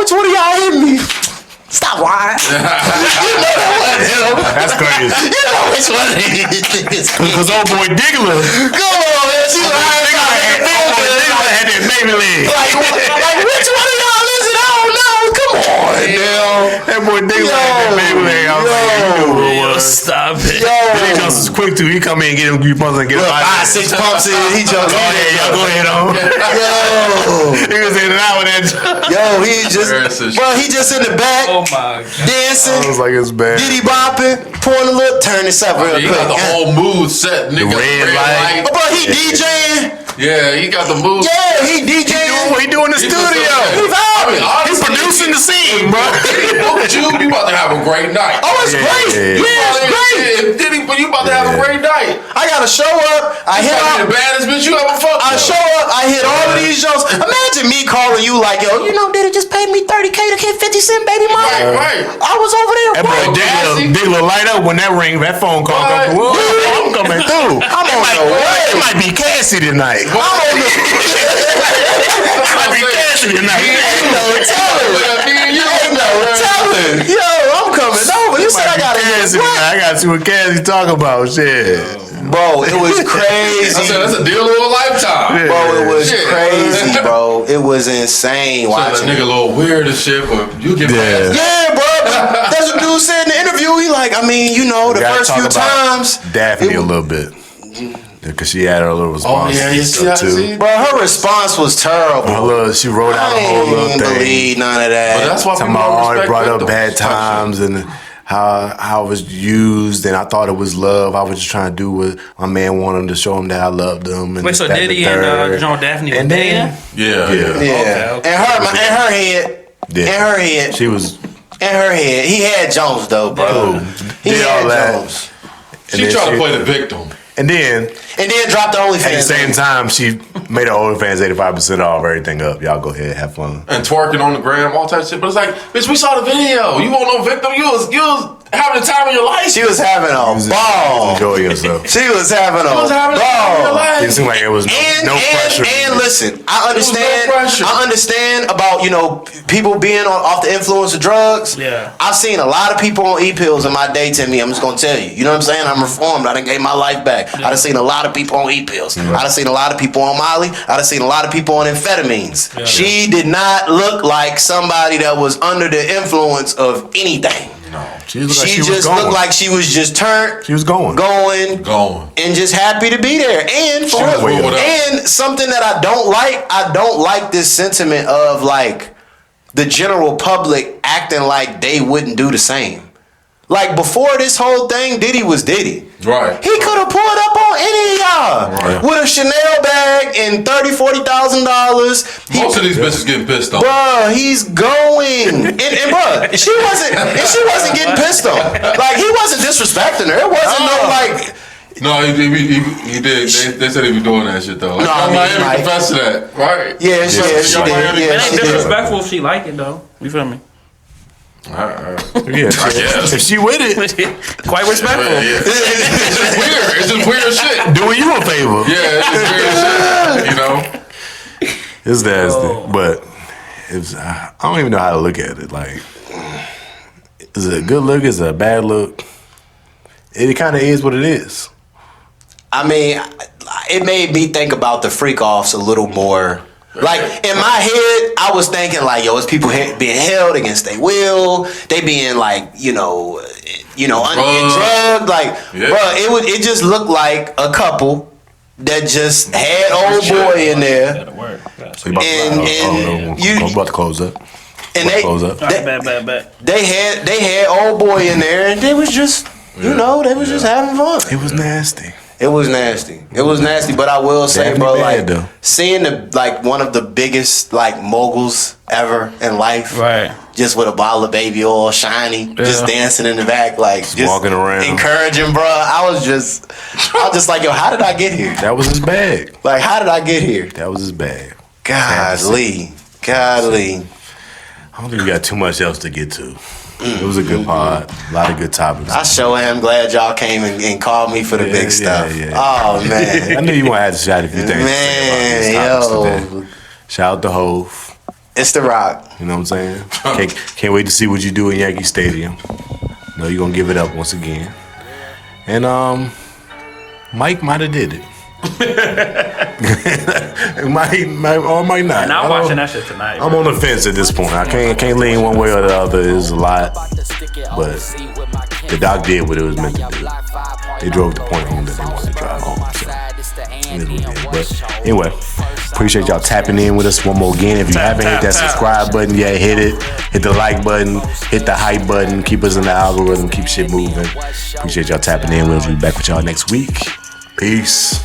hitting me? Stop lying. You know that wasn't him. That's crazy. You know which one it is. Because old boy Diggler. Come on, man. She had that baby leg. Like which one of y'all is it? I don't know. Come on, now. That boy Diggler had that baby leg. Stop it. Diddy Jones is quick too. He come in and get him and get 5-6 pumps in. He jumps. Go ahead on. Yo. He was in and out with that. Yo, he just in the back. Oh my God. Dancing. I was like, it's bad. Diddy bopping, pouring a little, turn this up real quick. He got the whole mood set, nigga. The red light. But bro, he DJing. Yeah, he got the mood. Yeah, he DJing. He doing the studio. He vibing. He's producing the scene, bro. You about to have a great night. Oh, it's great. Yeah, it's great. Diddy, you about to have a great night. I gotta show up. I hit all the baddest bitch you ever fucked. I show up. I hit all of these shows. Imagine me calling you like, yo, Diddy just paid me $30K to hit 50 Cent, baby mama. Right. I was over there. That boy Diggler light up when that ring, that phone call comes through. I'm coming through. I'm on the way. It might be Cassie tonight. I'm on the It might be Cassie tonight. Ain't no telling. Yo, I'm coming over. You said I gotta Cassie tonight. I gotta see what Cassie talk about. Shit. Bro, it was crazy. I said, that's a deal of a lifetime. Bro, it was crazy, bro. It was insane watching. That nigga a little weird and shit, but you get Yeah, bro. That's what dude said in the interview. He like, the first few times. Daphne a little bit. Because she had her little response too. Bro, her response was terrible. She wrote out a whole little thing. Believe none of that. But that's why people already brought up bad times and how it was used, and I thought it was love. I was just trying to do what my man wanted to show him that I loved him. And wait, so Diddy and John Daphne and then Yeah. Yeah. Okay. And her head. Yeah. In her head. She was. In her head. He had Jones though, bro. He Did had all that. Jones. She tried to play the victim. And then dropped the OnlyFans. at the same time, she made her OnlyFans 85% off everything up. Y'all go ahead, have fun. And twerking on the gram, all type of shit. But it's like, bitch, we saw the video. You want no victim? You was having the time of your life. She was having a ball. Enjoy yourself. She was having a the time of your ball. life. It seemed like it was no pressure. And listen, I understand. no pressure. I understand about people being off the influence of drugs. Yeah. I've seen a lot of people on e-pills in my day, Timmy. I'm just gonna tell you. You know what I'm saying? I'm reformed. I done gave my life back. I done seen a lot of people on e-pills. I done seen a lot of people on Molly. I done seen a lot of people on amphetamines. Yeah. She did not look like somebody that was under the influence of anything. No, she just looked like she was just turned. She was going, and just happy to be there. And for her, and something that I don't like this sentiment of like the general public acting like they wouldn't do the same. Like before this whole thing, Diddy was Diddy. Right. He could have pulled up on any of y'all with a Chanel bag and $30,000-$40,000. Most of these bitches getting pissed off. Bruh, he's going. and bruh, she wasn't getting pissed off. Like he wasn't disrespecting her. It wasn't No, he did. They said he was doing that shit though. Like, No, Miami confessed to that, right? Yeah, she did. It ain't disrespectful if she like it though. You feel me? Yeah, if she with it, quite respectful. Yeah. It's just weird shit. Doing you a favor. Yeah, it's just weird shit. You know, it's nasty, but I don't even know how to look at it. Like, is it a good look? Is it a bad look? It kind of is what it is. I mean, it made me think about the freak offs a little more. Like in my head, I was thinking like, yo, it's people being held against their will. They being like, drugged. Like, bro, it just looked like a couple that just had old boy in there. So you about to close up. And they had old boy in there, and they was just, they was just having fun. It was nasty. It was nasty. But I will say, bro, like seeing one of the biggest moguls ever in life, right? Just with a bottle of baby oil, shiny, just dancing in the back, just walking around, encouraging, bro. I was just like, yo, how did I get here? That was his bag. Like, how did I get here? That was his bag. Godly. I don't think we got too much else to get to. It was a good pod. A lot of good topics. I sure am glad y'all came and called me for the big stuff. Yeah. Oh, man. I knew you want to have to shout a few things. Man, yo. Shout out to Hove. It's The Rock. You know what I'm saying? Can't wait to see what you do in Yankee Stadium. Know you're going to give it up once again. And Mike might have did it. might not. And I'm watching that shit tonight. I'm on the fence at this point. I can't lean one way or the other. It's a lot, but the doc did what it was meant to do. They drove the point home that they wanted to drive home. So, but anyway, appreciate y'all tapping in with us one more again. If you haven't hit that subscribe button yet, hit it. Hit the like button. Hit the hype button. Keep us in the algorithm. Keep shit moving. Appreciate y'all tapping in with us. We'll be back with y'all next week. Peace.